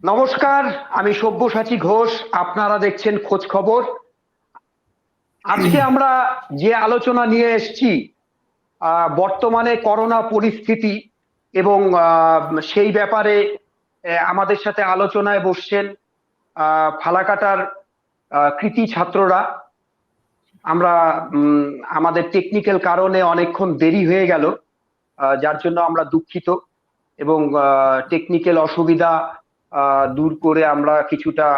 নমস্কার, আমি সব্যসাচী ঘোষ। আপনারা দেখছেন খোঁজ খবর। আজকে আমরা যে আলোচনা নিয়ে এসেছি, বর্তমানে করোনা পরিস্থিতি এবং সেই ব্যাপারে আমাদের সাথে আলোচনায় বসছেন ফালাকাটার কৃতী ছাত্ররা। আমরা আমাদের টেকনিক্যাল কারণে অনেকক্ষণ দেরি হয়ে গেল, যার জন্য আমরা দুঃখিত। এবং টেকনিক্যাল অসুবিধা দূর করে আমরা কিছুটা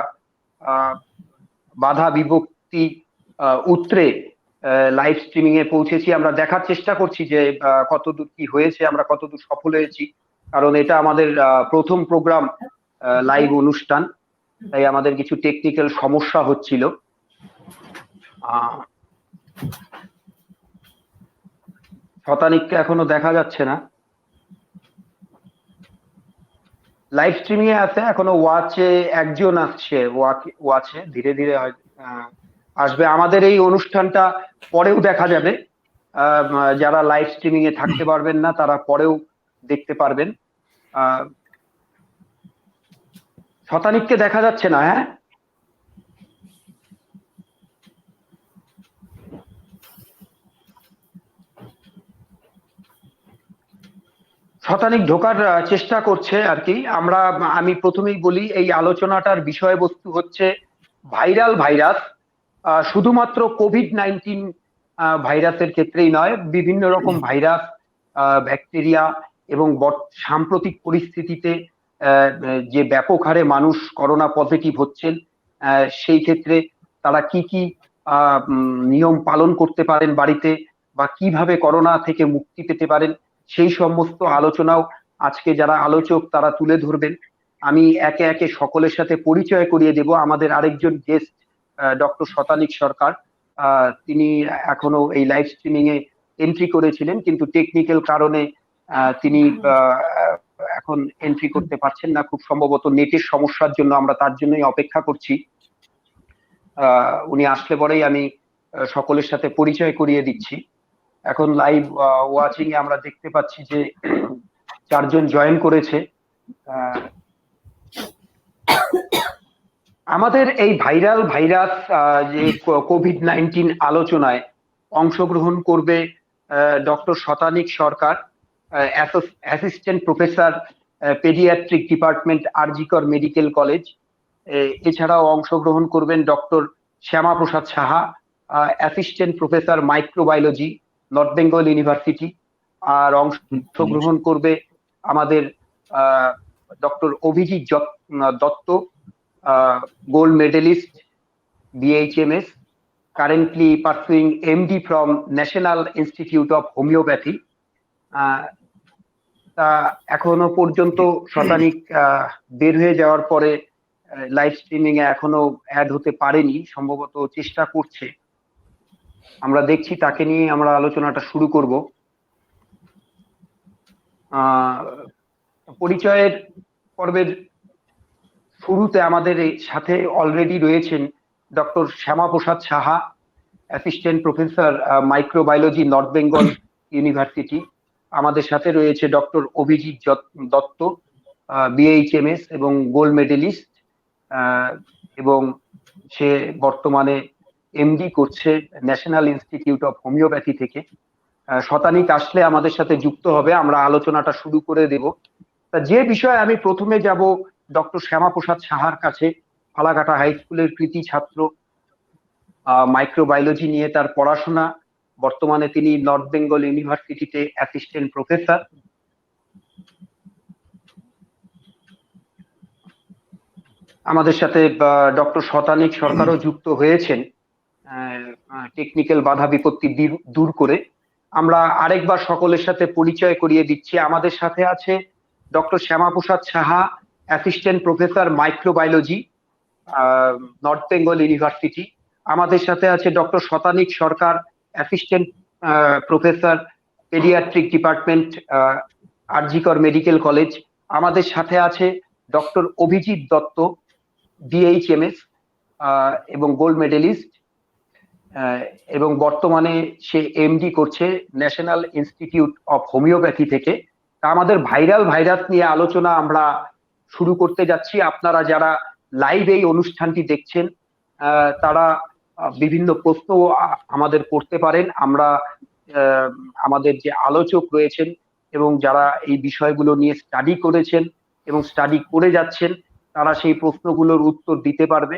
বাধা বিভক্তি উতরে লাইভ স্ট্রিমিং এ পৌঁছেছি। আমরা দেখার চেষ্টা করছি যে কতদূর কি হয়েছে, আমরা কতদূর সফল হয়েছি, কারণ এটা আমাদের প্রথম প্রোগ্রাম, লাইভ অনুষ্ঠান, তাই আমাদের কিছু টেকনিক্যাল সমস্যা হচ্ছিল। শতানিককে এখনো দেখা যাচ্ছে না, লাইভ স্ট্রিমিং এ আছে এখনো, ওয়াচে একজন আসছে, ওয়াচে ধীরে ধীরে আসবে। আমাদের এই অনুষ্ঠানটা পরেও দেখা যাবে, যারা লাইভ স্ট্রিমিং এ থাকতে পারবেন না তারা পরেও দেখতে পারবেন। শতানিককে দেখা যাচ্ছে না। হ্যাঁ, শতানিক ঢোকার চেষ্টা করছে আর কি। আমি প্রথমেই বলি, এই আলোচনাটার বিষয়বস্তু হচ্ছে ভাইরাল ভাইরাস। শুধুমাত্র কোভিড-19 ভাইরাসের ক্ষেত্রেই নয়, বিভিন্ন রকম ভাইরাস, ব্যাকটেরিয়া এবং সাম্প্রতিক পরিস্থিতিতে যে ব্যাপক হারে মানুষ করোনা পজিটিভ হচ্ছেন, সেই ক্ষেত্রে তারা কি কি নিয়ম পালন করতে পারেন বাড়িতে, বা কিভাবে করোনা থেকে মুক্তি পেতে পারেন, সেই সমস্ত আলোচনাও আজকে যারা আলোচক তারা তুলে ধরবেন। আমি একে একে সকলের সাথে পরিচয় করিয়ে দেব। আমাদের আরেকজন গেস্ট ডক্টর শতানিক সরকার, তিনি এখনো এই লাইভ স্ট্রিমিং এ এন্ট্রি করেছিলেন, কিন্তু টেকনিক্যাল কারণে তিনি এখন এন্ট্রি করতে পারছেন না, খুব সম্ভবত নেটের সমস্যার জন্য। আমরা তার জন্যই অপেক্ষা করছি। উনি আসলে পরেই আমি সকলের সাথে পরিচয় করিয়ে দিচ্ছি। এখন লাইভ ওয়াচিং এ আমরা দেখতে পাচ্ছি যে 4 জন জয়েন করেছে। আমাদের এই ভাইরাল ভাইরাস, যে কোভিড-19 আলোচনায় অংশগ্রহণ করবে doctor Satanik Sarkar, assistant professor, paediatric department, RG Kar medical college. এছাড়াও অংশগ্রহণ করবেন doctor Shyamaprasad Saha, assistant professor microbiology, north Bengal university. আর অংশগ্রহণ করবে আমাদের doctor Abhijit Dutta, gold medalist, BHMS, currently pursuing MD from National Institute of Homeopathy. তা এখনো পর্যন্ত শতানিক বের হয়ে যাওয়ার পরে লাইভ স্ট্রিমিং এ এখনো অ্যাড হতে পারেনি, সম্ভবত চেষ্টা করছে। আমরা দেখছি, তাকে নিয়ে আমরা আলোচনাটা শুরু করব। পরিচয়ের পর্বের শুরুতে আমাদের সাথে অলরেডি রয়েছেন doctor Shyamaprasad Saha, assistant professor microbiology, north Bengal university. আমাদের সাথে রয়েছে ডক্টর অভিজিৎ দত্ত, বিএইচএমএস এবং গোল্ড মেডেলিস্ট, এবং সে বর্তমানে এমডি করছে ন্যাশনাল ইনস্টিটিউট অফ হোমিওপ্যাথি থেকে। শতানিক আসলে আমাদের সাথে যুক্ত হবে, আমরা আলোচনাটা শুরু করে দেব। তা যে বিষয়ে আমি প্রথমে যাব, ডক্টর শ্যামাপ্রসাদ সাহার কাছে। ফালাকাটা হাই স্কুলের কৃতী ছাত্র, মাইক্রোবায়োলজি নিয়ে তার পড়াশোনা। বর্তমানে তিনি নর্থ বেঙ্গল ইউনিভার্সিটিতে অ্যাসিস্ট্যান্ট প্রফেসর। আমাদের সাথে ডক্টর শতানিক সরকারও যুক্ত হয়েছেন, টেকনিক্যাল বাধা বিপত্তি দূর করে। আমরা আরেকবার সকলের সাথে পরিচয় করিয়ে দিচ্ছি। আমাদের সাথে আছে doctor Shyamaprasad Saha, assistant professor microbiology, north Bengal university. আমাদের সাথে আছে doctor Satanik Sarkar, assistant professor, paediatric department, RG Kar medical college. আমাদের সাথে আছে ডক্টর অভিজিৎ দত্ত, বিএইচএমএস এবং গোল্ড মেডেলিস্ট, এবং বর্তমানে সে এমডি করছে ন্যাশনাল ইনস্টিটিউট অফ হোমিওপ্যাথি থেকে। তা আমাদের ভাইরাল ভাইরাস নিয়ে আলোচনা আমরা শুরু করতে যাচ্ছি। আপনারা যারা লাইভ এই অনুষ্ঠানটি দেখছেন তারা বিভিন্ন প্রশ্ন আমাদের করতে পারেন। আমরা আহ, আমাদের যে আলোচক রয়েছেন এবং যারা এই বিষয়গুলো নিয়ে স্টাডি করেছেন এবং স্টাডি করে যাচ্ছেন, তারা সেই প্রশ্নগুলোর উত্তর দিতে পারবে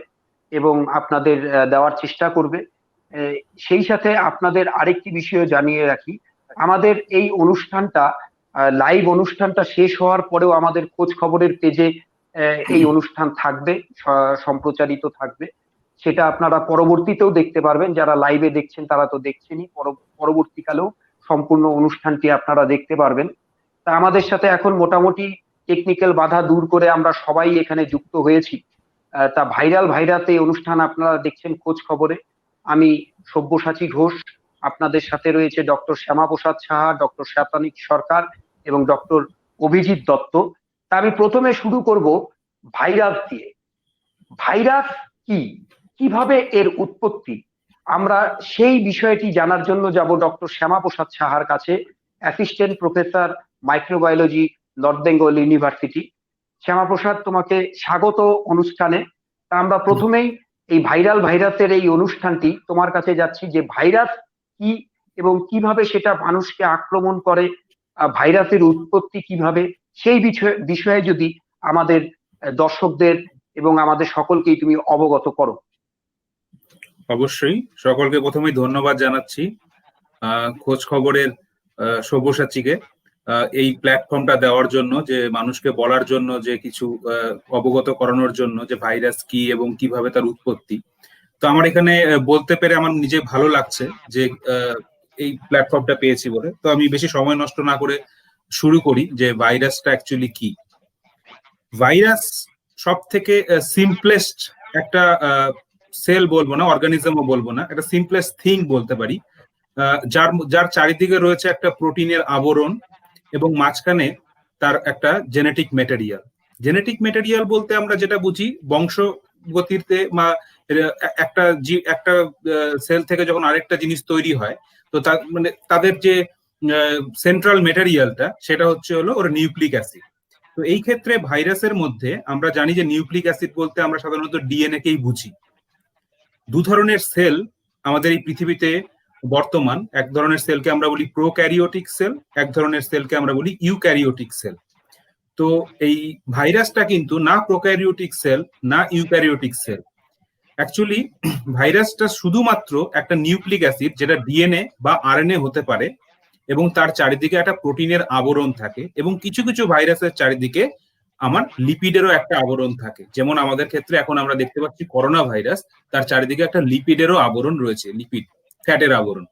এবং আপনাদের দেওয়ার চেষ্টা করবে। আহ, সেই সাথে আপনাদের আরেকটি বিষয় জানিয়ে রাখি, আমাদের এই অনুষ্ঠানটা লাইভ অনুষ্ঠানটা শেষ হওয়ার পরেও আমাদের খোঁজ খবরের পেজে এই অনুষ্ঠান থাকবে, সম্প্রচারিত থাকবে। সেটা আপনারা পরবর্তীতেও দেখতে পারবেন। যারা লাইভে দেখছেন তারা তো দেখছেনই, পরবর্তীকালেও সম্পূর্ণ অনুষ্ঠানটি আপনারা দেখতে পারবেন। তা আমাদের সাথে এখন মোটামুটি টেকনিক্যাল বাধা দূর করে আমরা সবাই এখানে যুক্ত হয়েছি। তা ভাইরাল ভাইরাতে অনুষ্ঠান আপনারা দেখছেন খোঁজ খবরে। আমি সব্যসাচী ঘোষ, আপনাদের সাথে রয়েছে ডক্টর শ্যামাপ্রসাদ সাহা, ডক্টর শ্বেতানীক সরকার এবং ডক্টর অভিজিৎ দত্ত। তা আমি প্রথমে শুরু করব ভাইরাস দিয়ে। ভাইরাস কি, কিভাবে এর উৎপত্তি, আমরা সেই বিষয়টি জানার জন্য যাব ডক্টর শ্যামাপ্রসাদ সাহার কাছে, assistant professor microbiology, north Bengal University. Shyamaprasad, তোমাকে স্বাগত অনুষ্ঠানে। তা আমরা প্রথমেই এই ভাইরাল ভাইরাসের এই অনুষ্ঠানটি তোমার কাছে যাচ্ছি, যে ভাইরাস কি এবং কিভাবে সেটা মানুষকে আক্রমণ করে, ভাইরাসের উৎপত্তি কিভাবে, সেই বিষয়ে যদি আমাদের দর্শকদের এবং আমাদের সকলকেই তুমি অবগত করো। অবশ্যই, সকলকে প্রথমেই ধন্যবাদ জানাচ্ছি খোঁজ খবরের সব্যসাচীকে এই প্ল্যাটফর্মটা দেওয়ার জন্য, যে মানুষকে বলার জন্য, যে কিছু অবগত করানোর জন্য যে ভাইরাস কি এবং কিভাবে তার উৎপত্তি। তো আমার এখানে বলতে পেরে আমার নিজে ভালো লাগছে যে এই প্ল্যাটফর্মটা পেয়েছি বলে। তো আমি বেশি সময় নষ্ট না করে শুরু করি যে ভাইরাসটা অ্যাকচুয়ালি কি। ভাইরাস সব থেকে সিম্পলেস্ট একটা সেল বলবো না, অর্গানিজমও বলবো না, একটা সিম্পলেস্ট থিং বলতে পারি, যার চারিদিকে রয়েছে একটা প্রোটিনের আবরণ এবং মাঝখানে তার একটা জেনেটিক ম্যাটেরিয়াল। জেনেটিক ম্যাটেরিয়াল বলতে আমরা যেটা বুঝি বংশগতিতে, বা একটা সেল থেকে যখন আরেকটা জিনিস তৈরি হয়, তো মানে তাদের যে সেন্ট্রাল ম্যাটেরিয়ালটা সেটা হলো ওর নিউক্লিক অ্যাসিড। তো এই ক্ষেত্রে ভাইরাসের মধ্যে আমরা জানি যে নিউক্লিক অ্যাসিড বলতে আমরা সাধারণত ডিএনএ কেই বুঝি। দু ধরনের সেল আমাদের এই পৃথিবীতে বর্তমান। এক ধরনের সেলকে আমরা বলি প্রোক্যারিওটিক সেল, এক ধরনের সেলকে আমরা বলি ইউক্যারিওটিক সেল। তো এই ভাইরাসটা কিন্তু না প্রোক্যারিওটিক সেল না ইউক্যারিওটিক সেল। অ্যাকচুয়ালি ভাইরাসটা শুধুমাত্র একটা নিউক্লিক অ্যাসিড, যেটা ডিএনএ বা আরএনএ হতে পারে, এবং তার চারিদিকে একটা প্রোটিনের আবরণ থাকে, এবং কিছু কিছু ভাইরাসের চারিদিকে আমার লিপিডেরও একটা আবরণ থাকে। যেমন আমাদের ক্ষেত্রে এখন আমরা দেখতে পাচ্ছি করোনা ভাইরাস, তার চারিদিকে একটা লিপিডেরও আবরণ রয়েছে, লিপিড ফ্যাটের আবরণ।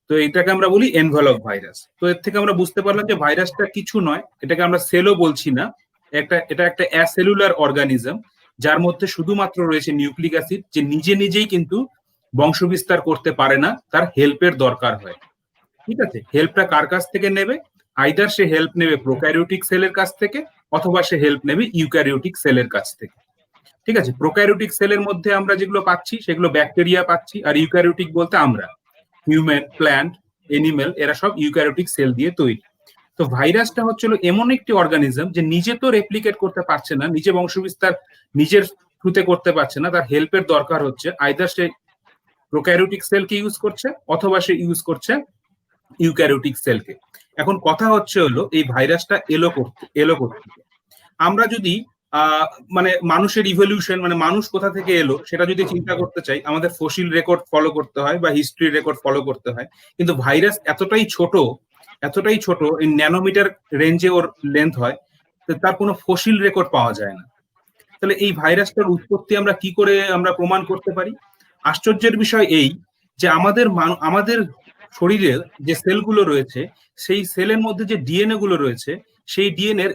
তো এটাকে আমরা বলি এনভেলপ ভাইরাস। তো এর থেকে আমরা বুঝতে পারলাম যে ভাইরাসটা কিছু নয়, এটাকে আমরা সেলও বলছি না, এটা একটা অ্যাসেলুলার অর্গানিজম, যার মধ্যে শুধুমাত্র রয়েছে নিউক্লিক অ্যাসিড, যে নিজে নিজেই কিন্তু বংশবিস্তার করতে পারে না, তার হেল্পের দরকার হয়। ঠিক আছে, হেল্পটা কার কাছ থেকে নেবে? আইদার সে হেল্প নেবে প্রোক্যারিওটিক সেলের কাছ থেকে, অথবা সে হেল্প নেবে ইউক্যারিওটিক সেলের কাছ থেকে। ঠিক আছে, প্রোক্যারিওটিক সেলের মধ্যে আমরা যেগুলো পাচ্ছি সেগুলো ব্যাকটেরিয়া পাচ্ছি, আর ইউক্যারিওটিক বলতে আমরা হিউম্যান, প্ল্যান্ট, এনিমেল, এরা সব ইউক্যারিওটিক সেল দিয়ে তৈরি। তো ভাইরাসটা হচ্ছিল এমন একটি অর্গানিজম যে নিজে তো রেপ্লিকেট করতে পারছে না, নিজে বংশবিস্তার নিজের থ্রুতে করতে পারছে না, তার হেল্পের দরকার হচ্ছে। আইদার সে প্রোক্যারিওটিক সেলকে ইউজ করছে, অথবা সে ইউজ করছে ইউক্যারিওটিক সেলকে। এখন কথা হলো এই ভাইরাসটা এলো করতে আমরা যদি মানে মানুষের ইভলিউশন, মানে মানুষ কোথা থেকে এলো সেটা যদি চিন্তা করতে চাই, আমাদের ফসিল রেকর্ড ফলো করতে হয় বা হিস্ট্রি রেকর্ড ফলো করতে হয়। কিন্তু ভাইরাস এতটাই ছোট, এই ন্যানোমিটার রেঞ্জে ওর লেন্থ হয়, তার কোনো ফসিল রেকর্ড পাওয়া যায় না। তাহলে এই ভাইরাসটার উৎপত্তি আমরা কি করে আমরা প্রমাণ করতে পারি? আশ্চর্যের বিষয় এই যে আমাদের শরীরে যে সেলগুলো রয়েছে, সেই সেলের মধ্যে যে ডিএনএ গুলো রয়েছে, সেই ডিএনএ এর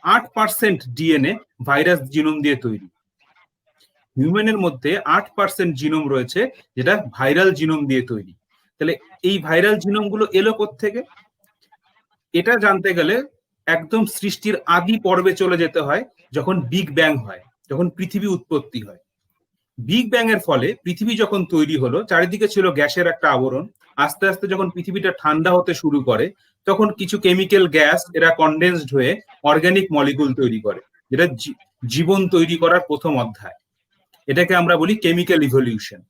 8% ডিএনএ ভাইরাস জিনোম দিয়ে তৈরি। হিউম্যানের মধ্যে 8% জিনোম রয়েছে যেটা ভাইরাল জিনোম দিয়ে তৈরি। তাহলে এই ভাইরাল জিনোম গুলো এলো কোত্থেকে? এটা জানতে গেলে একদম সৃষ্টির আদি পর্বে চলে যেতে হয়, যখন বিগ ব্যাং হয়, যখন পৃথিবী উৎপত্তি হয়। বিগ ব্যাং এর ফলে পৃথিবী যখন তৈরি হলো, চারিদিকে ছিল গ্যাসের একটা আবরণ, আস্তে আস্তে যখন পৃথিবীটা ঠান্ডা হতে শুরু করে তখন কিছু কেমিক্যাল গ্যাস এরা কনডেন্সড হয়ে অর্গানিক মলিকুল তৈরি করে, যেটা জীবন তৈরি করার প্রথম অধ্যায়। এটাকে আমরা বলি কেমিক্যাল ইভলিউশন।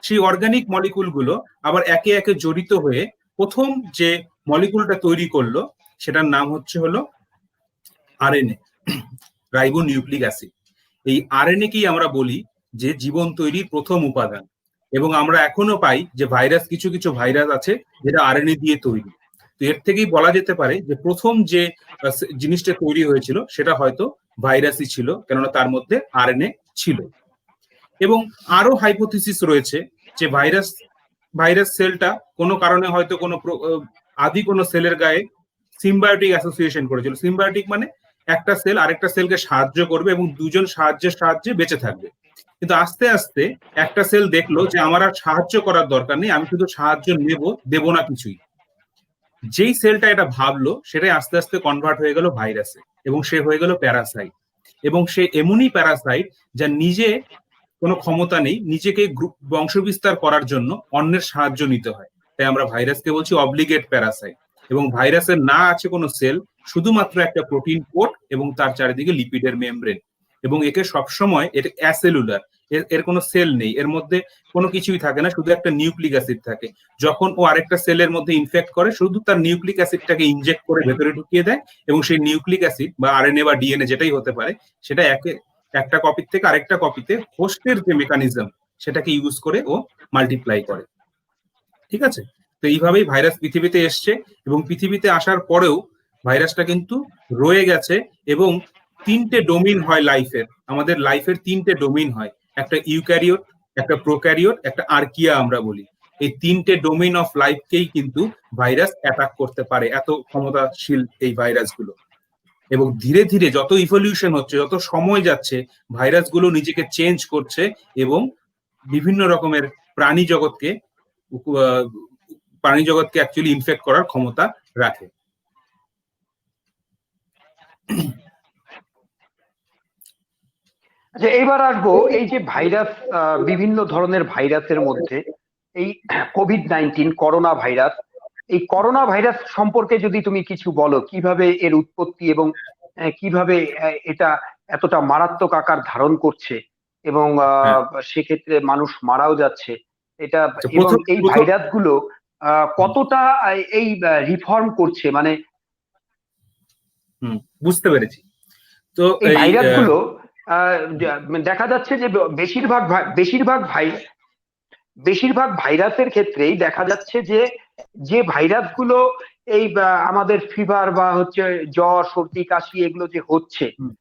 সেই অর্গানিক মলিকুল গুলো আবার একে একে জড়িত হয়ে প্রথম যে মলিকুলটা তৈরি করলো সেটার নাম হলো আরএনএ, রাইবো নিউক্লিক অ্যাসিড। এই আরএনএ কেই আমরা বলি যে জীবন তৈরির প্রথম উপাদান। এবং আমরা এখনো পাই যে ভাইরাস, কিছু কিছু ভাইরাস আছে যেটা আরএনএ দিয়ে তৈরি। তো এর থেকেই বলা যেতে পারে যে প্রথম যে জিনিসটা তৈরি হয়েছিল সেটা হয়তো ভাইরাসই ছিল, কেননা তার মধ্যে আরএনএ ছিল। এবং আরো হাইপোথিসিস রয়েছে যে ভাইরাস সেলটা কোনো কারণে হয়তো কোনো আদি কোনো সেলের গায়ে সিম্বায়োটিক অ্যাসোসিয়েশন করেছিল। সিম্বায়োটিক মানে একটা সেল আরেকটা সেলকে সাহায্য করবে এবং দুজন সাহায্যে বেঁচে থাকবে। কিন্তু আস্তে আস্তে একটা সেল দেখলো যে আমার আর সাহায্য করার দরকার নেই, আমি শুধু সাহায্য দেব না কিছুই। যেই সেলটা এটা ভাবলো সেটাই আস্তে আস্তে কনভার্ট হয়ে গেল ভাইরাসে, এবং সে হয়ে গেল প্যারাসাইট। এবং সে এমনই প্যারাসাইট যা নিজে কোনো ক্ষমতা নেই, নিজেকে বংশবিস্তার করার জন্য অন্যের সাহায্য নিতে হয়। তাই আমরা ভাইরাসকে বলছি অব্লিগেট প্যারাসাইট। এবং ভাইরাসের না আছে কোনো সেল, শুধুমাত্র একটা প্রোটিন কোট এবং তার চারিদিকে লিপিডের মেমব্রেন। এবং একে সবসময় এটা অ্যাসেলুলার, এর কোনো সেল নেই, এর মধ্যে কোনো কিছুই থাকে না, শুধু একটা নিউক্লিক অ্যাসিড থাকে। যখন ও আরেকটা সেলের মধ্যে ইনফেক্ট করে শুধু তার নিউক্লিক অ্যাসিডটাকে ইনজেক্ট করে ভেতরে ঢুকিয়ে দেয়, এবং সেই নিউক্লিক অ্যাসিড বা আরএনএ বা ডিএনএ যেটাই হতে পারে সেটা একটা কপির থেকে আরেকটা কপিতে হোস্টের যে মেকানিজম সেটাকে ইউজ করে ও মাল্টিপ্লাই করে। ঠিক আছে? তো এইভাবেই ভাইরাস পৃথিবীতে এসছে, এবং পৃথিবীতে আসার পরেও ভাইরাসটা কিন্তু রয়ে গেছে। এবং তিনটে ডোমেইন হয় লাইফের, আমাদের লাইফের তিনটে ডোমেইন হয়, একটা ইউক্যারিওট, একটা প্রোক্যারিওট, একটা আর্কিয়া আমরা বলি। এই তিনটে ডোমেইন অফ লাইফকেই কিন্তু ভাইরাস অ্যাটাক করতে পারে, এত ক্ষমতাশীল এই ভাইরাসগুলো। এবং ধীরে ধীরে যত ইভলিউশন হচ্ছে, যত সময় যাচ্ছে, ভাইরাসগুলো নিজেকে চেঞ্জ করছে এবং বিভিন্ন রকমের প্রাণী জগৎকে অ্যাকচুয়ালি ইনফেক্ট করার ক্ষমতা রাখে। আচ্ছা, এবার আসবো এই যে ভাইরাস, বিভিন্ন ধরনের ভাইরাসের মধ্যে এই কোভিড-19 করোনা ভাইরাস, এই করোনা ভাইরাস সম্পর্কে যদি তুমি কিছু বলো, কিভাবে এর উৎপত্তি এবং কিভাবে এটা এতটা মারাত্মক আকার ধারণ করছে এবং হ্যাঁ, সেক্ষেত্রে মানুষ মারাও যাচ্ছে এটা, আচ্ছা, এবং প্রথম এই প্রথম ভাইরাস গুলো কতটা এই রিফর্ম করছে, মানে বুঝতে পেরেছি। তো এই এই ভাইরাস গুলো দেখা যাচ্ছে যে বেশিরভাগ ভাইরাসের ক্ষেত্রেই দেখা যাচ্ছে যে যে ভাইরাস গুলো এই আমাদের ফিভার বা হচ্ছে জ্বর সর্দি কাশি এগুলো যে হচ্ছে, হুম,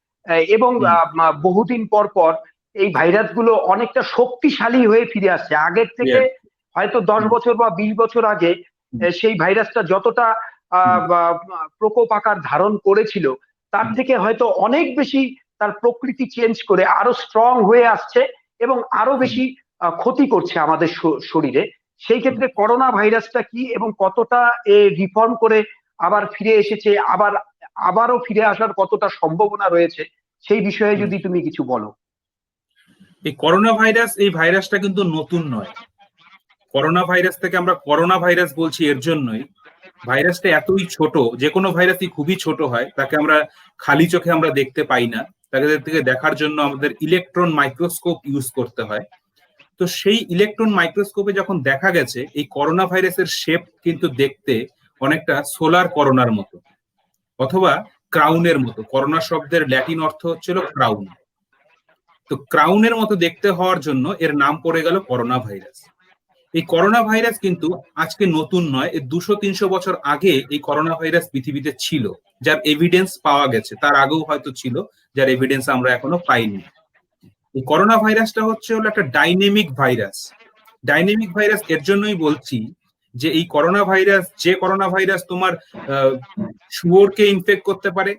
এবং হুম, বহুদিন পর পর এই ভাইরাস গুলো অনেকটা শক্তিশালী হয়ে ফিরে আসছে আগের থেকে। yes, হয়তো 10 বছর বা 20 বছর আগে হুম, সেই ভাইরাসটা যতটা হুম, প্রকোপ আকার ধারণ করেছিল তার হুম, থেকে হয়তো অনেক বেশি তার প্রকৃতি চেঞ্জ করে আরো স্ট্রং হয়ে আসছে এবং আরো হুম, বেশি ক্ষতি করছে আমাদের শরীরে। সেই হুম, ক্ষেত্রে করোনা ভাইরাসটা কি এবং কতটা রিফর্ম করে আবার ফিরে এসেছে, আবারও ফিরে আসার কতটা সম্ভাবনা রয়েছে, সেই বিষয়ে হুম। যদি তুমি কিছু বলো। এই করোনা ভাইরাস, এই ভাইরাসটা কিন্তু নতুন নয়। করোনা ভাইরাস থেকে আমরা করোনা ভাইরাস বলছি এর জন্যই, ভাইরাসটা এতই ছোট, যে কোনো ভাইরাসই খুবই ছোট হয়, তাকে আমরা খালি চোখে আমরা দেখতে পাই না, তাকে থেকে দেখার জন্য আমাদের ইলেকট্রন মাইক্রোস্কোপ ইউজ করতে হয়। তো সেই ইলেকট্রন মাইক্রোস্কোপে যখন দেখা গেছে এই করোনা ভাইরাসের শেপ কিন্তু দেখতে অনেকটা সোলার করোনার মতো অথবা ক্রাউনের মতো। করোনা শব্দের ল্যাটিন অর্থ হচ্ছিল ক্রাউন। তো ক্রাউনের মতো দেখতে হওয়ার জন্য এর নাম পড়ে গেল করোনা ভাইরাস। এই করোনা ভাইরাস কিন্তু আজকে নতুন নয়, এর 200-300 বছর আগে এই করোনা ভাইরাস পৃথিবীতে ছিল, যার এভিডেন্স পাওয়া গেছে। তার আগেও হয়তো ছিল, যার এভিডেন্স আমরা এখনো পাইনি। এই করোনা ভাইরাসটা হলো একটা ডাইনামিক ভাইরাস। ডাইনামিক ভাইরাস এর জন্যই বলছি যে এই করোনা ভাইরাস তোমার শুয়োরকে ইনফেক্ট করতে পারে,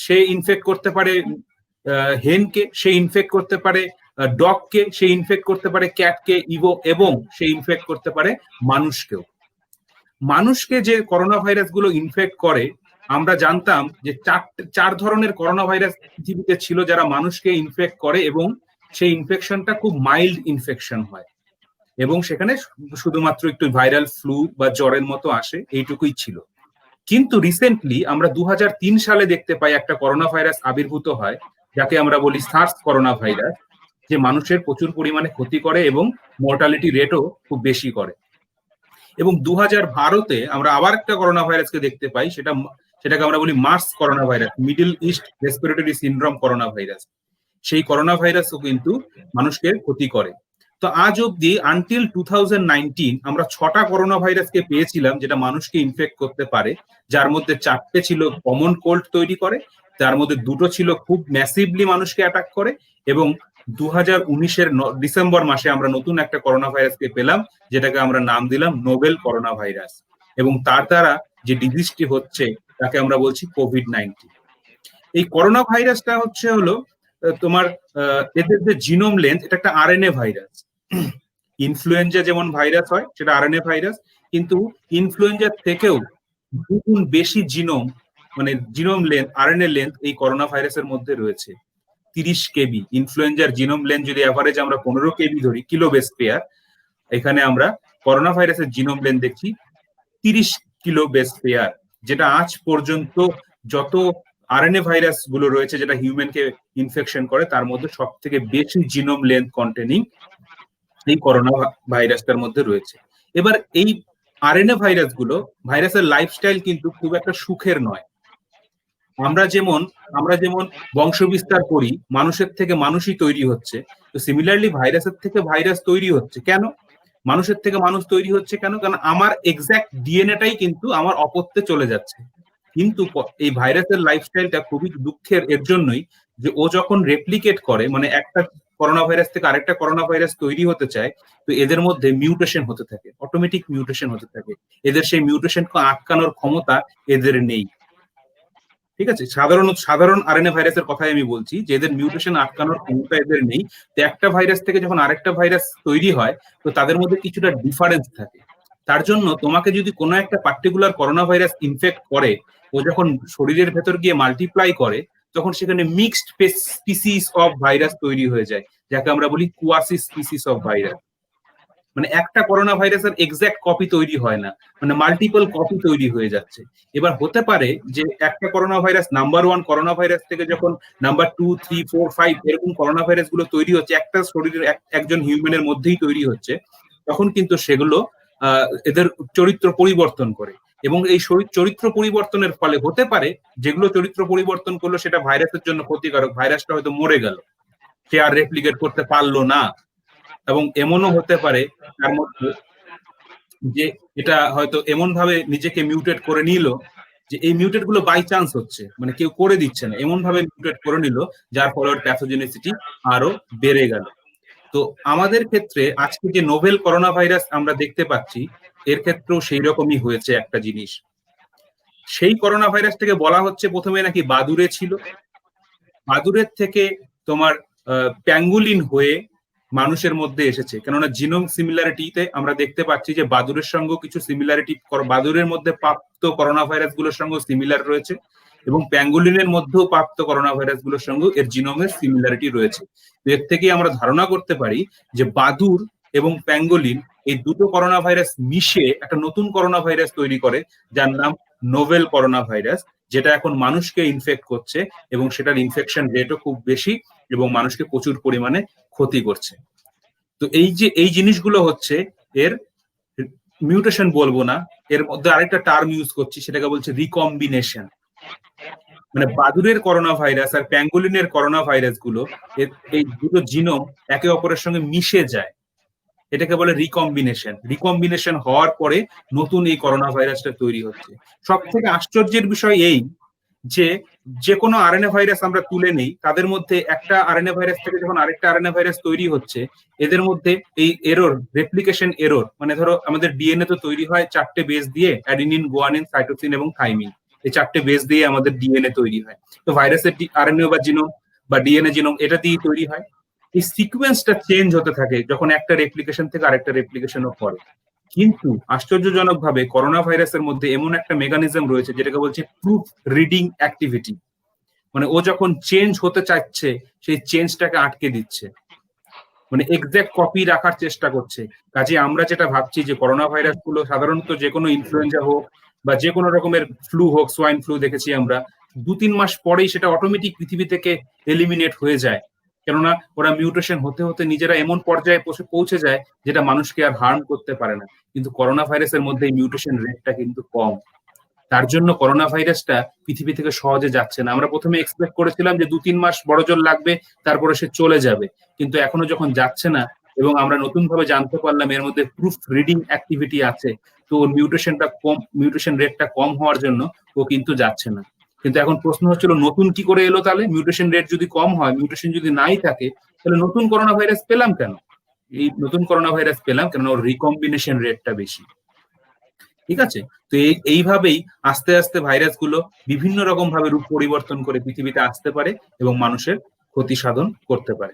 সে ইনফেক্ট করতে পারে হেনকে, সে ইনফেক্ট করতে পারে ডগকে, সে ইনফেক্ট করতে পারে ক্যাটকে, এবং সে ইনফেক্ট করতে পারে মানুষকেও। মানুষকে যে করোনা ভাইরাস গুলো ইনফেক্ট করে, আমরা জানতাম যে চার ধরনের করোনা ভাইরাস পৃথিবীতে ছিল যারা মানুষকে ইনফেক্ট করে, এবং সেই ইনফেকশনটা খুব মাইল্ড ইনফেকশন হয়। এবং সেখানে শুধুমাত্র একটু ভাইরাল ফ্লু বা জ্বরের মতো আসে, এইটুকুই ছিল। কিন্তু রিসেন্টলি আমরা 2003 সালে দেখতে পাই একটা করোনা ভাইরাস আবির্ভূত হয়, যাকে আমরা বলি সার্স করোনা ভাইরাস, যে মানুষের প্রচুর পরিমাণে ক্ষতি করে এবং মর্টালিটি রেটও খুব বেশি করে। এবং 2012-তে আমরা আবার একটা করোনা ভাইরাসকে দেখতে পাই, সেটাকে আমরা বলি MERS corona virus, Middle East respiratory syndrome corona virus. সেই করোনা ভাইরাসও কিন্তু মানুষকে ক্ষতি করে। তো আজ অব্দি আনটিল 2019 আমরা 6টা করোনা ভাইরাসকে পেয়েছিলাম যেটা মানুষকে ইনফেক্ট করতে পারে, যার মধ্যে 4টে ছিল কমন কোল্ড তৈরি করে, তার মধ্যে 2টো ছিল খুব ম্যাসিভলি মানুষকে অ্যাটাক করে, এবং 2019-এর ডিসেম্বর মাসে আমরা নতুন একটা করোনা ভাইরাসকে পেলাম, যেটাকে আমরা নাম দিলাম নোভেল করোনা ভাইরাস, এবং তার দ্বারা যে ডিজিজটি হচ্ছে তাকে আমরা বলছি কোভিড-19। এই করোনা ভাইরাসটা হলো তোমার এদের যে জিনোম লেন্থ, এটা একটা আরএনএ ভাইরাস। ইনফ্লুয়েঞ্জা যেমন ভাইরাস হয় সেটা আরএনএ ভাইরাস, কিন্তু ইনফ্লুয়েঞ্জার থেকেও দুগুণ বেশি জিনোম, মানে জিনোম লেন্থ, আরএনএ লেন্থ এই করোনা ভাইরাসের মধ্যে রয়েছে 30 কেবি। ইনফ্লুয়েঞ্জার জিনোম লেন্থ যদি অ্যাভারেজ আমরা 15 কেবি ধরি, কিলো বেস পেয়ার, এখানে আমরা করোনা ভাইরাসের জিনোম লেন্থ দেখছি 30 কিলো বেস পেয়ার, যেটা আজ পর্যন্ত যত আরএনএ ভাইরাস গুলো রয়েছে যেটা হিউম্যানকে ইনফেকশন করে, তার মধ্যে সব থেকে বেশি জিনোম লেন্থ কন্টেনিং এই করোনা ভাইরাসটার মধ্যে রয়েছে। এবার এই আরএনএ ভাইরাস গুলো, ভাইরাসের লাইফস্টাইল কিন্তু খুব একটা সুখের নয়। আমরা যেমন বংশ বিস্তার করি, মানুষের থেকে মানুষই তৈরি হচ্ছে, তো সিমিলারলি ভাইরাসের থেকে ভাইরাস তৈরি হচ্ছে কেন, মানুষের থেকে মানুষ তৈরি হচ্ছে কেন? কারণ আমার এক্সাক্ট ডিএনএটাই কিন্তু আমার অপত্যে চলে যাচ্ছে। কিন্তু এই ভাইরাসের লাইফস্টাইলটা খুবই দুঃখের এর জন্যই যে ও যখন রেপ্লিকেট করে, মানে একটা করোনা ভাইরাস থেকে আরেকটা করোনা ভাইরাস তৈরি হতে চায়, তো এদের মধ্যে মিউটেশন হতে থাকে, অটোমেটিক মিউটেশন হতে থাকে। এদের সেই মিউটেশনকে আটকানোর ক্ষমতা এদের নেই। ঠিক আছে, সাধারণ আরএনএ ভাইরাসের কথাই আমি বলছি, যে এদের মিউটেশন আটকানোর ক্ষমতা এদের নেই। তো একটা ভাইরাস থেকে যখন আরেকটা ভাইরাস তৈরি হয়, তো তাদের মধ্যে কিছুটা ডিফারেন্স থাকে। তার জন্য তোমাকে যদি কোনো একটা পার্টিকুলার করোনা ভাইরাস ইনফেক্ট করে, ও যখন শরীরের ভেতর গিয়ে মাল্টিপ্লাই করে, তখন সেখানে মিক্সড স্পিসিস অফ ভাইরাস তৈরি হয়ে যায়, যাকে আমরা বলি কুয়াসি স্পিসিস অফ ভাইরাস। মানে একটা করোনা ভাইরাসের এক্সাক্ট কপি তৈরি হয় না, মানে মাল্টিপল কপি তৈরি হয়ে যাচ্ছে। এবার হতে পারে যে একটা corona virus, number 1 corona virus থেকে যখন নাম্বার 2, 3, 4, 5 এরকম করোনা ভাইরাস গুলো তৈরি হচ্ছে, একটা শরীরের একজন হিউম্যানের মধ্যেই তৈরি হচ্ছে, তখন কিন্তু সেগুলো এদের চরিত্র পরিবর্তন করে। এবং এই চরিত্র পরিবর্তনের ফলে হতে পারে যেগুলো চরিত্র পরিবর্তন করলো সেটা ভাইরাসের জন্য ক্ষতিকারক, ভাইরাসটা হয়তো মরে গেল, সে আর রেপ্লিকেট করতে পারলো না। এবং এমনও হতে পারে তার মধ্যে যে এটা হয়তো এমন ভাবে নিজেকে মিউটেট করে নিল, যে এই মিউটেট গুলো বাই চান্স হচ্ছে, মানে কেউ করে দিচ্ছে না, এমন ভাবে মিউটেট করে নিল যার ফলে ওর প্যাথোজেনিসিটি আরো বেড়ে গেল। তো আমাদের ক্ষেত্রে আজকে যে নোভেল করোনা ভাইরাস আমরা দেখতে পাচ্ছি, এর ক্ষেত্রেও সেই রকমই হয়েছে একটা জিনিস। সেই করোনা ভাইরাসটাকে বলা হচ্ছে প্রথমে নাকি বাদুড়ে ছিল, বাদুড়ের থেকে তোমার প্যাঙ্গুলিন হয়ে মানুষের মধ্যে এসেছে। কেননা জিনোম সিমিলারিটিতে আমরা দেখতে পাচ্ছি যে বাদুড়ের সঙ্গে কিছু সিমিলারিটি, বাদুড়ের মধ্যে প্রাপ্ত করোনা ভাইরাস গুলোর সঙ্গে সিমিলার রয়েছে, এবং প্যাঙ্গুলিনের মধ্যেও প্রাপ্ত করোনা ভাইরাস গুলোর সঙ্গে এর জিনোমের সিমিলারিটি রয়েছে। তো এর থেকে আমরা ধারণা করতে পারি যে বাদুড় এবং প্যাঙ্গোলিন এই দুটো করোনা ভাইরাস মিশে একটা নতুন করোনা ভাইরাস তৈরি করে, যার নাম নোভেল করোনা ভাইরাস, যেটা এখন মানুষকে ইনফেক্ট করছে, এবং সেটার ইনফেকশন রেটও খুব বেশি, এবং মানুষকে প্রচুর পরিমাণে ক্ষতি করছে। তো এই জিনিসগুলো হচ্ছে এর মিউটেশন বলবো না, এর মধ্যে আরেকটা টার্ম ইউজ করছি, সেটাকে বলছে রিকম্বিনেশন। মানে বাদুড়ের করোনা ভাইরাস আর প্যাঙ্গোলিনের করোনা ভাইরাস গুলো, এই দুটো জিনোম একে অপরের সঙ্গে মিশে যায়, এটাকে বলে রিকম্বিনেশন। রিকম্বিনেশন হওয়ার পরে নতুন এই করোনা ভাইরাসটা তৈরি হচ্ছে। সব থেকে আশ্চর্যের বিষয় এই যে কোনো আরএনএ ভাইরাস আমরা তুলে নেই, তাদের মধ্যে একটা আরএনএ ভাইরাস থেকে যখন আরেকটা আরএনএ ভাইরাস তৈরি হচ্ছে, এদের মধ্যে এই এরর, রেপ্লিকেশন এরর, মানে ধরো আমাদের ডিএনএ তো তৈরি হয় 4টে বেস দিয়ে, অ্যাডিনিন, গুয়ানিন, সাইটোসিন এবং থাইমিন, এই 4টে বেস দিয়ে আমাদের ডিএনএ তৈরি হয়। তো ভাইরাসের আরএনএ বা জিনোম বা ডিএনএ জিনোম এটা দিয়ে তৈরি হয়। এই সিকোয়েন্সটা চেঞ্জ হতে থাকে যখন একটা রেপ্লিকেশন থেকে আরেকটা রেপ্লিকেশনও করে। কিন্তু আশ্চর্যজনক ভাবে করোনা ভাইরাসের মধ্যে এমন একটা মেকানিজম রয়েছে যেটাকে বলছে প্রুফ রিডিং অ্যাক্টিভিটি, মানে ও যখন চেঞ্জ হতে চাচ্ছে সেই চেঞ্জটাকে আটকে দিচ্ছে। মানে এক্সাক্ট কপি রাখার চেষ্টা করছে। কাজে আমরা যেটা ভাবছি যে করোনা ভাইরাস গুলো সাধারণত যে কোনো ইনফ্লুয়েঞ্জা হোক বা যে কোনো রকমের ফ্লু হোক, সোয়াইন ফ্লু দেখেছি আমরা, 2-3 মাস পরেই সেটা অটোমেটিক পৃথিবী থেকে এলিমিনেট হয়ে যায়। কেননা ওরা মিউটেশন হতে হতে নিজেরা এমন পর্যায়ে পৌঁছে যায় যেটা মানুষকে আর হার্ম করতে পারে না। কিন্তু করোনা ভাইরাসের মধ্যে এই মিউটেশন রেটটা কিন্তু কম। তার জন্য করোনা ভাইরাসটা পৃথিবী থেকে সহজে যাচ্ছে না। আমরা প্রথমে এক্সপেক্ট করেছিলাম যে 2-3 মাস বড়জোর লাগবে, তারপরে সে চলে যাবে, কিন্তু এখনো যখন যাচ্ছে না এবং আমরা নতুন ভাবে জানতে পারলাম এর মধ্যে প্রুফ রিডিং অ্যাক্টিভিটি আছে, তো ওর মিউটেশন রেটটা কম হওয়ার জন্য ও কিন্তু যাচ্ছে না। কিন্তু এখন প্রশ্ন হচ্ছিল নতুন কি করে এলো? তাহলে মিউটেশন রেট যদি কম হয়, মিউটেশন যদি নাই থাকে, তাহলে নতুন করোনা ভাইরাস পেলাম কেন? এই নতুন করোনা ভাইরাস পেলাম কেন ওর রিকম্বিনেশন রেটটা বেশি। ঠিক আছে, তো এইভাবেই আস্তে আস্তে ভাইরাস গুলো বিভিন্ন রকম ভাবে রূপ পরিবর্তন করে পৃথিবীতে আসতে পারে এবং মানুষের ক্ষতি সাধন করতে পারে।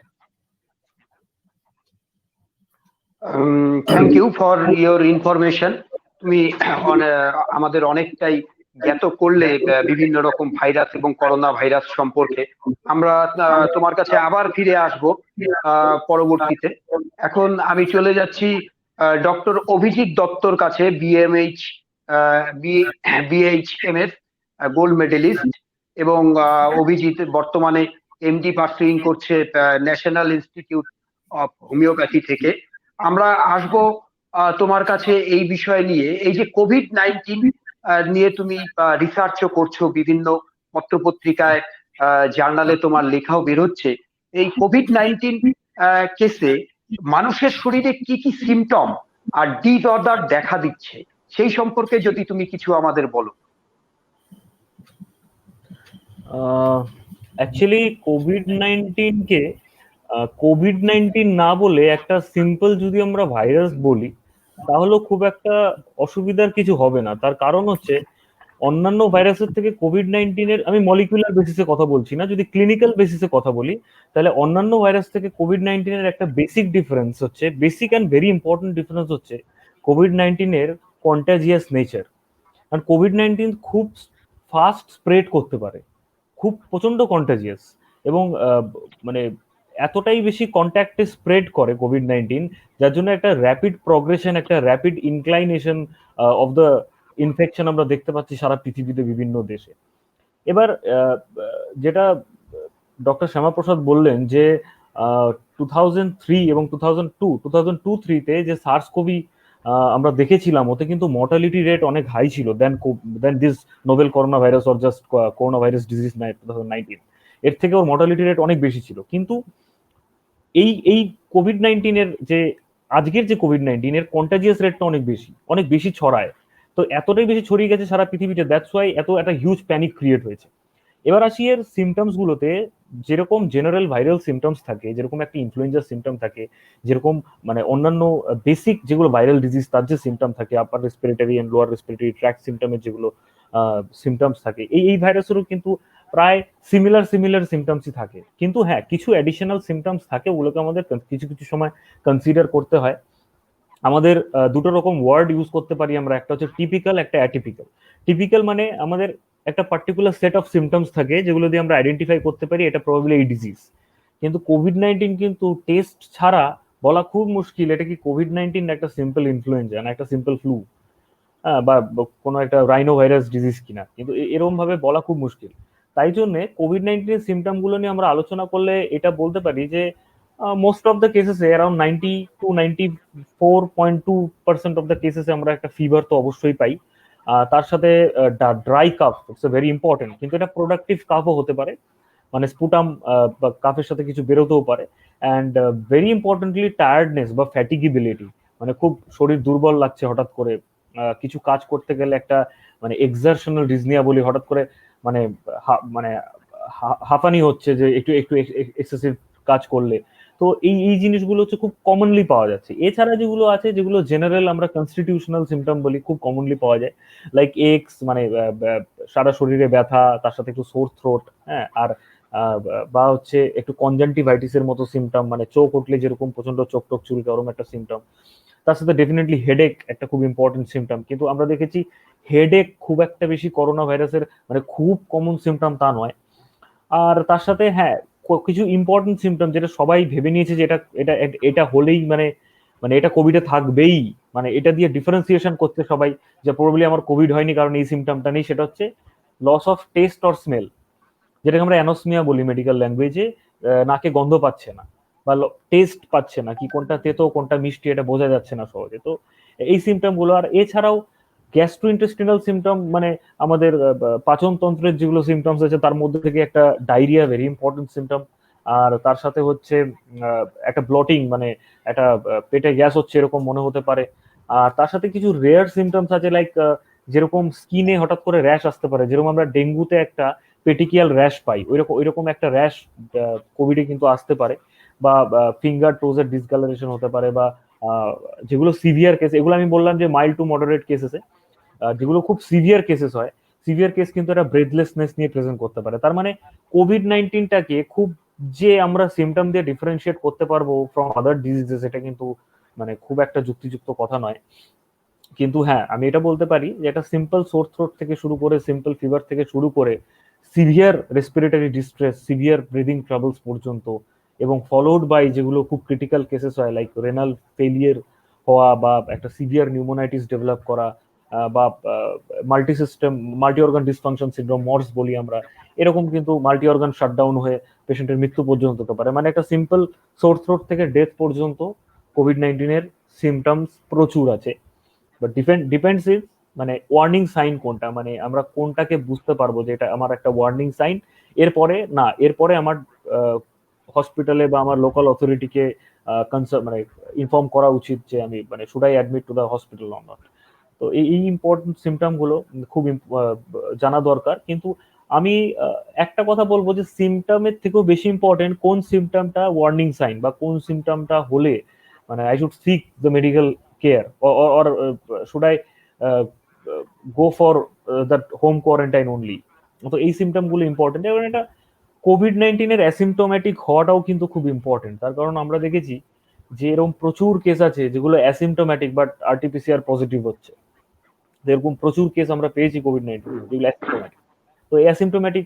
Thank you for your information. তুমি আমাদের অনেকটাই জ্ঞাত করলে বিভিন্ন রকম ভাইরাস এবং করোনা ভাইরাস সম্পর্কে। আমরা তোমার কাছে আবার ফিরে আসব পরবর্তীতে। এখন আমি চলে যাচ্ছি ডক্টর অভিজিৎ দত্তর কাছে, বিএইচএমএস গোল্ড মেডেলিস্ট, এবং অভিজিৎ বর্তমানে এমডি পার্সুইং করছে ন্যাশনাল ইনস্টিটিউট অফ হোমিওপ্যাথি থেকে। আমরা আসব তোমার কাছে এই বিষয় নিয়ে। এই যে কোভিড-19 নিয়ে তুমি রিসার্চও করছো, বিভিন্ন পত্রপত্রিকায় জার্নালে তোমার লেখাও বেরোচ্ছে। এই কোভিড-19 কেসে মানুষের শরীরে কি কি সিমটম আর ডিসঅর্ডার দেখা দিচ্ছে সেই সম্পর্কে যদি তুমি কিছু আমাদের বলো। অ্যাকচুয়ালি কোভিড-19 কোভিড-19 না বলে একটা সিম্পল যদি আমরা ভাইরাস বলি তাহলে খুব একটা অসুবিধার কিছু হবে না। তার কারণ হচ্ছে অন্যান্য ভাইরাসের থেকে কোভিড-19 আমি মলিকুলার বেসিসে কথা বলছি না, যদি ক্লিনিক্যাল বেসিসে কথা বলি তাহলে অন্যান্য ভাইরাস থেকে কোভিড-19 একটা বেসিক ডিফারেন্স হচ্ছে, basic and very important difference হচ্ছে কোভিড-19 কন্টাজিয়াস নেচার। কারণ কোভিড-19 খুব ফাস্ট স্প্রেড করতে পারে, খুব প্রচন্ড কন্টাজিয়াস, এবং মানে এতটাই বেশি কন্ট্যাক্টে স্প্রেড করে কোভিড-19, যার জন্য একটা র্যাপিড প্রগ্রেশন, একটা rapid inclination of the infection আমরা দেখতে পাচ্ছি সারা পৃথিবীতে বিভিন্ন দেশে। এবার যেটা ডক্টর শ্যামাপ্রসাদ বললেন যে 2003 এবং 2002-2003 যে সার্স কোভি আমরা দেখেছিলাম, ওতে কিন্তু মর্টালিটি রেট অনেক হাই ছিল then this novel corona virus or just corona virus disease 2019। এর থেকে ওর মর্টালিটি রেট অনেক বেশি ছিল। কিন্তু এই কোভিড-19 যে আজকের যে কোভিড-19 এর কন্টাজিয়াস রেটটা অনেক বেশি ছড়ায়। তো এতটাই বেশি ছড়িয়ে গেছে সারা পৃথিবীতে, দ্যাটস ওয়াই একটা হিউজ প্যানিক ক্রিয়েট হয়েছে। এবার আসি এর সিমটমস গুলোতে। যেরকম জেনারেল ভাইরাল সিমটমস থাকে, যেরকম একটা ইনফ্লুয়েঞ্জার সিমটম থাকে, যেরকম মানে অন্যান্য বেসিক যেগুলো ভাইরাল ডিজিজ তার যে সিমটম থাকে, upper respiratory and lower respiratory tract সিমটমের যেগুলো সিমটমস থাকে, এই ভাইরাসেরও কিন্তু প্রায় সিমিলার সিমটমসই থাকে। কিন্তু হ্যাঁ, কিছু অ্যাডিশনাল সিমটমস থাকে, ওগুলোকে আমাদের কিছু কিছু সময় কনসিডার করতে হয়। আমাদের দুটো রকম ওয়ার্ড ইউজ করতে পারি আমরা, একটা হচ্ছে টিপিক্যাল, একটা অ্যাটিপিক্যাল। টিপিক্যাল মানে আমাদের একটা পার্টিকুলার সেট অফ সিমটমস থাকে যেগুলো দিয়ে আমরা আইডেন্টিফাই করতে পারি এটা প্রবাবলি এই ডিজিজ। কিন্তু কোভিড-19 কিন্তু টেস্ট ছাড়া বলা খুব মুশকিল এটা কি কোভিড-19 একটা সিম্পল ইনফ্লুয়েঞ্জা না একটা সিম্পল ফ্লু, বা কোনো একটা রাইনো ভাইরাস ডিজিজ কিনা, কিন্তু এরকম ভাবে বলা খুব মুশকিল। তাই জন্য কোভিড-19 এর সিমটম গুলো নিয়ে আমরা আলোচনা করলে এটা বলতে পারি যে মোস্ট অফ দ্য কেসেসে অ্যারাউন্ড 90-94.2% অফ দ্য কেসেসে আমরা একটা ফিভার তো অবশ্যই পাই। তার সাথে dry cough, it's very important, কিন্তু এটা প্রোডাক্টিভ কাফও হতে পারে, মানে স্পুটাম বা কাফের সাথে কিছু বেরোতেও পারে। অ্যান্ড ভেরি ইম্পর্টেন্টলি টায়ার্ডনেস বা ফ্যাটিগিবিলিটি, মানে খুব শরীর দুর্বল লাগছে হঠাৎ করে, কিছু কাজ করতে গেলে একটা মানে এক্সারশনাল ডিজনিয়া বলি, হঠাৎ করে মানে মানে হাঁপানি হচ্ছে যে একটু একটু এক্সেসিভ কাজ করলে। তো এই জিনিসগুলো হচ্ছে খুব কমনলি পাওয়া যাচ্ছে। এছাড়া যেগুলো আছে, যেগুলো জেনারেল আমরা কনস্টিটিউশনাল সিমটম বলি, খুব কমনলি পাওয়া যায়, লাইক এক্স মানে সারা শরীরে ব্যথা, তার সাথে একটু সোর থ্রোট, হ্যাঁ, আর বা হচ্ছে একটু কনজাংটিভাইটিসের মতো সিমটম, মানে চোখ উঠলে যেরকম প্রচন্ড চোখ টোক চুলকে, ওরকম একটা সিমটম। তার সাথে ডেফিনেটলি হেডেক একটা খুব ইম্পর্টেন্ট সিমটম, কিন্তু আমরা দেখেছি হেডেক খুব একটা বেশি করোনা ভাইরাসের মানে খুব কমন সিমটম তা নয়। আর তার সাথে হ্যাঁ, কিছু ইম্পর্টেন্ট সিমটম যেটা সবাই ভেবে নিয়েছে যে এটা এটা এটা হলেই মানে মানে এটা কোভিডে থাকবেই, মানে এটা দিয়ে ডিফারেন্সিয়েশন করছে সবাই যে প্রবাবলি আমার কোভিড হয়নি কারণ এই সিমটমটা নেই, সেটা হচ্ছে loss of taste or smell, যেটাকে আমরা অ্যানোসমিয়া বলি মেডিকেল ল্যাঙ্গুয়েজে। নাকে গন্ধ পাচ্ছে না বা টেস্ট পাচ্ছে না, কি কোনটা তেতো কোনটা মিষ্টি এটা বোঝা যাচ্ছে না সহজে। তো এই সিমটম গুলো, আর এছাড়াও গ্যাস্ট্রোইন্টেস্টিনাল সিমটম, মানে আমাদের পাচন তন্ত্রের যেগুলো সিমটমস আছে তার মধ্যে থেকে একটা ডায়রিয়া ভেরি ইম্পর্টেন্ট সিমটম। আর তার সাথে হচ্ছে একটা ব্লটিং, মানে একটা পেটে গ্যাস হচ্ছে এরকম মনে হতে পারে। আর তার সাথে কিছু রেয়ার সিমটমস আছে, লাইক যেরকম স্কিনে হঠাৎ করে র্যাশ আসতে পারে, যেরকম আমরা ডেঙ্গুতে একটা পেটিকিয়াল র্যাশ পাই, ওইরকম একটা র্যাশ কোভিডে কিন্তু আসতে পারে। বা ফিঙ্গার টোজের ডিসকালারেশন হতে পারে, বা যেগুলো সিভিয়ার কেস, এগুলো আমি বললাম যে মাইল্ড টু মডারেট কেসেসে। যেগুলো খুব সিভিয়ার কেসেস হয়, সিভিয়ার কেস কিন্তু একটা ব্রেথলেসনেস নিয়ে প্রেজেন্ট করতে পারে। তার মানে কোভিড-19টাকে খুব যে আমরা সিমটম দিয়ে ডিফারেন্সিয়েট করতে পারবো ফ্রম আদার ডিজিজেস, এটা কিন্তু মানে খুব একটা যুক্তিযুক্ত কথা নয়। কিন্তু হ্যাঁ, আমি এটা বলতে পারি যে একটা সিম্পল সোর থ্রোট থেকে শুরু করে, সিম্পল ফিভার থেকে শুরু করে severe respiratory distress, severe breathing troubles পর্যন্ত, এবং ফলোড বাই যেগুলো খুব ক্রিটিক্যাল কেসেস হয় লাইক রেনাল ফেলিয়ার হওয়া বা একটা সিভিয়ার নিউমোনাইটিস ডেভেলপ করা, বা multi system multi organ dysfunction syndrome Mars বলি আমরা, এরকম কিন্তু মাল্টি অর্গান শাটডাউন হয়ে পেশেন্টের মৃত্যু পর্যন্ত হতে পারে। মানে একটা সিম্পল সোর থ্রোট থেকে ডেথ পর্যন্ত কোভিড-19 সিমটমস প্রচুর আছে। বাট ডিপেন্ডস ইজ মানে ওয়ার্নিং সাইন কোনটা, মানে আমরা কোনটাকে বুঝতে পারবো যে এটা আমার একটা ওয়ার্নিং সাইন। এরপরে না, এরপরে আমার হসপিটালে বা আমার লোকাল অথরিটিকে কনসার্ন মানে ইনফর্ম করা উচিত যে আমি মানে should I admit to the hospital or not. তো এই ইম্পর্টেন্ট সিমটম গুলো খুব জানা দরকার। কিন্তু আমি একটা কথা বলবো যে সিমটমের থেকেও বেশি ইম্পর্টেন্ট কোন সিমটমটা ওয়ার্নিং সাইন, বা কোন সিমটমটা হলে মানে I should sick the medical care, or should I go for that home quarantine only। তো এই সিমটম গুলো ইম্পর্টেন্ট, এবং এটা কোভিড-19 অ্যাসিমটোম্যাটিক হওয়াটাও কিন্তু খুব ইম্পর্টেন্ট। তার কারণ আমরা দেখেছি যে এরকম প্রচুর কেস আছে যেগুলো অ্যাসিমটোম্যাটিক বাট আরটিপিসিআর পজিটিভ হচ্ছে। এরকম প্রচুর কেস আমরা পেয়েছি কোভিড-19 যেগুলো অ্যাসিমটোম্যাটিক। তো অ্যাসিমটোম্যাটিক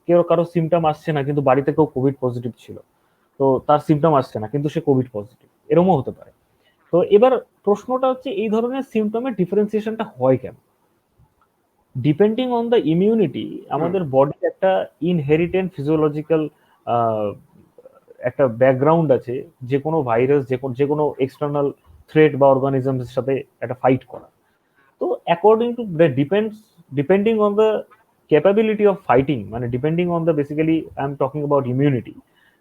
কেউ কারো সিমটম আসছে না কিন্তু বাড়িতে কেউ কোভিড পজিটিভ ছিল, তো তার সিমটম আসছে না কিন্তু সে কোভিড পজিটিভ, এরকমও হতে পারে। তো এবার প্রশ্নটা হচ্ছে এই ধরনের সিমটমের ডিফারেন্সিয়েশনটা হয় কেন? ডিপেন্ডিং অন দ্য ইমিউনিটি, আমাদের বডি একটা ইনহেরিটেন্ট ফিজিওলজিক্যাল একটা ব্যাকগ্রাউন্ড আছে যে কোনো ভাইরাস, যে কোনো এক্সটার্নাল থ্রেট বা অর্গানিজমের সাথে একটা ফাইট করা। তো according to depending on the capability of fighting, মানে depending on the basically I'm talking about immunity,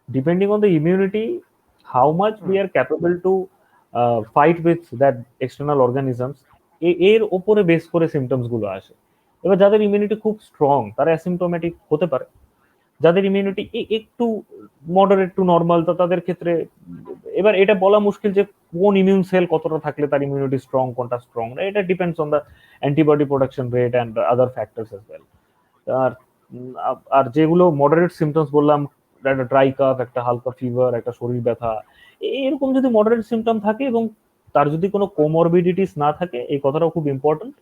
depending on the immunity how much we are capable to fight with that external organisms, এর উপরে base করে symptoms গুলো আসে। এবার যাদের immunity খুব strong তারা অ্যাসিমটোম্যাটিক হতে পারে, যাদের ইমিউনিটি একটু মডারেট টু নর্মাল তাদের ক্ষেত্রে এবার এটা বলা মুশকিল যে কোন ইমিউন সেল কতটা থাকলে তার ইমিউনিটি স্ট্রং, কোনটা স্ট্রং না, এটা depends on the antibody production rate and other factors as well. আর আর যেগুলো মডারেট সিমটমস বললাম, একটা ড্রাই কাফ, একটা হালকা ফিভার, একটা শরীর ব্যথা, এরকম যদি মডারেট সিমটম থাকে এবং তার যদি কোনো কোমরবিডিটিস না থাকে, এই কথাটাও খুব ইম্পর্টেন্ট,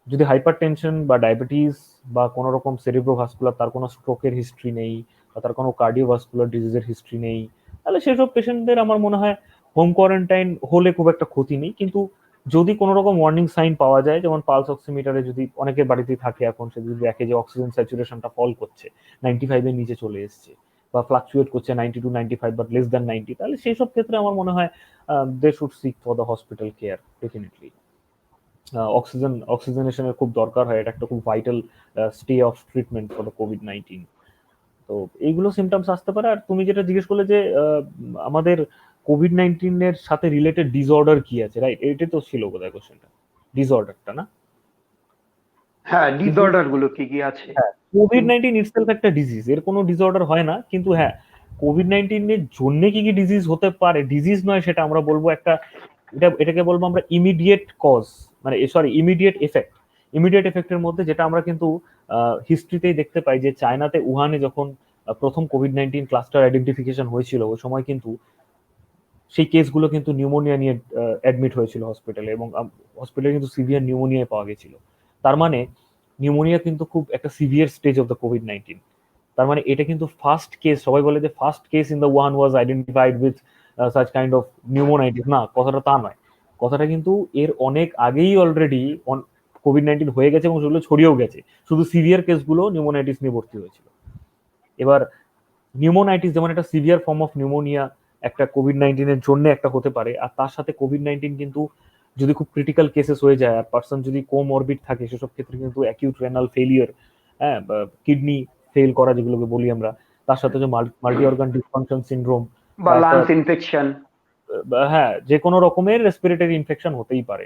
যদি হাইপারটেনশন বা ডায়াবেটিস বা কোনো রকম সেরিব্রোভাস্কুলার, তার কোনো স্ট্রোকের হিস্ট্রি নেই বা তার কোনো কার্ডিওভাস্কুলার ডিজিজের হিস্ট্রি নেই, তাহলে সেসব পেশেন্টদের আমার মনে হয় হোম কোয়ারেন্টাইন হলে খুব একটা ক্ষতি নেই। কিন্তু যদি কোনো রকম ওয়ার্নিং সাইন পাওয়া যায়, যেমন পালস অক্সিমিটারে যদি অনেকের বাড়িতেই থাকে এখন, সে যদি দেখে যে অক্সিজেন স্যাচুরেশনটা ফল করছে, 95 এর নিচে চলে এসছে বা ফ্লাকচুয়েট করছে 90 to 95 বাট লেস দ্যান 90, তাহলে সেই সব ক্ষেত্রে আমার মনে হয় they should seek for the hospital care definitely. অক্সিজেনেশনের খুব দরকার হয়, এটা একটা খুব vital stay of treatment for the কোভিড-19। তো এইগুলো সিমটমস আসতে পারে। আর তুমি যেটা জিজ্ঞেস করলে যে আমাদের কোভিড-19 এর সাথে রিলেটেড ডিসঅর্ডার কি আছে, রাইট? এটা তো ছিল বোধহয় কোশ্চেনটা, ডিসঅর্ডারটা না? হ্যাঁ, ডিসঅর্ডার গুলো কি কি আছে? হ্যাঁ, কোভিড-19 ইটসেলফ একটা ডিজিজ, এর কোনো ডিসঅর্ডার হয় না। কিন্তু হ্যাঁ, কোভিড-19 এর জন্য কি কি ডিজিজ হতে পারে, ডিজিজ নয় সেটা আমরা বলবো একটা, এটাকে বলবো আমরা ইমিডিয়েট কজ, মানে সরি ইমিডিয়েট এফেক্ট। ইমিডিয়েট এফেক্টের মধ্যে যেটা আমরা কিন্তু হিস্ট্রিতেই দেখতে পাই যে চায়নাতে উহানে যখন প্রথম কোভিড-19 ক্লাস্টার আইডেন্টিফিকেশন হয়েছিল, ওই সময় কিন্তু সেই কেসগুলো কিন্তু নিউমোনিয়া নিয়ে অ্যাডমিট হয়েছিল হসপিটালে, এবং হসপিটালে কিন্তু সিভিয়ার নিউমোনিয়া পাওয়া গেছিল। তার মানে নিউমোনিয়া কিন্তু খুব একটা সিভিয়ার স্টেজ অফ দ্য কোভিড-19। তার মানে এটা কিন্তু ফার্স্ট কেস, সবাই বলে যে first case in the one was identified with such kind of pneumonitis. না, কথাটা তা নয়। কথাটা কিন্তু এর অনেক আগেই অলরেডি কোভিড-19 হয়ে গেছে এবং সেগুলো ছড়িয়েও গেছে, শুধু সিভিয়ার কেসগুলো নিউমোনাইটিস নিয়ে ভর্তি হয়েছিল। এবার নিউমোনাইটিস যেমন একটা সিভিয়ার ফর্ম অফ নিউমোনিয়া একটা কোভিড-19 এর জন্য একটা হতে পারে, আর তার সাথে কোভিড-19 কিন্তু যদি খুব ক্রিটিক্যাল কেসেস হয়ে যায় আর পার্সন যদি কোমরবিড থাকে, সেসব ক্ষেত্রে কিন্তু অ্যাকিউট রেনাল ফেলিয়ার, হ্যাঁ, কিডনি ফেল করা যেগুলোকে বলি আমরা, তার সাথে যে মাল্টি অর্গান ডিসফাংশন সিনড্রোম বা লাংস ইনফেকশন, হ্যাঁ, যে কোনো রকমের রেসপিরেটরি ইনফেকশন হতেই পারে।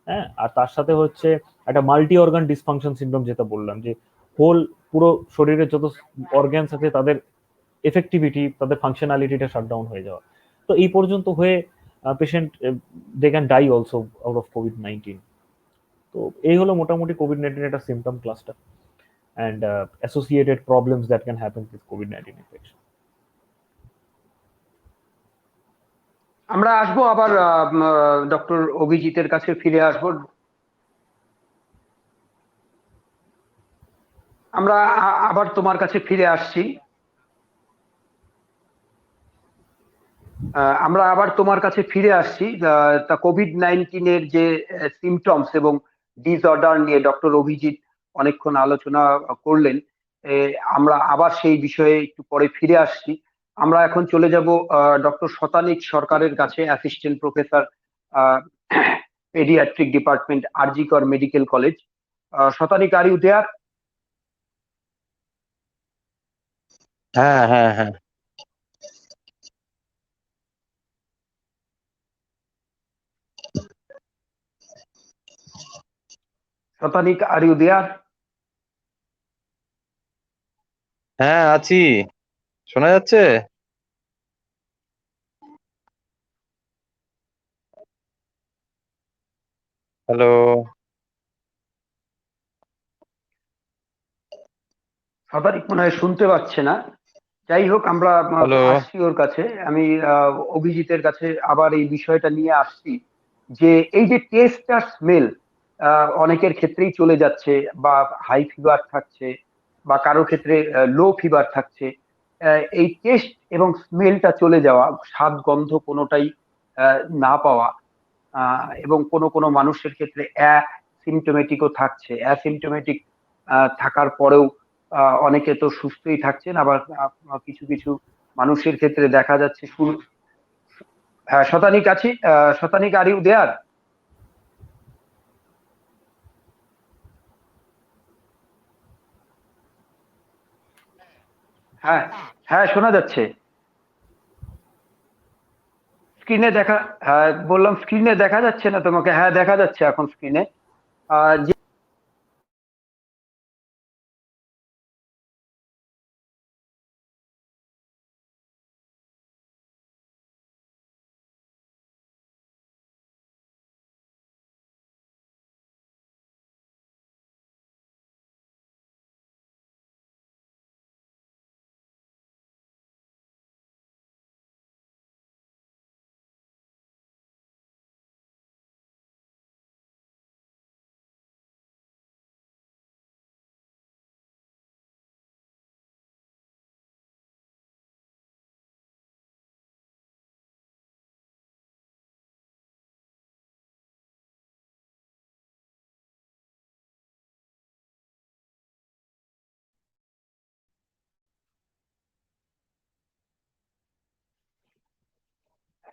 হ্যাঁ, আর তার সাথে হচ্ছে একটা মাল্টি অর্গান ডিসফাংশন সিনড্রোম, যেটা বললাম যে হোল পুরো শরীরের যত অর্গানস আছে তাদের এফেক্টিভিটি, তাদের ফাংশনালিটিটা শাটডাউন হয়ে যাওয়া। তো এই পর্যন্ত হয়ে patient they can die also out of কোভিড-19। তো এই হলো মোটামুটি কোভিড-19 একটা symptom cluster and associated problems that can happen with কোভিড-19 ইনফেকশন। আমরা আসবো আবার ডক্টর অভিজিতের কাছে ফিরে আসবো। আমরা আবার তোমার কাছে ফিরে আসছি। আমরা আবার তোমার কাছে ফিরে আসছি। তা কোভিড-19 এর যে সিমটমস এবং ডিসঅর্ডার নিয়ে ডক্টর অভিজিৎ অনেকক্ষণ আলোচনা করলেন। আমরা আবার সেই বিষয়ে একটু পরে ফিরে আসছি। আমরা এখন চলে যাব ডক্টর শতানিক সরকারের কাছে, assistant professor, paediatric department, RG Kar medical college. Shatanik, are you there? হ্যাঁ, হ্যাঁ, হ্যাঁ। Shatanik, are you there? হ্যাঁ, আছি। শোনা যাচ্ছে? হ্যালো। শতানিক মনে হয় শুনতে পাচ্ছে না। যাই হোক, আমরা হ্যালো। আসছি ওর কাছে। আমি অভিজিতের কাছে আবার এই বিষয়টা নিয়ে আসছি যে এই যে টেস্ট আর স্মেল অনেকের ক্ষেত্রেই চলে যাচ্ছে, বা হাই ফিভার থাকছে, বা কারো ক্ষেত্রে লো ফিভার থাকছে। এই টেস্ট এবং স্মেলটা চলে যাওয়া, স্বাদ গন্ধ কোনোটাই না পাওয়া, এবং কোনো কোনো মানুষের ক্ষেত্রে অ্যাসিমটোমেটিকও থাকছে। অ্যাসিমটোমেটিক থাকার পরেও অনেকে তো সুস্থই থাকছেন, আবার কিছু কিছু মানুষের ক্ষেত্রে দেখা যাচ্ছে শুরু। হ্যাঁ, শতানিক আছি। Shatanik, are you there? হ্যাঁ, হ্যাঁ, শোনা যাচ্ছে। স্ক্রিনে দেখা, হ্যাঁ বললাম স্ক্রিনে দেখা যাচ্ছে না তোমাকে? হ্যাঁ, দেখা যাচ্ছে এখন স্ক্রিনে। যে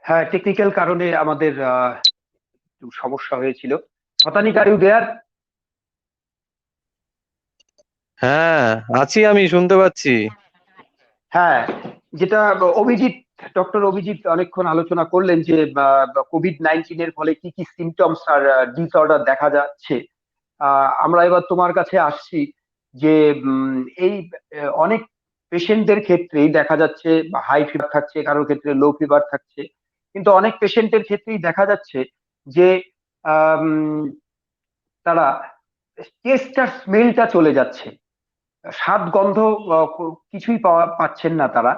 হ্যাঁ, টেকনিক্যাল কারণে আমাদের একটু সমস্যা হয়েছিল। Shatanik, are you there? হ্যাঁ, আছি, আমি শুনতে পাচ্ছি। হ্যাঁ, যেটা অভিজিৎ, ডক্টর অভিজিৎ অনেকক্ষণ আলোচনা করলেন যে কোভিড-19 এর ফলে কি কি সিমটমস আর ডিসঅর্ডার দেখা যাচ্ছে। আমরা এবার তোমার কাছে আসছি যে এই অনেক পেশেন্টদের ক্ষেত্রেই দেখা যাচ্ছে হাই ফিভার থাকছে, কারোর ক্ষেত্রে লো ফিভার থাকছে, কিন্তু অনেক পেশেন্টের ক্ষেত্রেই দেখা যাচ্ছে যে আম, তারা টেস্ট আর স্মেলটা চলে যাচ্ছে, স্বাদ গন্ধ কিছুই পাচ্ছেন না তারা।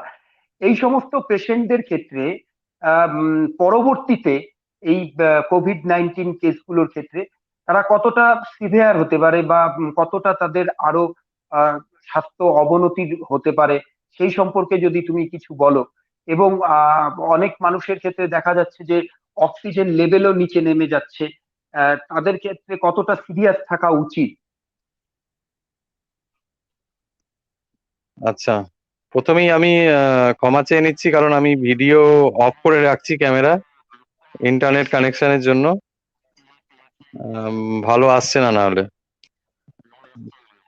এই সমস্ত পেশেন্টদের ক্ষেত্রে পরবর্তীতে এই কোভিড-19 কেসগুলোর ক্ষেত্রে তারা কতটা সিভিয়ার হতে পারে, বা কতটা তাদের আরো স্বাস্থ্য অবনতি হতে পারে, সেই সম্পর্কে যদি তুমি কিছু বলো। এবং অনেক মানুষের ক্ষেত্রে দেখা যাচ্ছে যে অক্সিজেন লেভেলও নিচে নেমে যাচ্ছে, তাদের ক্ষেত্রে কতটা সিরিয়াস থাকা উচিত? আচ্ছা, প্রথমেই আমি ক্ষমা চেয়ে নিচ্ছি, কারণ আমি ভিডিও অফ করে রাখছি, ক্যামেরা ইন্টারনেট কানেকশনের জন্য ভালো আসছে না, না হলে।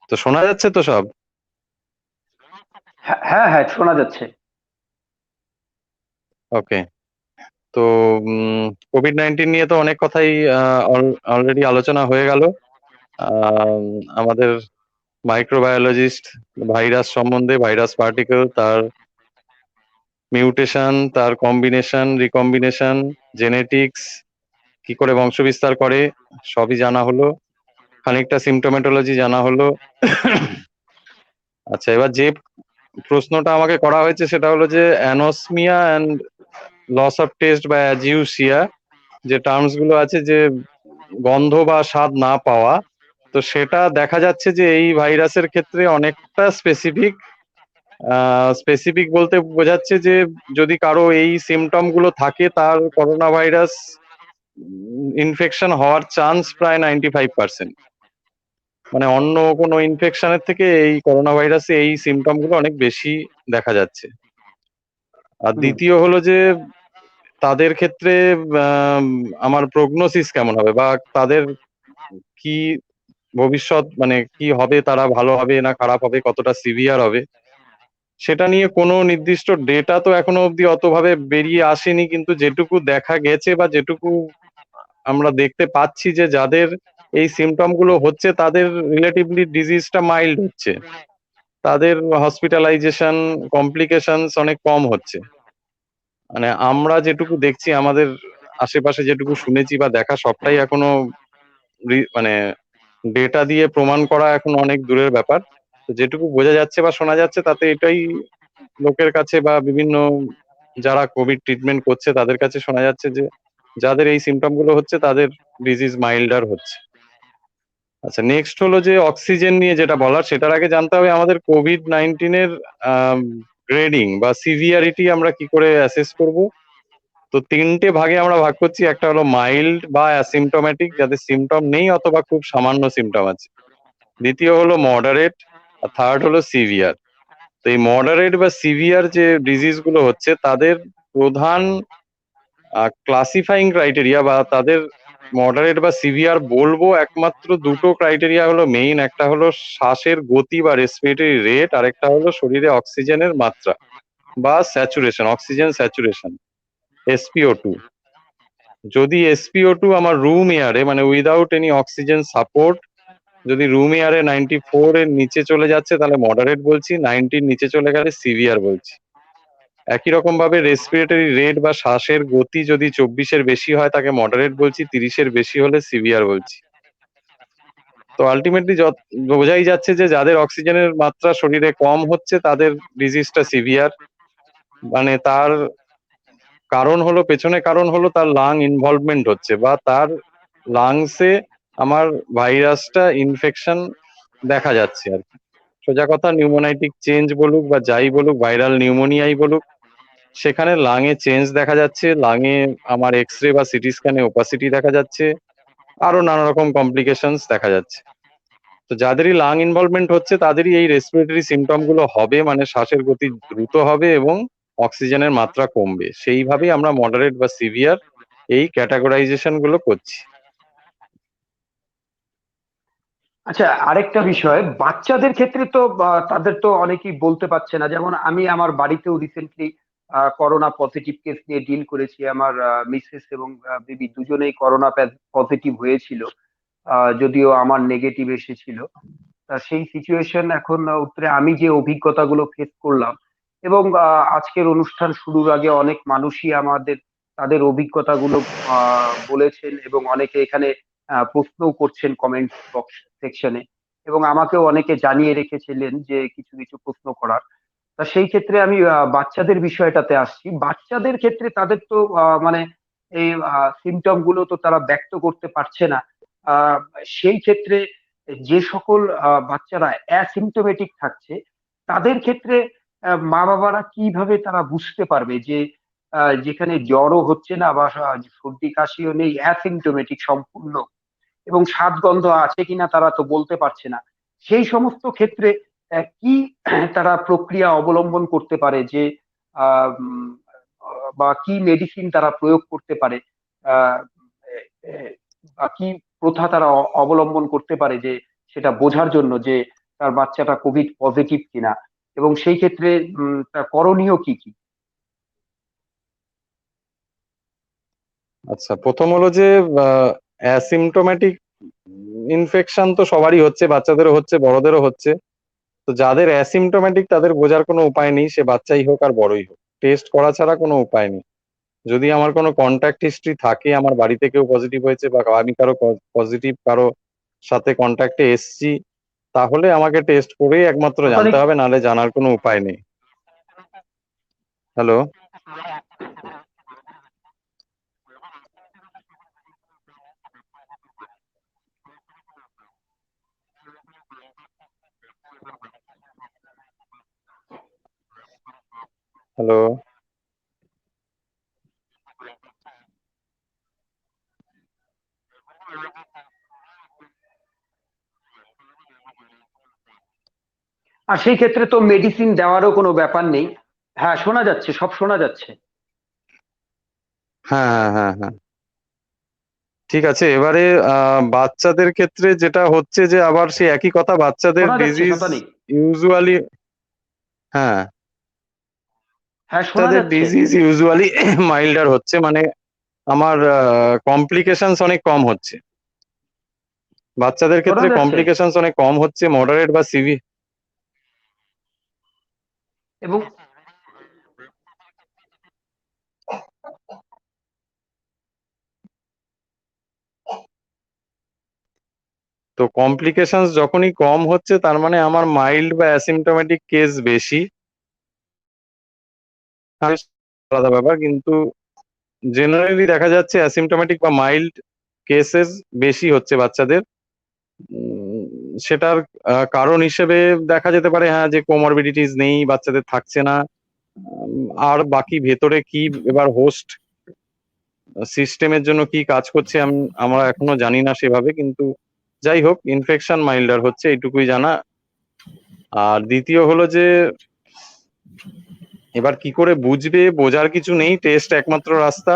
তো শোনা যাচ্ছে তো সব? হ্যাঁ, হ্যাঁ, হ্যাঁ, শোনা যাচ্ছে। ওকে। তো কোভিড-19 নিয়ে তো অনেক কথাই অলরেডি আলোচনা হয়ে গেল। আম, আমাদের মাইক্রোবায়োলজিস্ট ভাইরাস সম্বন্ধে, ভাইরাস পার্টিকেল, তার মিউটেশন, তার কম্বিনেশন, রিকম্বিনেশন, জেনেটিক্স, কি করে বংশবিস্তার করে, সবই জানা হলো। খানিকটা সিমটোমেটোলজি জানা হলো। আচ্ছা, এবার যে প্রশ্নটা আমাকে করা হয়েছে সেটা হলো যে anosmia and loss of taste বা অ্যাজিউসিয়া, যে টার্মস গুলো আছে, যে গন্ধ বা স্বাদ না পাওয়া, তো সেটা দেখা যাচ্ছে যে এই ভাইরাসের ক্ষেত্রে অনেকটা স্পেসিফিক। স্পেসিফিক বলতে বোঝাচ্ছে যে যদি কারো এই সিমটম গুলো থাকে, তার করোনা ভাইরাস ইনফেকশন হওয়ার চান্স প্রায় 95%। মানে অন্য কোনো ইনফেকশনের থেকে এই করোনা ভাইরাসে এই সিমটম গুলো অনেক বেশি দেখা যাচ্ছে। আর হুম। দ্বিতীয় হলো যে তাদের ক্ষেত্রে আম, আমার প্রগনোসিস কেমন হবে, বা তাদের কি ভবিষ্যৎ, মানে কি হবে, তারা ভালো হবে না খারাপ হবে, কতটা সিভিয়ার হবে, সেটা নিয়ে কোনো নির্দিষ্ট ডেটা তো এখনো অব্দি অতভাবে বেরিয়ে আসেনি। কিন্তু যেটুকু দেখা গেছে বা যেটুকু আমরা দেখতে পাচ্ছি, যে যাদের এই সিমটম গুলো হচ্ছে তাদের রিলেটিভলি ডিজিজটা মাইল্ড হচ্ছে, তাদের হসপিটালাইজেশন, কমপ্লিকেশনস অনেক কম হচ্ছে। মানে আমরা যেটুকু দেখছি, আমাদের আশেপাশে যেটুকু শুনেছি বা দেখা, সবটাই এখনো মানে ডেটা দিয়ে প্রমাণ করা এখন অনেক দূরের ব্যাপার। তো যেটুকু বোঝা যাচ্ছে বা শোনা যাচ্ছে, তাতে এটাই লোকের কাছে বা বিভিন্ন যারা কোভিড ট্রিটমেন্ট করছে তাদের কাছে শোনা যাচ্ছে যে যাদের এই সিমটম গুলো হচ্ছে তাদের ডিজিজ মাইল্ডার হচ্ছে। আচ্ছা, নেক্সট হলো যে অক্সিজেন নিয়ে যেটা বলার, সেটার আগে জানতে হবে আমাদের কোভিড-19 গ্রেডিং বা সিভিয়ারিটি আমরা কি করে অ্যাসেস করব। তো তিনটে ভাগে আমরা ভাগ করছি। একটা হলো মাইল্ড বা অ্যাসিমটোমেটিক, যাদের সিমটম নেই অথবা খুব সামান্য সিমটম আছে। দ্বিতীয় হলো মডারেট, আর থার্ড হলো সিভিয়ার। তো এই মডারেট বা সিভিয়ার যে ডিজিজ গুলো হচ্ছে, তাদের প্রধান ক্লাসিফাইং ক্রাইটেরিয়া বা তাদের মডারেট বা সিভিয়ার বলবো একমাত্র দুটো ক্রাইটেরিয়া হলো মেইন। একটা হলো শ্বাসের গতি বা রেসপিরেটরি রেট, আর একটা হলো শরীরে অক্সিজেনের মাত্রা বা স্যাচুরেশন, অক্সিজেন স্যাচুরেশন, SpO2। যদি SpO2 আমার রুম এয়ারে, মানে উইদাউট এনি অক্সিজেন সাপোর্ট, যদি রুম এয়ারে 94 এর নিচে চলে যাচ্ছে, তাহলে মডারেট বলছি। 90 নিচে চলে গেলে সিভিয়ার বলছি। একই রকম ভাবে রেসপিরেটরি রেট বা শ্বাসের গতি যদি 24-এর বেশি হয়, তাকে মডারেট বলছি। 30-এর বেশি হলে সিভিয়ার বলছি। তো আলটিমেটলি বোঝাই যাচ্ছে যে যাদের অক্সিজেনের মাত্রা শরীরে কম হচ্ছে, তাদের ডিজিজটা সিভিয়ার। মানে তার কারণ হলো, পেছনে কারণ হলো তার লাং ইনভলভমেন্ট হচ্ছে, বা তার লাংসে আমার ভাইরাসটা ইনফেকশন দেখা যাচ্ছে আর কি। সোজা কথা, নিউমোনাইটিক চেঞ্জ বলুক বা যাই বলুক, ভাইরাল নিউমোনিয়াই বলুক, সেখানে লাঙে চেঞ্জ দেখা যাচ্ছে। লাঙে আমার এক্স-রে বা সিটি স্ক্যানে ওপাসিটি দেখা যাচ্ছে, আরো নানা রকম কমপ্লিকেশনস দেখা যাচ্ছে। তো যাদেরই লাং ইনভলভমেন্ট হচ্ছে, তাদেরই এই রেসপিরেটরি সিমটম গুলো হবে, মানে শ্বাসের গতি দ্রুত হবে এবং অক্সিজেনের মাত্রা কমবে। সেইভাবেই আমরা মডারেট বা সিভিয়ার এই ক্যাটাগরাইজেশন গুলো করছি। আচ্ছা, আরেকটা বিষয়, বাচ্চাদের ক্ষেত্রে তো তাদের তো অনেকেই বলতে পারছে না। যেমন আমি আমার বাড়িতেও রিসেন্টলি করোনা পজিটিভ কেস নিয়ে ডিল করেছি। আমার মিসেস এবং বেবি দুজনেই করোনা পজিটিভ হয়েছিল, যদিও আমার নেগেটিভ এসেছিল। তা সেই সিচুয়েশন এখন উত্তরে আমি যে অভিজ্ঞতাগুলো ফেস করলাম, এবং আজকের অনুষ্ঠান শুরুর আগে অনেক মানুষই আমাদের তাদের অভিজ্ঞতাগুলো বলেছেন, এবং অনেকে এখানে প্রশ্নও করছেন কমেন্ট বক্স সেকশনে, এবং আমাকেও অনেকে জানিয়ে রেখেছিলেন যে কিছু কিছু প্রশ্ন করার। তা সেই ক্ষেত্রে আমি বাচ্চাদের বিষয়টাতে আসছি। বাচ্চাদের ক্ষেত্রে তাদের তো মানে এই সিমটম গুলো তো তারা ব্যক্ত করতে পারছে না। আহ, সেই ক্ষেত্রে যে সকল বাচ্চারা অ্যাসিম্পটোমেটিক থাকছে তাদের ক্ষেত্রে মা বাবারা কিভাবে তারা বুঝতে পারবে যে যেখানে জ্বরও হচ্ছে না বা সর্দি কাশিও নেই, অ্যাসিম্পটোমেটিক সম্পূর্ণ, এবং স্বাদ গন্ধ আছে কিনা তারা তো বলতে পারছে না, সেই সমস্ত ক্ষেত্রে কি তারা প্রক্রিয়া অবলম্বন করতে পারে যে আহ, উম, বা কি মেডিসিন তারা প্রয়োগ করতে পারে, আহ, এ- বা কি প্রথা তারা অবলম্বন করতে পারে যে সেটা বোঝার জন্য যে তার বাচ্চাটা কোভিড পজিটিভ কিনা, এবং সেই ক্ষেত্রে তার করণীয় কি কি? আচ্ছা, প্রথম হলো যে অ্যাসিমটোম্যাটিক ইনফেকশন তো সবারই হচ্ছে, বাচ্চাদেরও হচ্ছে, বড়দেরও হচ্ছে। তো যাদের অ্যাসিমটোম্যাটিক তাদের বোঝার কোনো উপায় নেই, সে বাচ্চাই হোক আর বড়ই হোক, টেস্ট করা ছাড়া কোনো উপায় নেই। যদি আমার কোনো কন্ট্যাক্ট হিস্ট্রি থাকে, আমার বাড়িতে কেউ পজিটিভ হয়েছে বা আমি কারো পজিটিভ কারো সাথে কন্ট্যাক্টে এসছি, তাহলে আমাকে টেস্ট করেই একমাত্র জানতে শতানিক হবে, নাহলে জানার কোনো উপায় নেই। হ্যালো? হ্যালো? আর সেই ক্ষেত্রে তো মেডিসিন দেওয়ারও কোনো ব্যাপার নেই। হ্যাঁ, শোনা যাচ্ছে, সব শোনা যাচ্ছে। হ্যাঁ, হ্যাঁ, হ্যাঁ, হ্যাঁ, ঠিক আছে। এবারে বাচ্চাদের ক্ষেত্রে যেটা হচ্ছে যে আবার সেই একই কথা, বাচ্চাদের শোনা যাচ্ছে ডিজিজ শতানিক। ইউজুয়ালি, হ্যাঁ, হ্যাঁ, শোনা বাচ্চাদের যাচ্ছে। ডিজিজ ইউজুয়ালি মাইল্ডার হচ্ছে, মানে আমার কমপ্লিকেশনস অনেক কম হচ্ছে। বাচ্চাদের শোনা ক্ষেত্রে যাচ্ছে। কমপ্লিকেশনস অনেক কম হচ্ছে, মডারেট বা সিভি। এবং তো কমপ্লিকেশনস যখনই কম হচ্ছে, তার মানে আমার মাইল্ড বা অ্যাসিমটোমেটিক কেস বেশি। আলাদা ব্যাপার, কিন্তু জেনারেলি দেখা যাচ্ছে অ্যাসিমটোমেটিক বা মাইল্ড কেসেস বেশি হচ্ছে বাচ্চাদের। উম, সেটার কারণ হিসেবে দেখা যেতে পারে, হ্যাঁ, যে কোমরবিডিটিস নেই, বাচ্চাদের থাকছে না। আর বাকি ভেতরে কি এবার হোস্ট সিস্টেমের জন্য কি কাজ করছে আমরা এখনো জানি না সেভাবে, কিন্তু যাই হোক, ইনফেকশন মাইল্ডার হচ্ছে, এইটুকুই জানা। আর দ্বিতীয় হলো যে এবার কি করে বুঝবে, বোঝার কিছু নেই, টেস্ট একমাত্র রাস্তা।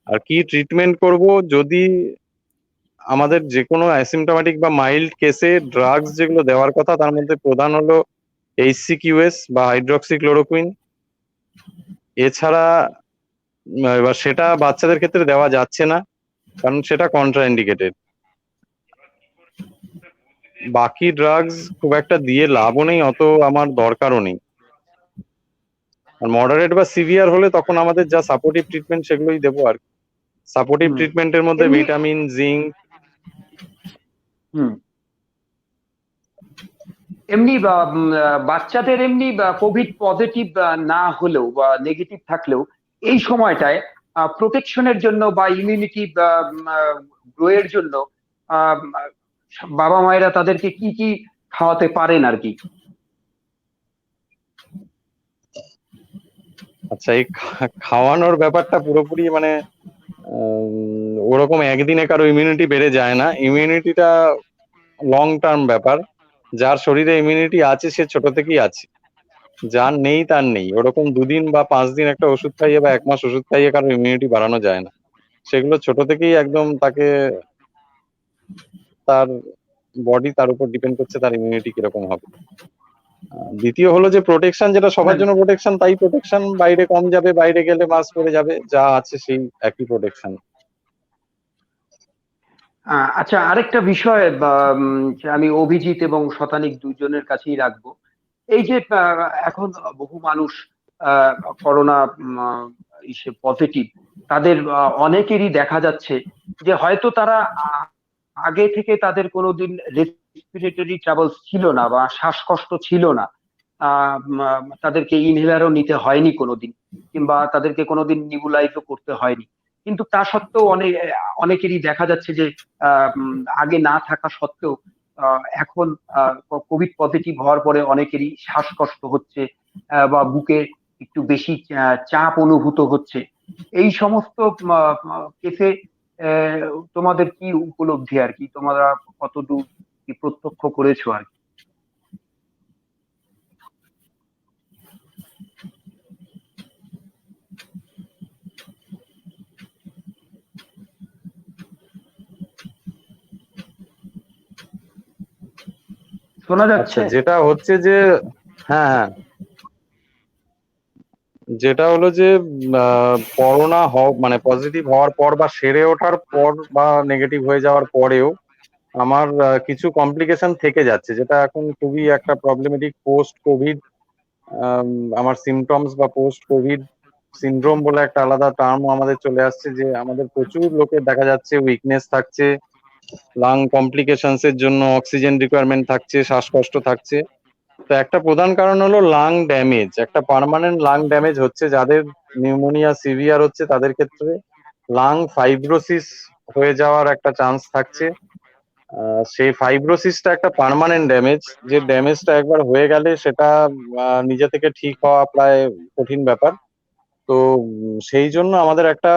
আর কি ট্রিটমেন্ট করব, যদি আমাদের যে কোনো অ্যাসিমটোমেটিক বা মাইল্ড কেসে ড্রাগস যেগুলো দেওয়ার কথা, তার মধ্যে প্রধান হলো HCQS বা হাইড্রক্সিক্লোরোকুইন। এছাড়া এবার সেটা বাচ্চাদের ক্ষেত্রে দেওয়া যাচ্ছে না, কারণ সেটা কন্ট্রাইন্ডিকেটেড। বাকি ড্রাগস খুব একটা দিয়ে লাভও নেই, অত আমার দরকারও নেই। আর মডারেট বা সিভিয়ার হলে তখন আমাদের যা সাপোর্টিভ ট্রিটমেন্ট সেগুলোই দেবো আর কি। সাপোর্টিভ হুম, ট্রিটমেন্টের মধ্যে এমনি ভিটামিন, জিঙ্ক। হুম, এমনি বাচ্চাদের এমনি কোভিড পজিটিভ না হলেও বা নেগেটিভ থাকলেও এই সময়টায় প্রোটেকশনের জন্য বা ইমিউনিটি গ্রোয়ের জন্য আহ, বাবা মায়েরা তাদেরকে কি কি খাওয়াতে পারেন আর কি? আচ্ছা, এই খাওয়ানোর ব্যাপারটা পুরোপুরি মানে ওরকম একদিনে কারো ইমিউনিটি বেড়ে যায় না। ইমিউনিটিটা লং টার্ম ব্যাপার। যার শরীরে ইমিউনিটি আছে সে ছোট থেকেই আছে, যার নেই তার নেই। ওরকম 2 দিন বা 5 দিন একটা ওষুধ খাইয়ে বা 1 মাস ওষুধ খাইয়ে কারো ইমিউনিটি বাড়ানো যায় না। সেগুলো ছোট থেকেই একদম তাকে, তার বডি তার উপর ডিপেন্ড করছে তার ইমিউনিটি কিরকম হবে। দ্বিতীয় হলো যে প্রোটেকশন, যেটা না, সবার জন্য প্রোটেকশন, তাই প্রোটেকশন বাইরে কম যাবে, বাইরে গেলে মাস্ক পরে যাবে, যা আছে সেই একই প্রোটেকশন। আচ্ছা, আরেকটা বিষয় যে আমি অভিজিৎ এবং শতানিক দুজনের কাছেই রাখবো। এই যে এখন বহু মানুষ আহ, করোনা ইসে পজিটিভ, তাদের অনেকেরই দেখা যাচ্ছে যে হয়তো তারা আগে থেকে তাদের কোনোদিন রেসপিরেটরি ট্রাবলস ছিল না বা শ্বাসকষ্ট ছিল না, তাদেরকে ইনহেলারও নিতে হয়নি কোনোদিন, কিংবা তাদেরকে কোনোদিন নিবুলাইজও করতে হয়নি, কিন্তু তা সত্ত্বেও অনেকেরই দেখা যাচ্ছে যে আগে না থাকা সত্ত্বেও এখন কোভিড পজিটিভ হওয়ার পরে অনেকেরই শ্বাসকষ্ট হচ্ছে, বা বুকে একটু বেশি চাপ অনুভূত হচ্ছে। এই সমস্ত কেসে তোমাদের কি উপলব্ধি আর কি, তোমরা কতদূর কি প্রত্যক্ষ করেছো আর কি? শোনা যাচ্ছে? আচ্ছা, যেটা হচ্ছে যে, হ্যাঁ হ্যাঁ, যেটা হলো যে করোনা মানে পজিটিভ হওয়ার পর বা সেরে ওঠার পর বা নেগেটিভ হয়ে যাওয়ার পরেও আমার কিছু কমপ্লিকেশন থেকে যাচ্ছে, যেটা এখন খুবই একটা প্রবলেমেটিক পোস্ট কোভিড। আমার সিমটমস বা পোস্ট কোভিড সিনড্রোম বলে একটা আলাদা টার্মও আমাদের চলে আসছে, যে আমাদের প্রচুর লোকের দেখা যাচ্ছে উইকনেস থাকছে, লাং কমপ্লিকেশনস এর জন্য অক্সিজেন রিকোয়ারমেন্ট থাকছে, শ্বাসকষ্ট থাকছে। তো একটা প্রধান কারণ হলো লাং ড্যামেজ, একটা পার্মানেন্ট লাং ড্যামেজ হচ্ছে। যাদের নিউমোনিয়া সিভিয়ার হচ্ছে তাদের ক্ষেত্রে লাং ফাইব্রোসিস হয়ে যাওয়ার একটা চান্স থাকছে। সেই ফাইব্রোসিসটা একটা পার্মানেন্ট ড্যামেজ, যে ড্যামেজটা একবার হয়ে গেলে সেটা নিজে থেকে ঠিক হওয়া প্রায় কঠিন ব্যাপার। তো সেই জন্য আমাদের একটা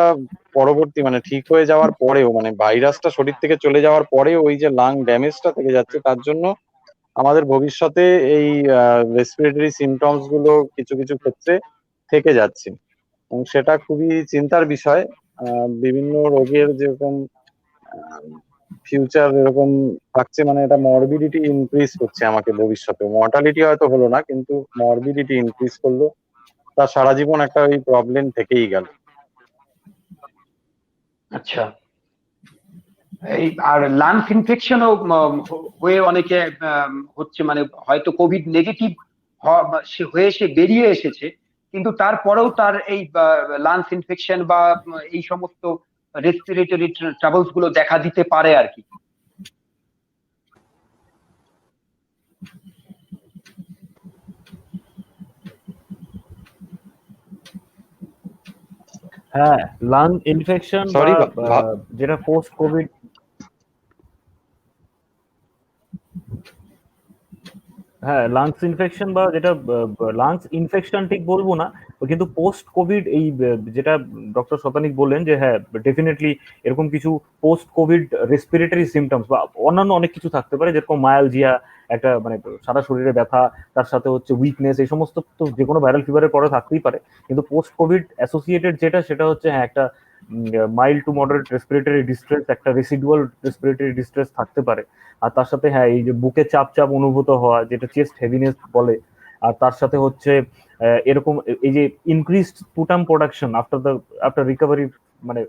পরবর্তী মানে ঠিক হয়ে যাওয়ার পরেও, মানে ভাইরাসটা শরীর থেকে চলে যাওয়ার পরেও ওই যে লাং ড্যামেজটা থেকে যাচ্ছে, তার জন্য আমাদের ভবিষ্যতে এই রেসপিরেটরি সিমটমস গুলো কিছু কিছু ক্ষেত্রে থেকে যাচ্ছে, এবং সেটা খুবই চিন্তার বিষয়। বিভিন্ন রোগের যেরকম ফিউচার এরকম থাকছে, মানে এটা মরবিডিটি ইনক্রিজ করছে আমাকে ভবিষ্যতে। মর্টালিটি হয়তো হলো না, কিন্তু মরবিডিটি ইনক্রিজ করলো, তার সারা জীবন একটা ওই প্রবলেম থেকেই গেল। আচ্ছা, এই আর লাংস ইনফেকশনও হয়ে অনেকে হচ্ছে, মানে হয়তো কোভিড নেগেটিভ হয়ে সে বেরিয়ে এসেছে, কিন্তু তারপরেও তার এই লাংস ইনফেকশন বা এই সমস্ত রেসপিরেটরি ট্রাবলস গুলো দেখা দিতে পারে আর কি। হ্যাঁ, লাং ইনফেকশন বা সরি, যেটা পোস্ট কোভিড, হ্যাঁ লাংস ইনফেকশন বা যেটা লাংস ইনফেকশন ঠিক বলবো না, কিন্তু পোস্ট কোভিড এই যেটা ডক্টর শতানিক বললেন যে হ্যাঁ ডেফিনেটলি এরকম কিছু পোস্ট কোভিড রেসপিরেটরি সিমটমস বা অন্যান্য অনেক কিছু থাকতে পারে, যেরকম মায়ালজিয়া, একটা মানে সারা শরীরে ব্যথা, তার সাথে হচ্ছে উইকনেস, এই সমস্ত তো যে কোনো ভাইরাল ফিভারের পরে থাকতেই পারে। কিন্তু পোস্ট কোভিড অ্যাসোসিয়েটেড যেটা, সেটা হচ্ছে হ্যাঁ একটা mild to moderate respiratory distress, একটা রেসিডুয়াল রেসপিরেটরি ডিস্ট্রেস থাকতে পারে। আর তার সাথে হ্যাঁ এই যে বুকে চাপ চাপ অনুভূত হওয়া, যেটা চেস্ট হেভিনেস বলে। আর তার সাথে হচ্ছে এরকম এই যে increased sputum production after recovery, মানে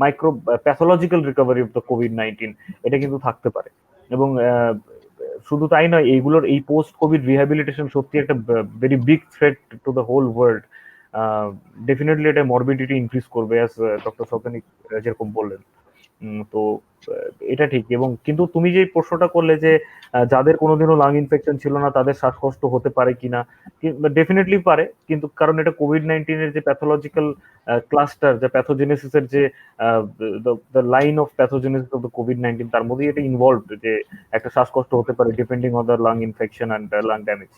micro pathological recovery of the কোভিড-19, এটা কিন্তু থাকতে পারে। এবং শুধু তাই নয়, এইগুলোর এই পোস্ট কোভিড রিহ্যাবিলিটেশন সত্যি একটা very big threat to the whole world. Definitely এটা মরবিডিটি ইনক্রিজ করবে, অ্যাজ ডক্টর সৌখানিক যেরকম বললেন। তো এটা ঠিক। এবং কিন্তু তুমি যে প্রশ্নটা করলে যে যাদের কোনোদিনও লাং ইনফেকশন ছিল না তাদের শ্বাসকষ্ট হতে পারে কিনা, ডেফিনেটলি পারে। কিন্তু কারণ এটা কোভিড-19 এর যে প্যাথোলজিক্যাল ক্লাস্টার, যে প্যাথোজেনেসিসের যে the line of pathogenesis of the কোভিড-19, তার মধ্যে এটা ইনভলভ, যে একটা শ্বাসকষ্ট হতে পারে depending on the lung infection and lung damage.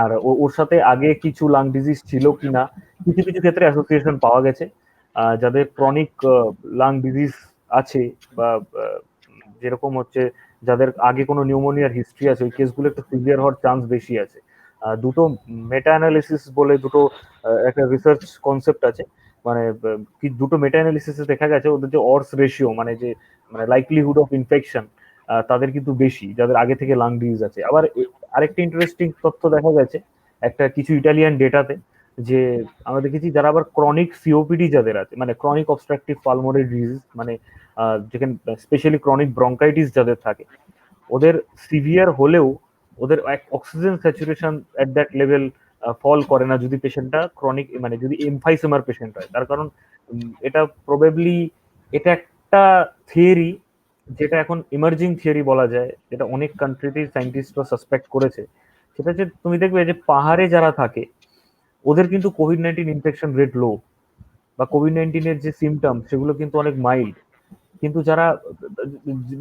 আর ওর সাথে আগে কিছু লাং ডিজিজ ছিল কিনা, কিছু কিছু ক্ষেত্রে অ্যাসোসিয়েশন পাওয়া গেছে। যাদের ক্রনিক লাং ডিজিজ আছে বা যেরকম হচ্ছে যাদের আগে কোনো নিউমোনিয়ার হিস্ট্রি আছে, ওই কেসগুলো একটু সিভিয়ার হওয়ার চান্স বেশি আছে। দুটো মেটা অ্যানালিসিস বলে দুটো একটা রিসার্চ কনসেপ্ট আছে, মানে কি দুটো মেটা অ্যানালিসিসে দেখা গেছে ওদের যে অর্স রেশিও, মানে যে মানে লাইকলিহুড অফ ইনফেকশন, তাদের কিন্তু বেশি যাদের আগে থেকে লাং ডিজিজ আছে। আবার আরেকটা ইন্টারেস্টিং তথ্য দেখা গেছে একটা কিছু ইটালিয়ান ডেটাতে, যে আমরা দেখেছি যারা আবার ক্রনিক সিওপিডি যাদের আছে, মানে ক্রনিক অবস্ট্রাকটিভ পালমোনারি ডিজিজ, মানে যেখানে স্পেশালি ক্রনিক ব্রঙ্কাইটিস যাদের থাকে, ওদের সিভিয়ার হলেও ওদের oxygen saturation at that level fall করে না যদি পেশেন্টটা ক্রনিক, মানে যদি এমফাইসেমার পেশেন্ট হয়। তার কারণ এটা প্রবাবলি এটা একটা থিওরি, যেটা এখন ইমার্জিং থিওরি বলা যায়, যেটা অনেক কান্ট্রিতেই সায়েন্টিস্টরা সাসপেক্ট করেছে। সেটা যে তুমি দেখবে যে পাহাড়ে যারা থাকে ওদের কিন্তু কোভিড-19 ইনফেকশন রেট লো, বা কোভিড-19 এর যে সিমটম সেগুলো কিন্তু অনেক মাইল্ড। কিন্তু যারা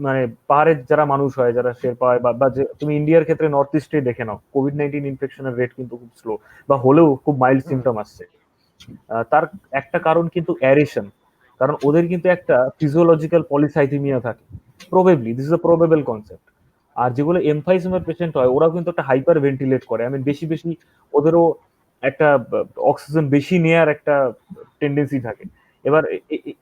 মানে পাহাড়ের যারা মানুষ হয়, যারা শেরপা হয়, বা তুমি ইন্ডিয়ার ক্ষেত্রে নর্থ ইস্টে দেখে নাও, কোভিড-19 ইনফেকশনের রেট কিন্তু খুব স্লো, বা হলেও খুব মাইল্ড সিমটম আসছে। তার একটা কারণ কিন্তু অ্যারেশন, কারণ ওদের কিন্তু একটা ফিজিওলজিক্যাল পলিসাইথেমিয়া থাকে, probably this is a probable concept. আর যেগুলো এমফাইসেমের পেশেন্ট হয় ওরাও কিন্তু একটা হাইপার ভেন্টিলেট করে, বেশি বেশি ওদেরও একটা অক্সিজেন বেশি নেয়ার একটা টেন্ডেন্সি থাকে। এবার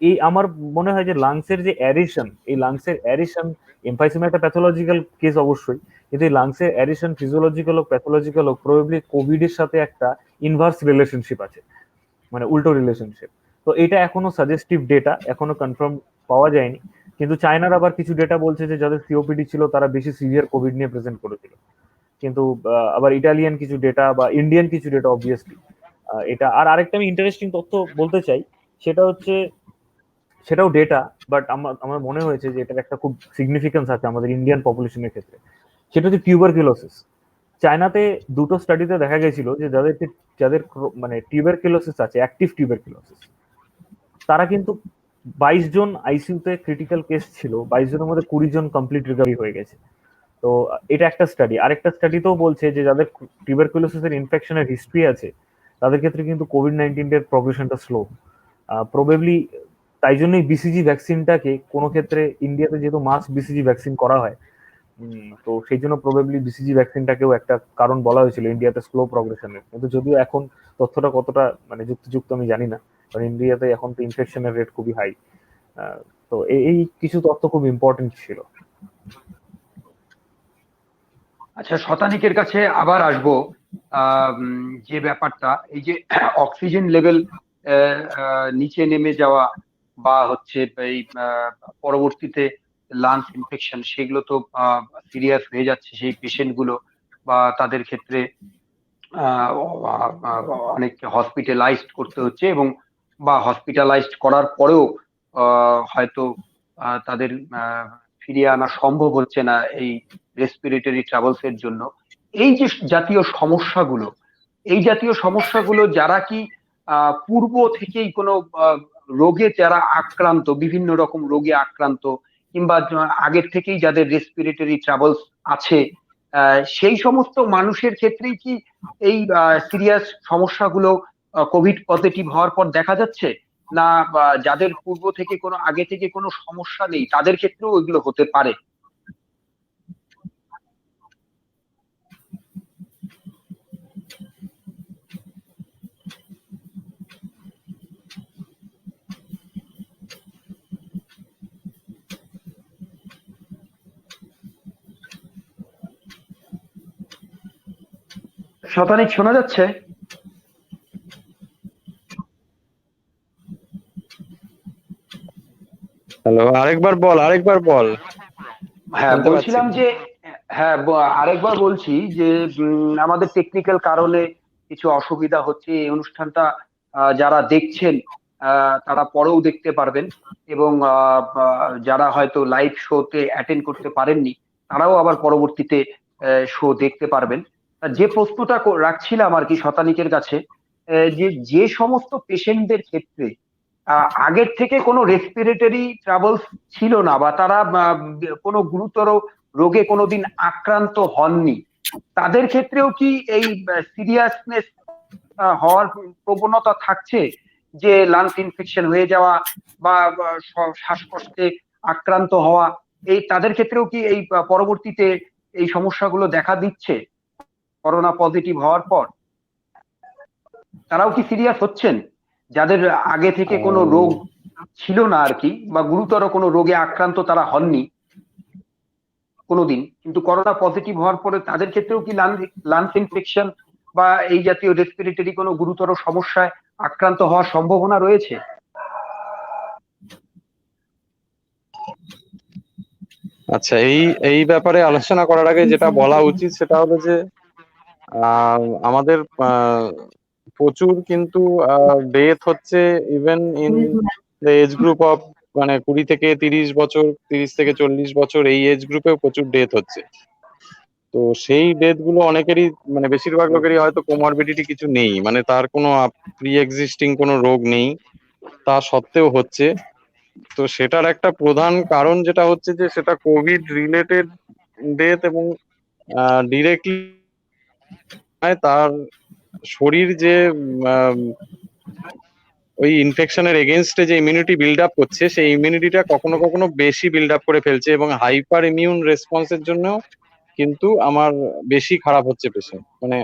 এই আমার মনে হয় যে লাংসের যে অ্যারেশন, এই লাংসের অ্যারেশন, এমফাইসেমা একটা প্যাথোলজিক্যাল কেস অবশ্যই, কিন্তু এই লাংসের অ্যারেশন ফিজিওলজিক্যাল হোক প্যাথোলজিক্যাল হোক, প্রবাবলি কোভিড এর সাথে একটা ইনভার্স রিলেশনশিপ আছে, মানে উল্টো রিলেশনশিপ। তো এটা এখনো সাজেস্টিভ ডেটা, এখনো কনফার্ম পাওয়া যায়নি। কিন্তু চায়নার আবার কিছু ডেটা বলছে যে যাদের সিওপিডি ছিল তারা বেশি সিভিয়ার কোভিড নিয়ে প্রেজেন্ট করেছিল। কিন্তু আবার ইটালিয়ান কিছু ডেটা বা ইন্ডিয়ান কিছু ডেটা অবভিয়াসলি এটা। আর আরেকটা আমি ইন্টারেস্টিং তথ্য বলতে চাই, সেটা হচ্ছে, সেটাও ডেটা, বাট আমার আমার মনে হয়েছে যে এটার একটা খুব সিগনিফিকেন্স আছে আমাদের ইন্ডিয়ান পপুলেশনের ক্ষেত্রে। সেটা হচ্ছে টিউবারকিউলোসিস। চায়নাতে দুটো স্টাডিতে দেখা গেছিল যে যাদের মানে টিউবারকিউলোসিস আছে, অ্যাক্টিভ টিউবারকিউলোসিস, তারা কিন্তু 22 জন আইসিইউতে ক্রিটিক্যাল কেস ছিল, 22 জনের মধ্যে 20 জন কমপ্লিট রিকভারি হয়ে গেছে। তো এটা একটা স্টাডি। আরেকটা স্টাডিতেও বলছে যে যাদের টিউবারকুলোসিসের ইনফেকশনের হিস্ট্রি আছে তাদের ক্ষেত্রে কিন্তু কোভিড-19 এর প্রগ্রেশনটা স্লো। প্রবাবলি তাই জন্যই বিসিজি ভ্যাকসিনটাকে কোনো ক্ষেত্রে ইন্ডিয়াতে যেহেতু মাস বিসিজি ভ্যাকসিন করা হয়, তো সেই জন্য প্রবাবলি বিসিজি ভ্যাকসিনটাকেও একটা কারণ বলা হয়েছিল ইন্ডিয়াতে স্লো প্রগ্রেশনের। কিন্তু যদিও এখন তথ্যটা কতটা মানে যুক্তিযুক্ত আমি জানি না, কারণ ইন্ডিয়াতে এখন তো ইনফেকশনের রেট খুবই হাই। তো এই কিছু তথ্য খুব ইম্পর্টেন্ট ছিল। আচ্ছা, শতানিকের কাছে আবার আসবো। যে ব্যাপারটা, এই যে অক্সিজেন লেভেল নিচে নেমে যাওয়া বা হচ্ছে এই পরবর্তীতে লাংস ইনফেকশন, সেগুলো তো সিরিয়াস হয়ে যাচ্ছে সেই পেশেন্ট গুলো, বা তাদের ক্ষেত্রে আহ, অনেক হসপিটালাইজড করতে হচ্ছে, এবং বা হসপিটালাইজড করার পরেও হয়তো তাদের ফিরিয়ে আনা সম্ভব হচ্ছে না এই রেসপিরেটরি ট্রাবলস এর জন্য। এই যে জাতীয় সমস্যাগুলো, এই জাতীয় সমস্যাগুলো যারা কি পূর্ব থেকেই কোনো রোগে যারা আক্রান্ত, বিভিন্ন রকম রোগে আক্রান্ত, কিংবা আগের থেকেই যাদের রেসপিরেটরি ট্রাবলস আছে, সেই সমস্ত মানুষের ক্ষেত্রেই কি এই সিরিয়াস সমস্যাগুলো কোভিড পজিটিভ হওয়ার পর দেখা যাচ্ছে, না যাদের পূর্ব থেকে কোনো আগে থেকে কোনো সমস্যা নেই তাদের ক্ষেত্রেও এগুলো হতে পারে? শতানিক শোনা যাচ্ছে? হ্যালো, আরেকবার বল। হ্যাঁ, শুনতে পাচ্ছি বলছিলাম না। যে, হ্যাঁ, আরেকবার বলছি যে আমাদের টেকনিক্যাল কারণে কিছু অসুবিধা হচ্ছে। এই অনুষ্ঠানটা যারা দেখছেন তারা পরেও দেখতে পারবেন, এবং যারা হয়তো লাইভ শোতে অ্যাটেন্ড করতে পারেননি তারাও আবার পরবর্তীতে শো দেখতে পারবেন। যে প্রশ্নটা রাখছিলাম আর কি শতানিকের কাছে, যে যে সমস্ত পেশেন্টদের ক্ষেত্রে আগের থেকে কোনো রেসপিরেটরি ট্রাবলস ছিল না, বা তারা কোনো গুরুতর রোগে কোনোদিন আক্রান্ত হননি, তাদের ক্ষেত্রেও কি এই সিরিয়াসনেস হওয়ার প্রবণতা থাকছে, যে লাংস ইনফেকশন হয়ে যাওয়া বা শ্বাসকষ্টে আক্রান্ত হওয়া, এই তাদের ক্ষেত্রেও কি এই পরবর্তীতে এই সমস্যাগুলো দেখা দিচ্ছে করোনা পজিটিভ হওয়ার পর? তারাও কি সিরিয়াস হচ্ছেন, যাদের আগে থেকে কোনো রোগ ছিল না আর কি, বা গুরুতর কোনো রোগে আক্রান্ত তারা হননি কোনোদিন, কিন্তু করোনা পজিটিভ হওয়ার পরে তাদের ক্ষেত্রেও কি লাংস ইনফেকশন বা এই জাতীয় রেসপিরেটরি কোনো গুরুতর সমস্যায় আক্রান্ত হওয়ার সম্ভাবনা রয়েছে? আচ্ছা, এই এই ব্যাপারে আলোচনা করার আগে যেটা বলা উচিত সেটা হলো যে আমাদের প্রচুর কিন্তু ডেথ হচ্ছে even in the age group of, মানে 20 থেকে 30 বছর, 30 থেকে 40 বছর, এই এজ গ্রুপেও প্রচুর ডেথ হচ্ছে। তো সেই ডেথ গুলো অনেকেরই, মানে বেশিরভাগ লোকেরই হয়তো কোমরবিডিটি কিছু নেই, মানে তার কোনো প্রি এক্সিস্টিং কোনো রোগ নেই, তা সত্ত্বেও হচ্ছে। তো সেটার একটা প্রধান কারণ যেটা হচ্ছে যে সেটা কোভিড রিলেটেড ডেথ এবং ডিরেক্টলি তার শরীর যে আম, ওই ইনফেকশনের এগেনস্টে যে ইমিউনিটি বিল্ড আপ করছে সেই ইমিউনিটিটা কখনো কখনো বেশি বিল্ড আপ করে ফেলছে এবং হাইপার ইমিউন রেসপন্সের জন্য কিন্তু আমার বেশি খারাপ হচ্ছে পেশেন্ট, মানে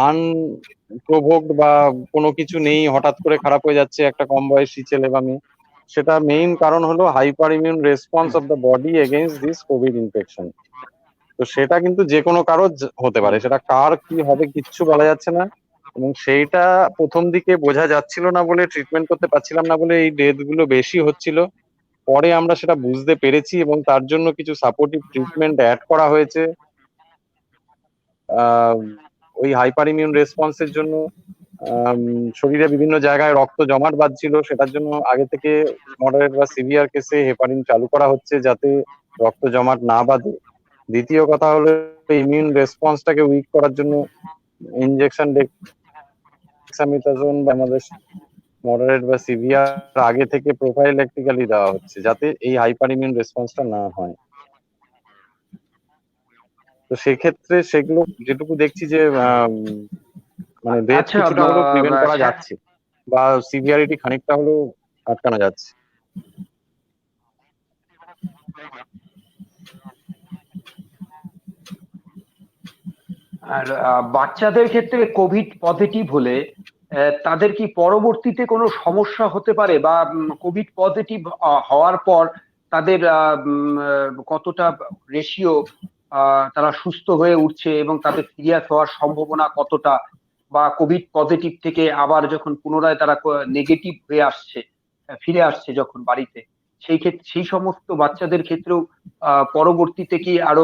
আনপ্রোভোকড বা কোনো কিছু নেই, হঠাৎ করে খারাপ হয়ে যাচ্ছে একটা কম বয়সী ছেলে বা মেয়ে। সেটা মেইন কারণ হলো hyper immune response of the body against this Covid infection. তো সেটা কিন্তু যে কোনো কারো হতে পারে, সেটা কার কি হবে কিচ্ছু বলা যাচ্ছে না। এবং সেইটা প্রথম দিকে বোঝা যাচ্ছিল না বলে, ট্রিটমেন্ট করতে পারছিলাম না বলে এই ডেথ গুলো বেশি হচ্ছিল। পরে আমরা সেটা বুঝতে পেরেছি এবং তার জন্য কিছু সাপোর্টিভ ট্রিটমেন্ট অ্যাড করা হয়েছে। আহ, ওই হাইপার ইমিউন রেসপন্সের জন্য শরীরে বিভিন্ন জায়গায় রক্ত জমাট বাঁধছিল, সেটার জন্য আগে থেকে মডারেট বা সিভিয়ার কেসে হেপারিন চালু করা হচ্ছে যাতে রক্ত জমাট না বাঁধে। দ্বিতীয় কথা হলো ইমিউন রেসপন্সটাকে উইক করার জন্য ইনজেকশন ডেক্সামিথাসোন বা আমাদের মডারেট বা সিভিয়ার আগে থেকে প্রোফাইল্যাকটিক্যালি দেওয়া হচ্ছে যাতে এই হাইপার ইমিউন রেসপন্সটা না হয়। তো সেক্ষেত্রে সেগুলো যেটুকু দেখছি যে মানে ডেথ আচ্ছা, কিছুটা হলেও প্রিভেন্ট করা স্যার, যাচ্ছে বা সিভিয়ারিটি খানিকটা হলেও আটকানো যাচ্ছে। আর বাচ্চাদের ক্ষেত্রে কোভিড পজিটিভ হলে তাদের কি পরবর্তীতে কোনো সমস্যা হতে পারে, বা কোভিড পজিটিভ হওয়ার পর তাদের কতটা রেশিও তারা সুস্থ হয়ে উঠছে এবং তাদের সিরিয়াস হওয়ার সম্ভাবনা কতটা, বা কোভিড পজিটিভ থেকে আবার যখন পুনরায় তারা নেগেটিভ হয়ে আসছে, ফিরে আসছে যখন বাড়িতে, সেই ক্ষেত্রে সেই সমস্ত বাচ্চাদের ক্ষেত্রেও পরবর্তীতে কি আরো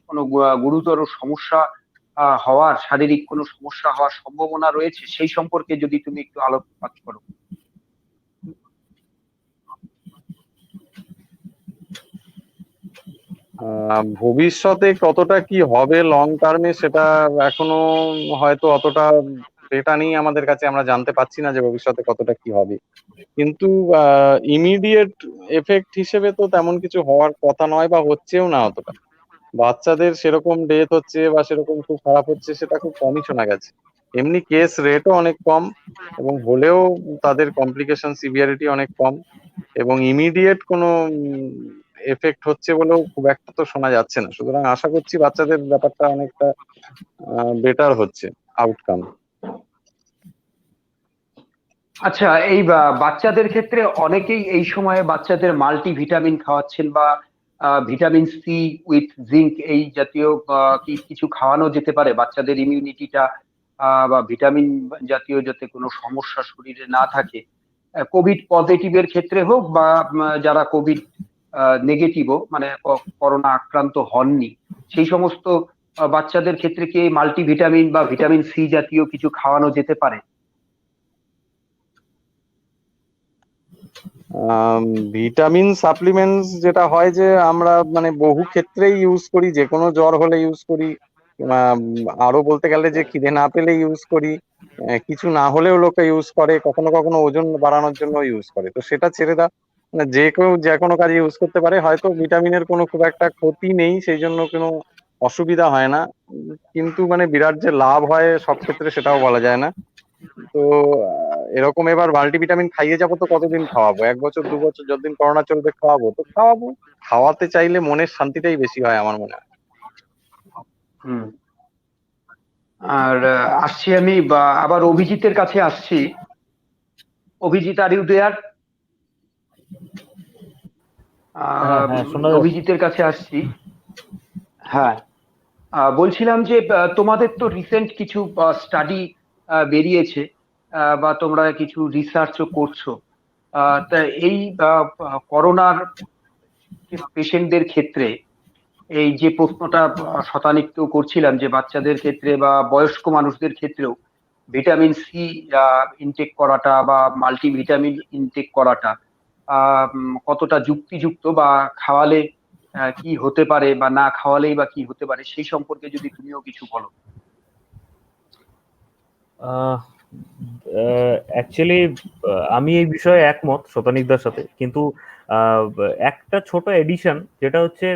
কোনো গুরুতর সমস্যা হওয়ার, শারীরিক কোনো সমস্যা হওয়ার সম্ভাবনা রয়েছে, সেই সম্পর্কে যদি তুমি একটু আলোকপাত করো। ভবিষ্যতে কতটা কি হবে লং টার্মে সেটা এখনো হয়তো অতটা ডেটা নেই আমাদের কাছে, আমরা জানতে পারছি না যে ভবিষ্যতে কতটা কি হবে। কিন্তু ইমিডিয়েট এফেক্ট হিসেবে তো তেমন কিছু হওয়ার কথা নয় বা হচ্ছেও না অতটা। বাচ্চাদের সেরকম ডেথ হচ্ছে বা সেরকম খুব খারাপ হচ্ছে সেটা খুব কমই শোনা গেছে। এমনি কেস রেটও অনেক কম এবং হলেও তাদের কমপ্লিকেশন সিভিয়ারিটি অনেক কম এবং ইমিডিয়েট কোনো এফেক্ট হচ্ছে বলেও খুব একটা তো শোনা যাচ্ছে না। সুতরাং আশা করছি বাচ্চাদের ব্যাপারটা অনেকটা বেটার হচ্ছে আউটকাম। আচ্ছা, এই বাচ্চাদের ক্ষেত্রে অনেকেই এই সময়ে বাচ্চাদের মাল্টি ভিটামিন খাওয়াচ্ছেন, বা ভিটামিন সি উইথ জিঙ্ক এই জাতীয় কি কিছু খাওয়ানো যেতে পারে বাচ্চাদের ইমিউনিটিটা, বা ভিটামিন জাতীয় যাতে কোনো সমস্যা শরীরে না থাকে, কোভিড পজিটিভের ক্ষেত্রে হোক বা যারা কোভিড নেগেটিভও, মানে করোনা আক্রান্ত হননি, সেই সমস্ত বাচ্চাদের ক্ষেত্রে কি মাল্টি ভিটামিন বা ভিটামিন সি জাতীয় কিছু খাওয়ানো যেতে পারে? ভিটামিন সাপ্লিমেন্টস যেটা হয় যে আমরা মানে বহু ক্ষেত্রেই ইউজ করি, যে কোনো জ্বর হলে ইউজ করি, আম, আরো বলতে গেলে যে খিদে না পেলে ইউজ করি, কিছু না হলেও লোকে ইউজ করে, কখনো কখনো ওজন বাড়ানোর জন্য ইউজ করে। তো সেটা ছেড়ে দাও, মানে যে কেউ যে কোনো কাজে ইউজ করতে পারে, হয়তো ভিটামিনের কোনো খুব একটা ক্ষতি নেই সেই জন্য কোনো অসুবিধা হয় না। কিন্তু মানে বিরাট যে লাভ হয় সব ক্ষেত্রে সেটাও বলা যায় না। তো এরকম এবার মাল্টিভিটামিন খাইয়ে যাবো তো কতদিন খাওয়াবো, 1 বছর 2 বছর যতদিন করোনা চলবে খাওয়াবো তো খাওয়াবো। খাওয়াতে চাইলে মনের শান্তিটাই বেশি হয় আমার মনে হয়। হুম। আর আসছি আমি আবার অভিজিতের কাছে আসছি। Abhijit, are you there? হ্যাঁ হ্যাঁ, শোনা যাচ্ছে। অভিজিতের কাছে আসছি। হ্যাঁ, বলছিলাম যে তোমাদের তো রিসেন্ট কিছু স্টাডি বেরিয়েছে, বা তোমরা কিছু রিসার্চও করছো, তা এই করোনার পেশেন্টদের ক্ষেত্রে এই যে প্রশ্নটা শতানিকেও করছিলাম, যে বাচ্চাদের ক্ষেত্রে বা বয়স্ক মানুষদের ক্ষেত্রেও ভিটামিন সি ইনটেক করাটা বা মাল্টিভিটামিন ইনটেক করাটা কতটা যুক্তিযুক্ত, বা খাওয়ালে কি হতে পারে, বা না খাওয়ালেই বা কি হতে পারে, সেই সম্পর্কে যদি তুমিও কিছু বলো। অ্যাকচুয়ালি আমি এই বিষয়ে একমত শতানিকদার সাথে, কিন্তু আহ, একটা ছোট এডিশন, যেটা হচ্ছে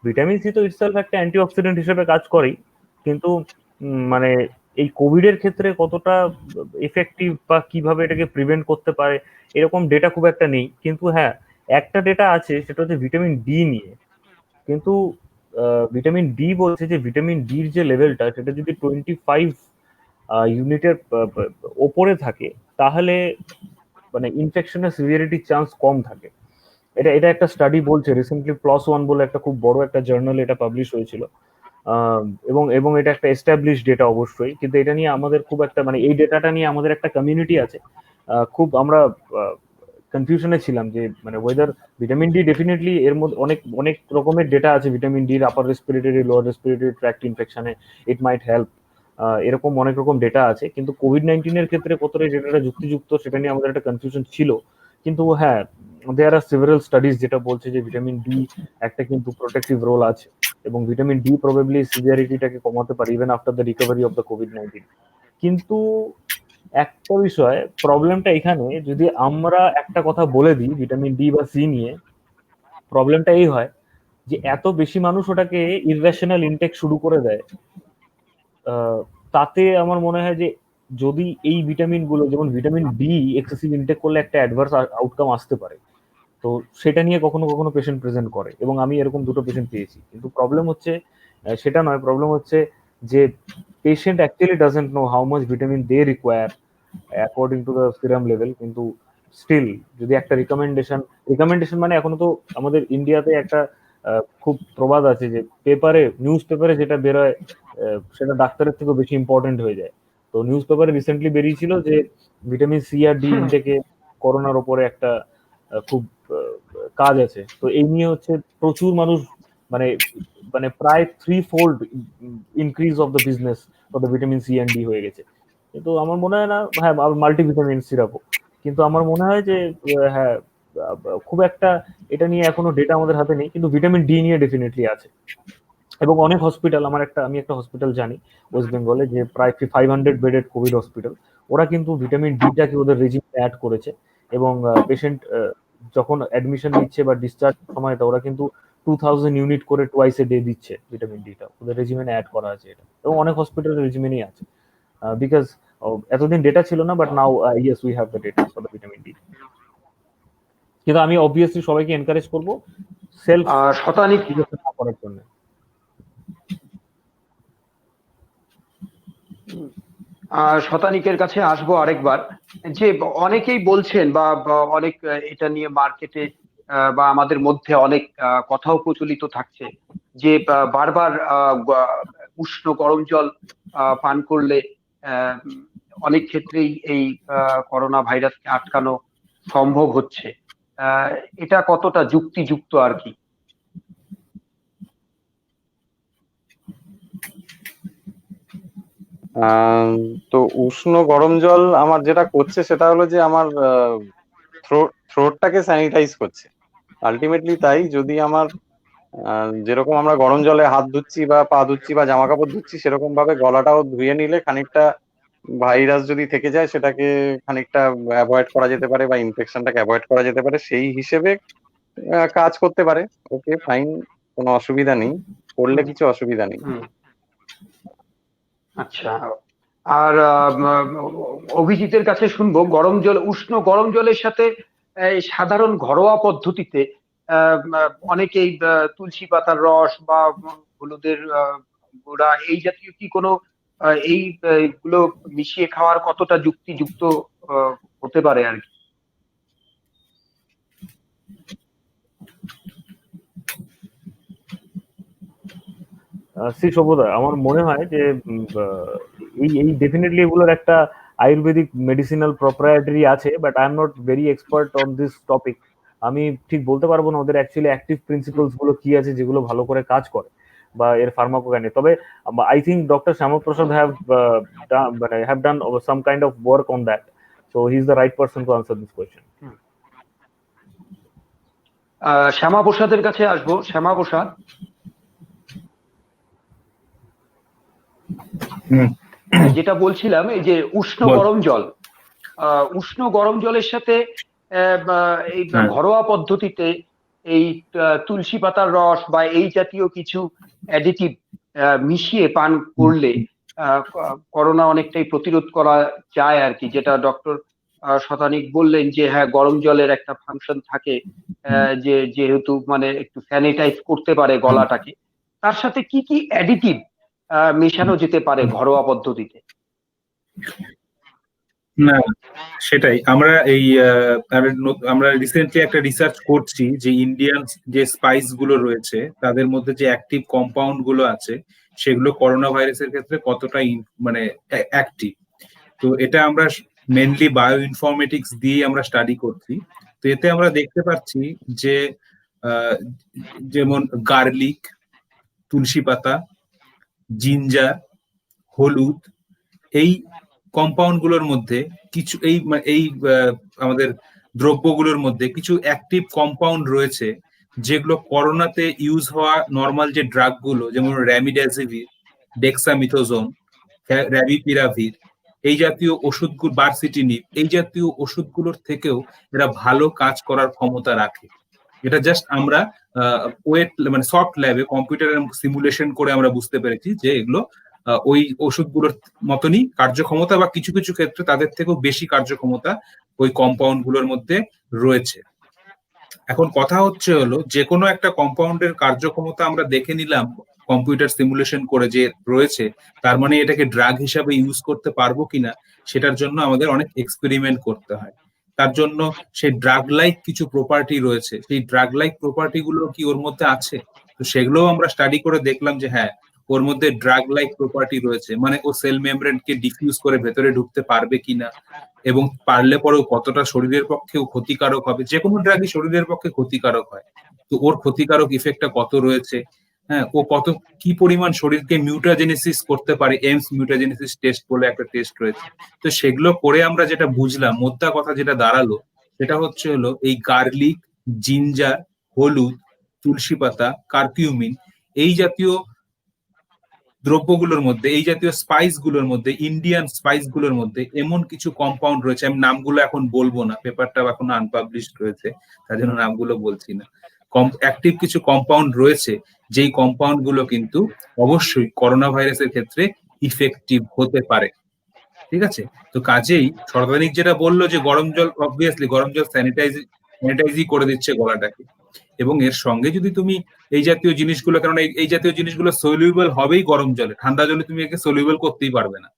ভিটামিন সি তো ইটসেলফ একটা অ্যান্টিঅক্সিডেন্ট হিসেবে কাজ করেই, কিন্তু মানে এই কোভিড এর ক্ষেত্রে কতটা এফেক্টিভ বা কিভাবে এটাকে প্রিভেন্ট করতে পারে এরকম ডেটা খুব একটা নেই। কিন্তু হ্যাঁ, একটা ডেটা আছে, সেটা হচ্ছে ভিটামিন ডি নিয়ে। কিন্তু ভিটামিন ডি বলছে যে ভিটামিন ডির যে লেভেলটা, সেটা যদি 25 ইউনিটের ওপরে থাকে, তাহলে মানে ইনফেকশনের সিভিয়ারিটির চান্স কম থাকে। এটা এটা একটা স্টাডি বলছে, রিসেন্টলি প্লস ওয়ান বলে একটা খুব বড় একটা জার্নালে এটা পাবলিশ হয়েছিল। এবং এবং এটা একটা এস্টাবলিশ ডেটা অবশ্যই, কিন্তু এটা নিয়ে আমাদের খুব একটা মানে এই ডেটাটা নিয়ে আমাদের একটা কমিউনিটি আছে, খুব আমরা কনফিউশনে ছিলাম যে মানে ওয়েদার ভিটামিন ডি ডেফিনেটলি এর মধ্যে অনেক অনেক রকমের ডেটা আছে ভিটামিন ডির upper respiratory lower respiratory tract ইনফেকশনে ইট মাইট হেল্প, এরকম অনেক রকম ডেটা আছে। কিন্তু কোভিড-19 ক্ষেত্রে কতটা ডেটাটা যুক্তিযুক্ত সেটা নিয়ে আমাদের একটা কনফিউশন ছিল। কিন্তু হ্যাঁ, দেয়ার আর সেভারাল স্টাডিজ যেটা বলছে যে ভিটামিন ডি একটা কিন্তু প্রোটেক্টিভ রোল আছে, এবং ভিটামিন ডি প্রবাবলি সিভিয়ারিটিটাকে কমাতে পারে even after the recovery of the COVID-19. কিন্তু একটা বিষয়, প্রবলেমটা এখানে, যদি আমরা একটা কথা বলে দিই ভিটামিন ডি বা সি নিয়ে, প্রবলেমটা এই হয় যে এত বেশি মানুষ ওটাকে ইররেশনাল ইনটেক শুরু করে দেয়। তাতে আমার মনে হয় যে যদি এই ভিটামিন গুলো, যেমন ভিটামিন ডি এক্সেসিভ ইনটেক করলে একটা অ্যাডভার্স আউটকাম আসতে পারে, তো সেটা নিয়ে কখনো কখনো পেশেন্ট প্রেজেন্ট করে, এবং আমি এরকম দুটো পেশেন্ট পেয়েছি। কিন্তু প্রবলেম হচ্ছে সেটা নয়, প্রবলেম হচ্ছে যে patient actually doesn't know how much vitamin they require according to the serum level. কিন্তু স্টিল যদি একটা রিকমেন্ডেশন, রিকমেন্ডেশন মানে এখনো তো আমাদের ইন্ডিয়াতে একটা খুব প্রবাদ আছে যে পেপারে, নিউজ পেপারে যেটা বেরোয় সেটা ডাক্তারের থেকেও বেশি ইম্পর্টেন্ট হয়ে যায়। তো নিউজ পেপারে রিসেন্টলি বেরিয়েছিল যে ভিটামিন সি আর ডি ইনটেকে করোনার ওপরে একটা খুব আহ, কাজ আছে। তো এই নিয়ে হচ্ছে প্রচুর মানুষ মানে মানে প্রায় 3-fold increase of the business for the vitamin C and D হয়ে গেছে। কিন্তু আমার মনে হয় না, হ্যাঁ মাল্টিভিটামিন সিরাপও, কিন্তু আমার মনে হয় যে হ্যাঁ, খুব একটা এটা নিয়ে এখনো ডেটা আমাদের হাতে নেই, কিন্তু ভিটামিন ডি নিয়ে ডেফিনেটলি আছে। এবং অনেক হসপিটাল, আমি একটা হসপিটাল জানি ওয়েস্ট বেঙ্গলে, যে প্রায় 500 বেডেড কোভিড হসপিটাল, ওরা কিন্তু ভিটামিন ডিটাকে ওদের রেজিমে অ্যাড করেছে। এবং পেশেন্ট যখন অ্যাডমিশন নিচ্ছে বা ডিসচার্জ সময়টা, ওরা কিন্তু 2000 ইউনিট করে টোয়াইস এ ডে দিচ্ছে ভিটামিন ডিটা, ওদের রেজিমেনে অ্যাড করা আছে এটা, এবং অনেক হসপিটালের রেজিমেনেই আছে। বিকজ এতদিন ডেটা ছিল না, but now yes we have the data for the vitamin D. কিন্তু আমি অবভিয়াসলি সবাইকে এনকারেজ করবো সেলফ শতানিক না করার জন্য। শতানিকের কাছে আসবো আরেকবার, যে অনেকেই বলছেন বা অনেক এটা নিয়ে মার্কেটে বা আমাদের মধ্যে অনেক কথাও প্রচলিত থাকছে যে বারবার উষ্ণ গরম জল পান করলে অনেক ক্ষেত্রেই এই করোনা ভাইরাসকে আটকানো সম্ভব হচ্ছে। আহ, এটা কতটা যুক্তিযুক্ত আর কি? আহ, তো উষ্ণ গরম জল আমার যেটা করছে সেটা হলো যে আমার থ্রোটটাকে স্যানিটাইজ করছে আলটিমেটলি। তাই যদি আমার যেরকম আমরা গরম জলে হাত ধুচ্ছি বা পা ধুচ্ছি বা জামা কাপড় ধুচ্ছি, সেরকম ভাবে গলাটাও ধুয়ে নিলে খানিকটা ভাইরাস যদি থেকে যায় সেটাকে খানিকটা অ্যাভয়েড করা যেতে পারে, বা ইনফেকশনটাকে অ্যাভয়েড করা যেতে পারে, সেই হিসেবে কাজ করতে পারে। ওকে, ফাইন, কোনো অসুবিধা নেই, করলে কিছু অসুবিধা নেই। হুম। আচ্ছা। আর অভিজিতের কাছে শুনবো, উষ্ণ গরম জলের সাথে এই সাধারণ ঘরোয়া পদ্ধতিতে অনেকেই তুলসী পাতার রস বা হলুদের গুঁড়া এই জাতীয় কি কোনো এই গুলো মিশিয়ে খাওয়ার কতটা যুক্তিযুক্ত হতে পারে আর কি? শ্রী সভ্যতা, আমার মনে হয় যে এই এই ডেফিনেটলি এগুলোর একটা আয়ুর্বেদিক মেডিসিনাল প্রপ্রাইটারি আছে, but I am not very expert on this topic. আমি ঠিক বলতে পারবো না ওদের অ্যাকচুয়ালি অ্যাক্টিভ প্রিন্সিপালস গুলো কি আছে যেগুলো ভালো করে কাজ করে, বা এর ফার্মাকোকাইনে। তবে I think doctor Shyamaprasad have done some kind of work on that, so he is the right person to answer this question. Shyama প্রসাদের কাছে আসবো। শ্যামা প্রসাদ। যেটা বলছিলাম, এই যে উষ্ণ বল। গরম জল, উষ্ণ গরম জলের সাথে এই হ্যাঁ। ঘরোয়া পদ্ধতিতে এই তুলসী পাতার রস বা এই জাতীয় কিছু অ্যাডিটিভ মিশিয়ে পান করলে করোনা অনেকটাই প্রতিরোধ করা যায় আর কি, যেটা ডক্টর শতানিক বললেন যে হ্যাঁ গরম জলের একটা ফাংশন থাকে, যে যেহেতু মানে একটু স্যানিটাইজ করতে পারে গলাটাকে। তার সাথে কি কি অ্যাডিটিভ মেশানো যেতে পারে ঘরোয়া পদ্ধতিতে? না, সেটাই আমরা এই আমরা রিসেন্টলি একটা রিসার্চ করছি যে ইন্ডিয়ান যে স্পাইস গুলো রয়েছে তাদের মধ্যে যে অ্যাক্টিভ কম্পাউন্ড গুলো আছে সেগুলো করোনা ভাইরাসের ক্ষেত্রে কতটা মানে অ্যাক্টিভ। তো এটা আমরা মেনলি বায়ো ইনফরমেটিক্স দিয়ে আমরা স্টাডি করছি। তো এতে আমরা দেখতে পাচ্ছি যে যেমন গার্লিক, তুলসী পাতা, জিঞ্জার, হলুদ, এই কম্পাউন্ড গুলোর মধ্যে কিছু এই আমাদের দ্রব্যগুলোর মধ্যে কিছু অ্যাক্টিভ কম্পাউন্ড রয়েছে যেগুলো করোনাতে ইউজ হওয়া নর্মাল যে ড্রাগ গুলো যেমন রেমিডেসিভির, ডেক্সামিথোজোন, র্যাভিপিরাভির, এই জাতীয় ওষুধগুলো, বারসিটিনিব, এই জাতীয় ওষুধগুলোর থেকেও এরা ভালো কাজ করার ক্ষমতা রাখে। এটা জাস্ট আমরা ওয়েট মানে সফট ল্যাবে কম্পিউটারের সিমুলেশন করে আমরা বুঝতে পেরেছি যে এগুলো ওই ওষুধগুলোর মতনই কার্যক্ষমতা বা কিছু কিছু ক্ষেত্রে তাদের থেকেও বেশি কার্যক্ষমতা ওই কম্পাউন্ড গুলোর মধ্যে রয়েছে। এখন কথা হচ্ছে হলো যে কোনো একটা কম্পাউন্ডের কার্যক্ষমতা আমরা দেখে নিলাম কম্পিউটার সিমুলেশন করে যে রয়েছে, তার মানে এটাকে ড্রাগ হিসাবে ইউজ করতে পারবো কিনা সেটার জন্য আমাদের অনেক এক্সপেরিমেন্ট করতে হয়। তার জন্য সেই ড্রাগ লাইক কিছু প্রপার্টি রয়েছে, সেই ড্রাগ লাইক প্রপার্টি গুলো কি ওর মধ্যে আছে? তো সেগুলোও আমরা স্টাডি করে দেখলাম যে হ্যাঁ ওর মধ্যে ড্রাগ লাইক প্রপার্টি রয়েছে, মানে ও সেল মেমব্রেনকে ডিফিউজ করে ভেতরে ঢুকতে পারবে কিনা, এবং পারলে পরেও কতটা শরীরের পক্ষেও ক্ষতিকারক হবে। যে কোনো ড্রাগই শরীরের পক্ষে ক্ষতিকারক হয়, তো ওর ক্ষতিকারক ইফেক্টটা কত রয়েছে, হ্যাঁ ও কত কি পরিমাণ শরীরকে মিউটাজেনেসিস করতে পারে, এমস মিউটাজেনেসিস টেস্ট বলে একটা টেস্ট রয়েছে। তো সেগুলো করে আমরা যেটা বুঝলাম, মোদ্দা কথা যেটা দাঁড়ালো সেটা হচ্ছে হলো এই গার্লিক, জিঞ্জার, হলুদ, তুলসী পাতা, কারকিউমিন, এই জাতীয় দ্রব্যগুলোর মধ্যে, এই জাতীয় স্পাইস গুলোর মধ্যে, ইন্ডিয়ান স্পাইস গুলোর মধ্যে এমন কিছু কম্পাউন্ড রয়েছে, আমি নামগুলো এখন বলবো না, পেপারটা এখন আনপাবলিশড রয়েছে তার জন্য নামগুলো বলছি না। অ্যাক্টিভ কিছু কম্পাউন্ড রয়েছে যেই কম্পাউন্ড গুলো কিন্তু অবশ্যই করোনা ভাইরাসের ক্ষেত্রে ইফেক্টিভ হতে পারে। ঠিক আছে, তো কাজেই সর্বাধিক যেটা বললো যে গরম জল, অবভিয়াসলি গরম জল স্যানিটাইজই করে দিচ্ছে গলাটাকে, এবং এর সঙ্গে যদি তুমি এই জাতীয় জিনিসগুলো, কারণ এই জাতীয় জিনিসগুলো সলিউবল হবেই গরম জলে, ঠান্ডা জলে তুমি একে সলিউবল করতেই পারবে না।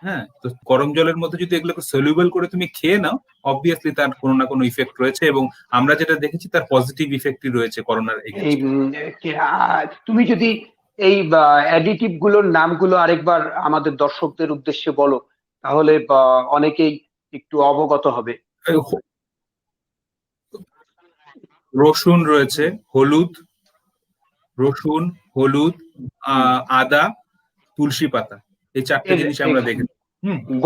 হ্যাঁ, তো গরম জলের মধ্যে যদি এগুলোকে সলিউবল করে তুমি খেয়ে নাও, অবভিয়াসলি তার কোনো না কোনো ইফেক্ট রয়েছে, এবং আমরা যেটা দেখেছি তার পজিটিভ ইফেক্টই রয়েছে করোনার এই এগেইনস্টে। তুমি যদি এই অ্যাডিটিভ গুলোর নামগুলো আরেকবার আমাদের দর্শকদের উদ্দেশ্যে বলো, তাহলে অনেকেই একটু অবগত হবে। রসুন রয়েছে, হলুদ, রসুন, হলুদ, আদা, তুলসী পাতা, এই চারটে জিনিস আমরা দেখেছি।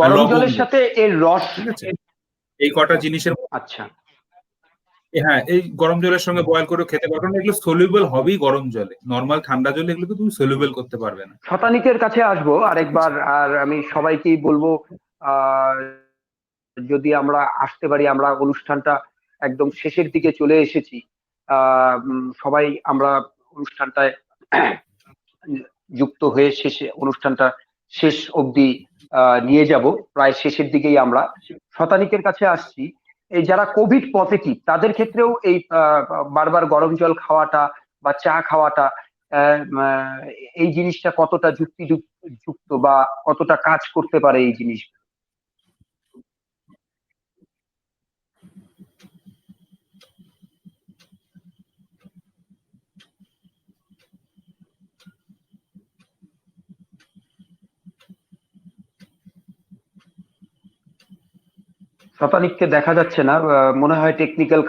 আর গরম জলের লবঙ্গ, সাথে এর রস, ঠিক আছে, এই কটা জিনিসের। আচ্ছা হ্যাঁ, এই গরম জলের সঙ্গে বয়েল করে খেতে পারো, কারণ এগুলো সলিউবল হবেই গরম জলে, নর্মাল ঠান্ডা জলে এগুলোকে তুমি সলিউবল করতে পারবে না। শতানিকের কাছে আসবো আরেকবার, আর আমি সবাইকেই বলবো আহ যদি আমরা আসতে পারি, আমরা অনুষ্ঠানটা একদম শেষের দিকে চলে এসেছি, সবাই আমরা অনুষ্ঠানটায় যুক্ত হয়ে শেষে অনুষ্ঠানটা শেষ অবধি নিয়ে যাব, প্রায় শেষের দিকেই আমরা শতানিকের কাছে আসছি। এই যারা কোভিড পজিটিভ তাদের ক্ষেত্রেও এই বারবার গরম জল খাওয়াটা বা চা খাওয়াটা, এই জিনিসটা কতটা যুক্ত বা কতটা কাজ করতে পারে এই জিনিস? শতানিককে দেখা যাচ্ছে না, মনে হয় টেকনিক্যাল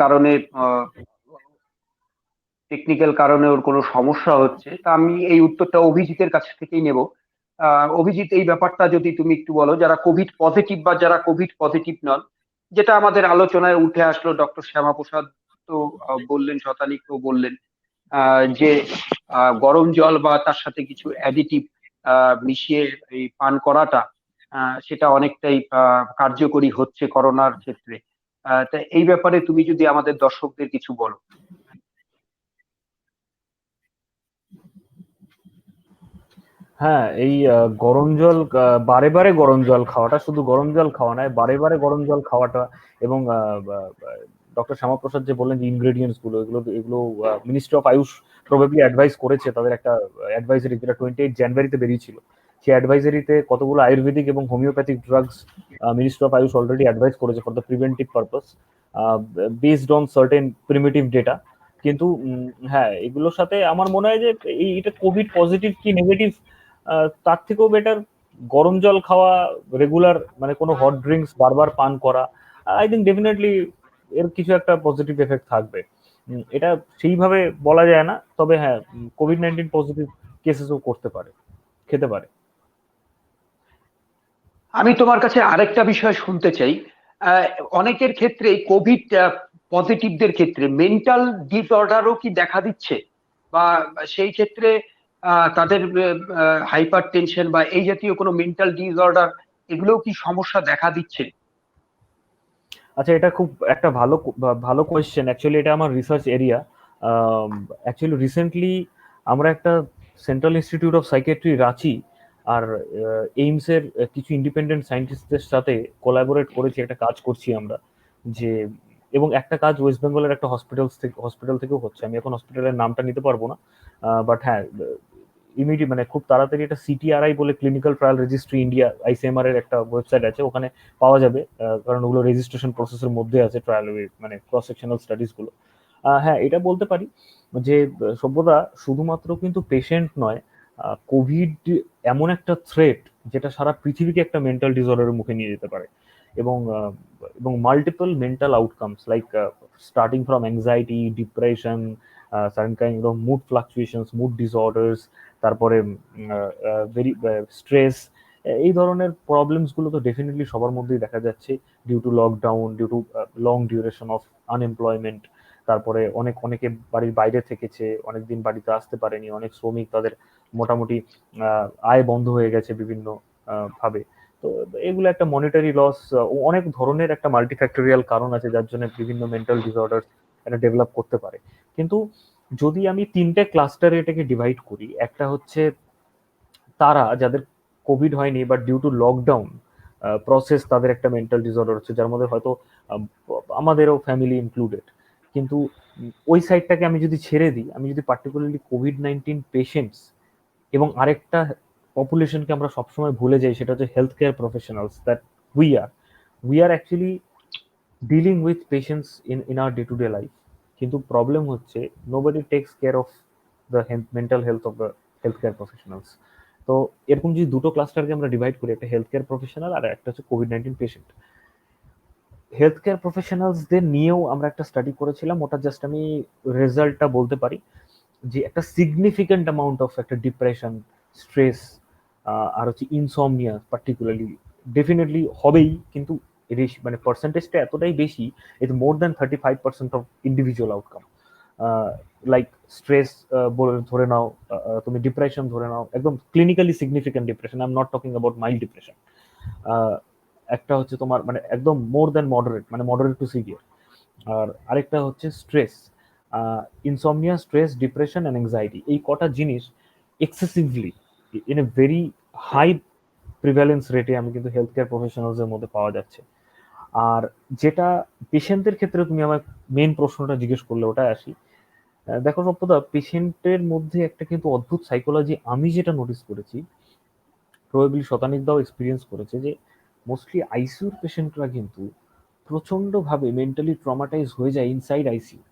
কারণে ওর কোনো সমস্যা হচ্ছে। তা আমি এই উত্তরটা অভিজিতের কাছ থেকেই নেব। অভিজিৎ, এই ব্যাপারটা যদি তুমি একটু বলো, যারা কোভিড পজিটিভ বা যারা কোভিড পজিটিভ নন, যেটা আমাদের আলোচনায় উঠে আসলো, ডক্টর শ্যামাপ্রসাদ তো বললেন, শতানিক তো বললেন, যে গরম জল বা তার সাথে কিছু অ্যাডিটিভ মিশিয়ে এই পান করাটা সেটা অনেকটাই কার্যকরী হচ্ছে করোনার ক্ষেত্রে। তা এই ব্যাপারে তুমি যদি আমাদের দর্শকদের কিছু বলো। হ্যাঁ, এই গরম জল, বারে বারে গরম জল খাওয়াটা, শুধু গরম জল খাওয়া নয়, বারে বারে গরম জল খাওয়াটা, এবং ডক্টর শ্যামাপ্রসাদ যে বললেন যে ইনগ্রেডিয়েন্টস গুলো, এগুলো এগুলো ministry of Ayush probably advice করেছে, তাদের একটা অ্যাডভাইজারি যেটা 28 জানুয়ারিতে বেরিয়েছিল। সেই অ্যাডভাইজারিতে কতগুলো আয়ুর্বেদিক এবং homoeopathic drugs ministry of AYUSH already advice করেছে for the preventive purpose, based on certain primitive data. কিন্তু হ্যাঁ, এগুলোর সাথে আমার মনে হয় যে এটা কোভিড পজিটিভ কি নেগেটিভ, তার থেকেও বেটার গরম জল খাওয়া, রেগুলার মানে কোনো হট ড্রিঙ্কস বারবার পান করা। আই থিঙ্ক ডেফিনেটলি এর কিছু একটা পজিটিভ এফেক্ট থাকবে। এটা সেইভাবে বলা যায় না, তবে হ্যাঁ, কোভিড-19 পজিটিভ কেসেসও করতে পারে, খেতে পারে। আমি তোমার কাছে আরেকটা বিষয় শুনতে চাই। আহ, অনেকের ক্ষেত্রে কোভিড পজিটিভদের ক্ষেত্রে মেন্টাল ডিসঅর্ডারও কি দেখা দিচ্ছে, বা সেই ক্ষেত্রে তাদের হাইপার টেনশন বা এই জাতীয় কোনো মেন্টাল ডিসঅর্ডার, এগুলোও কি সমস্যা দেখা দিচ্ছে? আচ্ছা, এটা খুব একটা ভালো কোয়েশ্চেন। অ্যাকচুয়ালি এটা আমার রিসার্চ এরিয়া। অ্যাকচুয়ালি রিসেন্টলি আমরা একটা central institute of psychiatry Ranchi আর এইমস এর কিছু ইন্ডিপেন্ডেন্ট সায়েন্টিস্টদের সাথে কোলাবোরেট করেছি, একটা কাজ করছি আমরা। যে এবং একটা কাজ ওয়েস্ট বেঙ্গলের একটা হসপিটাল থেকেও হচ্ছে। আমি এখন হসপিটালের নামটা নিতে পারবো না, বাট হ্যাঁ, ইমিডিয়েট মানে খুব তাড়াতাড়ি একটা সিটিআরআই বলে clinical trial registry India, ICMR এর একটা ওয়েবসাইট আছে, ওখানে পাওয়া যাবে, কারণ ওগুলো রেজিস্ট্রেশন প্রসেসের মধ্যে আছে, ট্রায়াল মানে ক্রস সেকশনাল স্টাডিজ গুলো। হ্যাঁ, এটা বলতে পারি যে সভ্যতা শুধুমাত্র কিন্তু পেশেন্ট নয়, কোভিড এমন একটা থ্রেট যেটা সারা পৃথিবীকে একটা মেন্টাল ডিসঅর্ডারের মুখে নিয়ে যেতে পারে, এবং multiple mental outcomes like starting from anxiety, depression, certain kind of mood fluctuations, mood disorders, তারপরে ভেরি স্ট্রেস, এই ধরনের প্রবলেমস গুলো তো ডেফিনেটলি সবার মধ্যেই দেখা যাচ্ছে, due to lockdown, due to long duration of unemployment. তারপরে অনেকে বাড়ির বাইরে থেকেছে, অনেকদিন বাড়িতে আসতে পারেনি, অনেক শ্রমিক তাদের মোটামুটি আয় বন্ধ হয়ে গেছে বিভিন্ন ভাবে। তো এগুলো একটা মনিটারি লস, অনেক ধরনের একটা মাল্টিফ্যাক্টোরিয়াল কারণ আছে যার জন্য বিভিন্ন মেন্টাল ডিসঅর্ডার এটা ডেভেলপ করতে পারে। কিন্তু যদি আমি তিনটে ক্লাস্টারে এটাকে ডিভাইড করি, একটা হচ্ছে তারা যাদের কোভিড হয়নি but due to lockdown process তাদের একটা মেন্টাল ডিসঅর্ডার হচ্ছে, যার মধ্যে হয়তো আহ, আমাদেরও ফ্যামিলি ইনক্লুডেড। কিন্তু ওই সাইডটাকে আমি যদি ছেড়ে দিই, আমি যদি পার্টিকুলারলি কোভিড-19 পেশেন্টস এবং আরেকটা পপুলেশনকে আমরা সবসময় ভুলে যাই, সেটা হচ্ছে health care professionals, that we are actually dealing with patients in our day to day life. কিন্তু প্রবলেম হচ্ছে nobody takes care of the mental health of the health care professionals. তো এরকম যদি দুটো ক্লাস্টারকে আমরা ডিভাইড করি, একটা হেলথ কেয়ার প্রফেশনাল আর একটা হচ্ছে কোভিড-19 পেশেন্ট। হেলথ কেয়ার প্রফেশনালসদের নিয়েও আমরা একটা স্টাডি করেছিলাম, ওটা জাস্ট আমি রেজাল্টটা বলতে পারি যে একটা সিগনিফিক্যান্ট অ্যামাউন্ট অফ একটা ডিপ্রেশন, স্ট্রেস, আর হচ্ছে ইনসমনিয়া পার্টিকুলারলি ডেফিনেটলি হবেই, কিন্তু মানে পার্সেন্টেজটা এতটাই বেশি, it more than 35% of individual outcome. Like stress ধরে নাও, তুমি ডিপ্রেশন ধরে নাও, একদম clinically significant depression, I am not talking about mild depression. একটা হচ্ছে তোমার মানে একদম মোর দ্যান মডারেট, মানে মডারেট টু সিভিয়ার। আর আরেকটা হচ্ছে stress, insomnia, stress, depression and anxiety, এই কটা জিনিস excessively in a very high prevalence রেটে আমি কিন্তু হেলথ কেয়ার প্রফেশনালসের মধ্যে পাওয়া যাচ্ছে। আর যেটা পেশেন্টদের ক্ষেত্রে তুমি আমার মেন প্রশ্নটা জিজ্ঞেস করলে, ওটা আসি। দেখো সত্যতা, পেশেন্টের মধ্যে একটা কিন্তু অদ্ভুত সাইকোলজি আমি যেটা নোটিস করেছি, প্রবাবলি শতানিকদাও এক্সপিরিয়েন্স করেছে, যে মোস্টলি আইসিইউর পেশেন্টরা কিন্তু প্রচন্ডভাবে মেন্টালি ট্রমাটাইজ হয়ে যায় ইনসাইড আইসিইউ।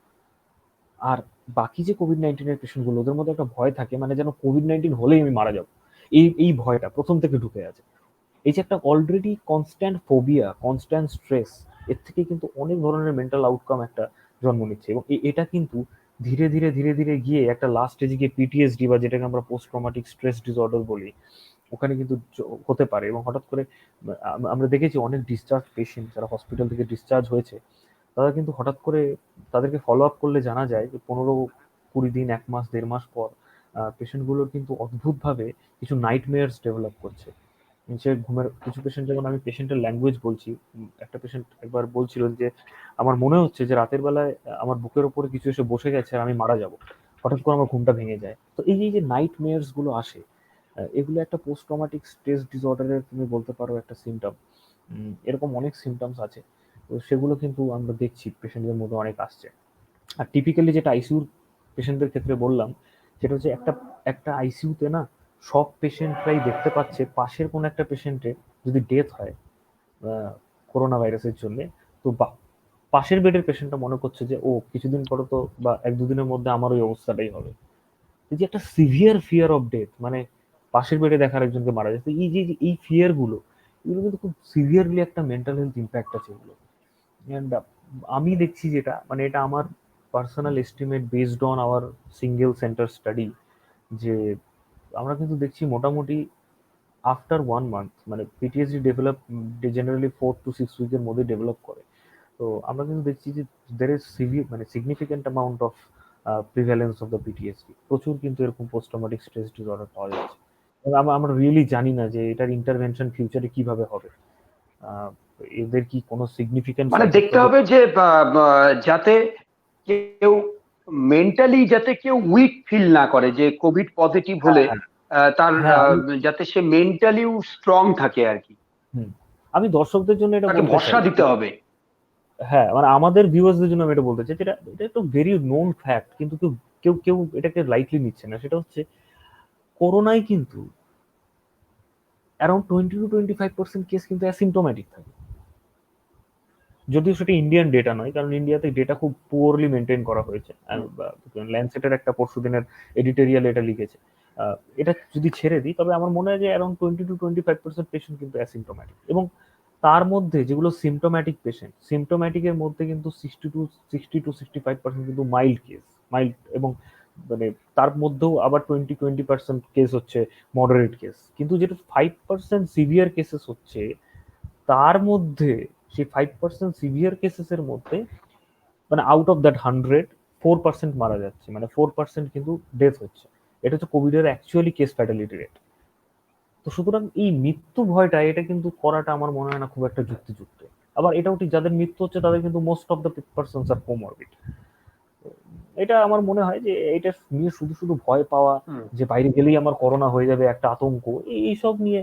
আর বাকি যে কোভিড-19 পেশেন্ট গুলো, ওদের মধ্যে একটা ভয় থাকে, মানে যেন কোভিড-19 হলেই আমি মারা যাবো, এই ভয়টা প্রথম থেকে ঢুকে আছে। এই যে একটা already constant phobia, constant stress, এর থেকে কিন্তু অনেক ধরনের মেন্টাল আউটকাম একটা জন্ম নিচ্ছে, এবং এটা কিন্তু ধীরে ধীরে ধীরে ধীরে গিয়ে একটা লাস্ট স্টেজে গিয়ে পিটিএসডি, বা যেটাকে আমরা পোস্ট ট্রমাটিক স্ট্রেস ডিসঅর্ডার বলি, ওখানে কিন্তু হতে পারে। এবং হঠাৎ করে আমরা দেখেছি অনেক ডিসচার্জ পেশেন্ট যারা হসপিটাল থেকে ডিসচার্জ হয়েছে, তারা কিন্তু হঠাৎ করে তাদেরকে ফলো আপ করলে জানা যায় যে 15-20 দিন, 1 মাস, 1.5 মাস পর পেশেন্টগুলোর কিন্তু অদ্ভুতভাবে কিছু নাইটমেয়ার্স ডেভেলপ করছে। সে ঘুমের কিছু পেশেন্ট, যেমন আমি পেশেন্টের ল্যাঙ্গুয়েজ বলছি, একটা পেশেন্ট একবার বলছিল যে আমার মনে হচ্ছে যে রাতের বেলায় আমার বুকের উপরে কিছু এসে বসে গেছে আর আমি মারা যাব, হঠাৎ করে আমার ঘুমটা ভেঙে যায়। তো এই যে নাইট মেয়ার্স গুলো আসে, এগুলো একটা পোস্ট ট্রমাটিক স্ট্রেস ডিসঅর্ডারের তুমি বলতে পারো একটা সিমটম। এরকম অনেক সিমটমস আছে, তো সেগুলো কিন্তু আমরা দেখছি পেশেন্টদের মধ্যে অনেক আসছে। আর টিপিক্যালি যেটা আইসিইউর পেশেন্টদের ক্ষেত্রে বললাম, সেটা হচ্ছে একটা একটা আইসিইউতে না সব পেশেন্টরাই দেখতে পাচ্ছে পাশের কোনো একটা পেশেন্টের যদি ডেথ হয় করোনা ভাইরাসের জন্য, তো পাশের বেডের পেশেন্টটা মনে করছে যে ও কিছুদিন পরে তো বা এক দুদিনের মধ্যে আমার ওই অবস্থাটাই হবে। এই যে একটা সিভিয়ার ফিয়ার অফ ডেথ, মানে পাশের বেডে দেখার একজনকে মারা যাচ্ছে, এই যে এই ফিয়ার গুলো, এগুলো কিন্তু খুব সিভিয়ারলি একটা মেন্টাল হেলথ ইম্প্যাক্ট আছে এগুলো। অ্যান্ড আমি দেখছি যেটা, মানে এটা আমার personal estimate based on our single centre study, যে আমরা কিন্তু দেখছি মোটামুটি আফটার 1 মান্থ, মানে পিটিএসডি ডেভেলপ জেনারেলি 4 to 6 উইকের মধ্যে ডেভেলপ করে। তো আমরা কিন্তু দেখছি যে দের ইজ মানে significant amount of prevalence of the PTSD, প্রচুর কিন্তু এরকম পোস্ট ট্রমাটিক স্ট্রেস ডিসঅর্ডার পাওয়া যাচ্ছে। এবং আমরা রিয়েলি জানি না যে এটার ইন্টারভেনশন ফিউচারে কিভাবে হবে। আহ, এদের কি কোনো সিগনিফিকেন্ট মানে দেখতে হবে যে যাতে কেউ মেন্টালি যাতে কেউ উইক ফিল না করে, যে কোভিড পজিটিভ হলে তার হ্যাঁ, যাতে সে মেন্টালিও স্ট্রং থাকে আর কি, আমি দর্শকদের জন্য এটা তাকে বলতে ভরসা চাই। দিতে হবে। হ্যাঁ, মানে আমাদের ভিউয়ার্সদের জন্য আমি এটা বলতে চাই, যেটা এটা একটা ভেরি নোন ফ্যাক্ট, কিন্তু কেউ কেউ কেউ এটাকে লাইটলি নিচ্ছে না। সেটা হচ্ছে করোনায় কিন্তু অ্যারাউন্ড 20 to 25% কেস কিন্তু অ্যাসিমটোম্যাটিক থাকে। যদিও সেটা ইন্ডিয়ান ডেটা নয়, কারণ ইন্ডিয়াতে ডেটা খুব পুয়ারলি মেনটেন করা হয়েছে। ল্যান্সেটের একটা পরশুদিনের এডিটোরিয়াল এটা লিখেছে। এটা যদি ছেড়ে দিই, তবে আমার মনে হয় যে অ্যারাউন্ড 20 to 25% পেশেন্ট কিন্তু অ্যাসিমটোম্যাটিক, এবং তার মধ্যে যেগুলো সিমটোম্যাটিক পেশেন্ট, সিমটোম্যাটিকের মধ্যে কিন্তু 60 to 65% কিন্তু মাইল্ড কেস, মাইল্ড, এবং মানে তার মধ্যেও আবার 20% কেস হচ্ছে মডারেট কেস। কিন্তু যেটা 5% সিভিয়ার কেসেস হচ্ছে, তার মধ্যে সেই 5% সিভিয়ার কেসেস এর মধ্যে, মানে আউট অফ দ্যাট 100 4% মারা যাচ্ছে, মানে 4% কিন্তু ডেথ হচ্ছে। এটা হচ্ছে কোভিড এর অ্যাকচুয়ালি কেস ফ্যাটালিটি রেট। তো সুতরাং এই মৃত্যু ভয়টা, এটা কিন্তু করাটা আমার মনে হয় না খুব একটা যুক্তিযুক্ত। আবার এটাও ঠিক, যাদের মৃত্যু হচ্ছে তাদের কিন্তু most of the persons are comorbid. এটা আমার মনে হয় যে এটা নিয়ে শুধু শুধু ভয় পাওয়া, যে বাইরে গেলেই আমার করোনা হয়ে যাবে একটা আতঙ্ক, এইসব নিয়ে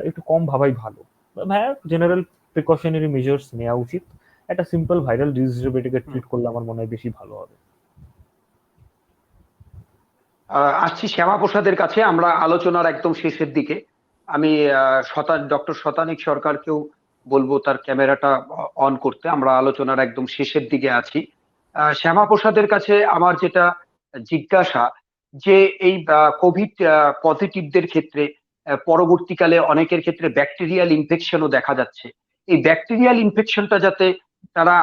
একটু কম ভাবাই ভালো। হ্যাঁ, জেনারেল প্রিকশনারি মেজার্স নেওয়া উচিত। একটা সিম্পল ভাইরাল ডিজিজ হিসেবে এটাকে ট্রিট করলে আমার মনে হয় বেশি ভালো হবে। আসছি শ্যামাপ্রসাদের কাছে, আমরা আলোচনার একদম শেষের দিকে। আমি ডক্টর শতানিক সরকারকেও বলবো তার ক্যামেরাটা অন করতে, আমরা আলোচনার একদম শেষের দিকে আছি। শ্যামাপ্রসাদের কাছে আমার যেটা জিজ্ঞাসা, যে এই কোভিড পজিটিভদের ক্ষেত্রে পরবর্তীকালে অনেকের ক্ষেত্রে ব্যাকটেরিয়াল ইনফেকশনও দেখা যাচ্ছে। এই ব্যাকটেরিয়াল ইনফেকশনটা যাতে তারা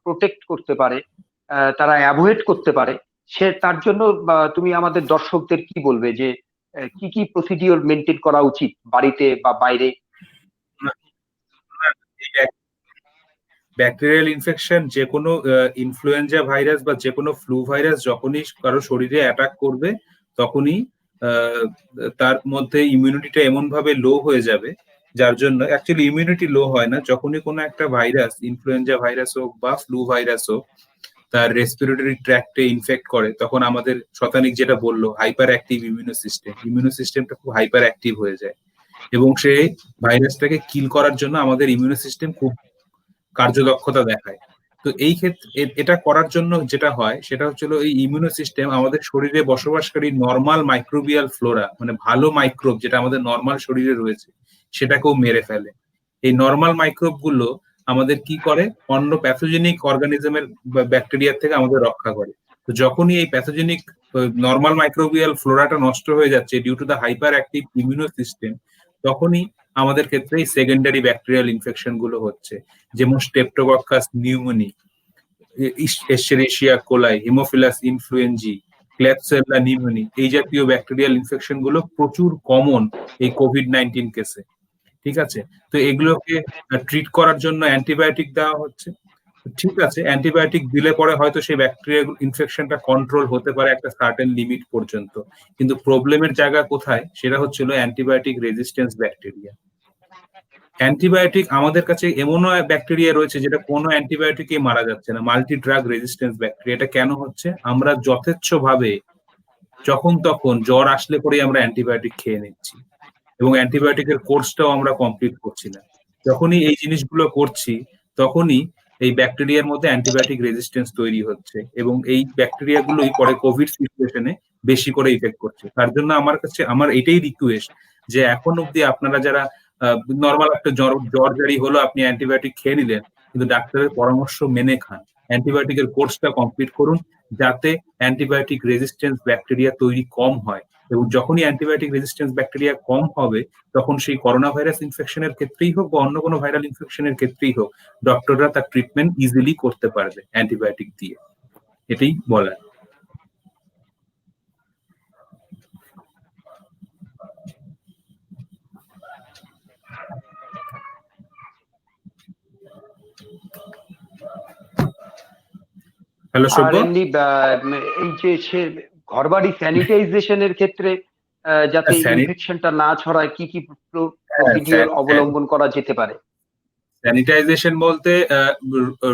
প্রোটেক্ট করতে পারে, তারা অ্যাভয়েড করতে পারে, সে তার জন্য তুমি আমাদের দর্শকদের কি বলবে, যে কি কি প্রসিডিওর মেনটেন করা উচিত বাড়িতে বা বাইরে? ব্যাকটেরিয়াল ইনফেকশন, যে কোনো ইনফ্লুয়েঞ্জা ভাইরাস বা যে কোনো ফ্লু ভাইরাস যখনই কারো শরীরে অ্যাটাক করবে, তখনই তার মধ্যে ইমিউনিটিটা এমন ভাবে লো হয়ে যাবে, যার জন্য অ্যাকচুয়ালি ইমিউনিটি লো হয় না, যখনই কোনো একটা ভাইরাস, ইনফ্লুয়েঞ্জা ভাইরাস হোক বা ফ্লু ভাইরাস হোক, তার রেসপিরেটরি ট্র্যাক্টে ইনফেক্ট করে, তখন আমাদের শতানিক যেটা বললো, হাইপার অ্যাক্টিভ ইমিউনো সিস্টেমটা খুব হাইপার অ্যাক্টিভ হয়ে যায়, এবং সে ভাইরাসটাকে কিল করার জন্য আমাদের ইমিউনো সিস্টেম খুব কার্যদক্ষতা দেখায়। তো এই ক্ষেত্রে এটা করার জন্য যেটা হয় সেটা হচ্ছিল, এই ইমিউনো সিস্টেম আমাদের শরীরে বসবাসকারী নর্মাল মাইক্রোবিয়াল ফ্লোরা, মানে ভালো মাইক্রোব যেটা আমাদের নর্মাল শরীরে রয়েছে, সেটাকেও মেরে ফেলে। এই নর্মাল মাইক্রোব গুলো আমাদের কি করে, অন্য প্যাথোজেনিক অর্গানিজমের ব্যাকটেরিয়ার থেকে আমাদের রক্ষা করে। তো যখনই এই প্যাথোজেনিক নর্মাল মাইক্রোবিয়াল ফ্লোরাটা নষ্ট হয়ে যাচ্ছে due to the hyper active immuno system, তখনই আমাদের ক্ষেত্রে এই সেকেন্ডারি ব্যাকটেরিয়াল ইনফেকশন গুলো হচ্ছে, যেমন streptococcus pneumoniae, এস্চেরিশিয়া কোলাই, haemophilus influenzae, ক্লেবসেলা pneumoniae, এই জাতীয় ব্যাকটেরিয়াল ইনফেকশন গুলো প্রচুর কমন এই কোভিড-19 কেসে। ঠিক আছে, তো এগুলোকে ট্রিট করার জন্য অ্যান্টিবায়োটিক দেওয়া হচ্ছে। ঠিক আছে, অ্যান্টিবায়োটিক দিলে পরে হয়তো সেই ব্যাকটেরিয়া ইনফেকশনটা কন্ট্রোল হতে পারে একটা সার্টেন লিমিট পর্যন্ত, কিন্তু প্রবলেমের জায়গা কোথায় সেটা হচ্ছিল অ্যান্টিবায়োটিক রেজিস্ট্যান্স ব্যাকটেরিয়া। অ্যান্টিবায়োটিক আমাদের কাছে এমনও ব্যাকটেরিয়া রয়েছে যেটা কোনো অ্যান্টিবায়োটিকে মারা যাচ্ছে না, মাল্টি ড্রাগ রেজিস্ট্যান্স ব্যাকটেরিয়া। এটা কেন হচ্ছে? আমরা যথেচ্ছভাবে যখন তখন জ্বর আসলে পরেই আমরা অ্যান্টিবায়োটিক খেয়ে নিচ্ছি এবং অ্যান্টিবায়োটিকের কোর্সটাও আমরা কমপ্লিট করছি না। যখনই এই জিনিসগুলো করছি তখনই এই ব্যাকটেরিয়ার মধ্যে অ্যান্টিবায়োটিক রেজিস্ট্যান্স তৈরি হচ্ছে এবং এই ব্যাকটেরিয়াগুলোই পরে কোভিড সিচুয়েশনে বেশি করে ইফেক্ট করছে। তার জন্য আমার এটাই রিকোয়েস্ট যে এখন অব্দি আপনারা যারা নর্মাল একটা জ্বর জারি হলো, আপনি অ্যান্টিবায়োটিক খেয়ে নিলেন, কিন্তু ডাক্তারের পরামর্শ মেনে খান, অ্যান্টিবায়োটিকের কোর্সটা কমপ্লিট করুন, যাতে অ্যান্টিবায়োটিক রেজিস্ট্যান্স ব্যাকটেরিয়া তৈরি কম হয়। এবং যখনই অ্যান্টিবায়োটিক রেজিস্ট্যান্স ব্যাকটেরিয়া কম হবে তখন সেই করোনা ভাইরাস ইনফেকশনের ক্ষেত্রেই হোক বা অন্য কোনো ভাইরাল ইনফেকশনের ক্ষেত্রেই হোক, ডক্টররা তার ট্রিটমেন্ট ইজিলি করতে পারবে অ্যান্টিবায়োটিক দিয়ে। এটাই বলার। হ্যালো আর সব্য, এমনি এই যে সে ঘরবাড়ি স্যানিটাইজেশনের ক্ষেত্রে যাতে ইনফেকশনটা না ছড়ায় কি কি প্রসিডিওর অবলম্বন করা যেতে পারে? স্যানিটাইজেশন বলতে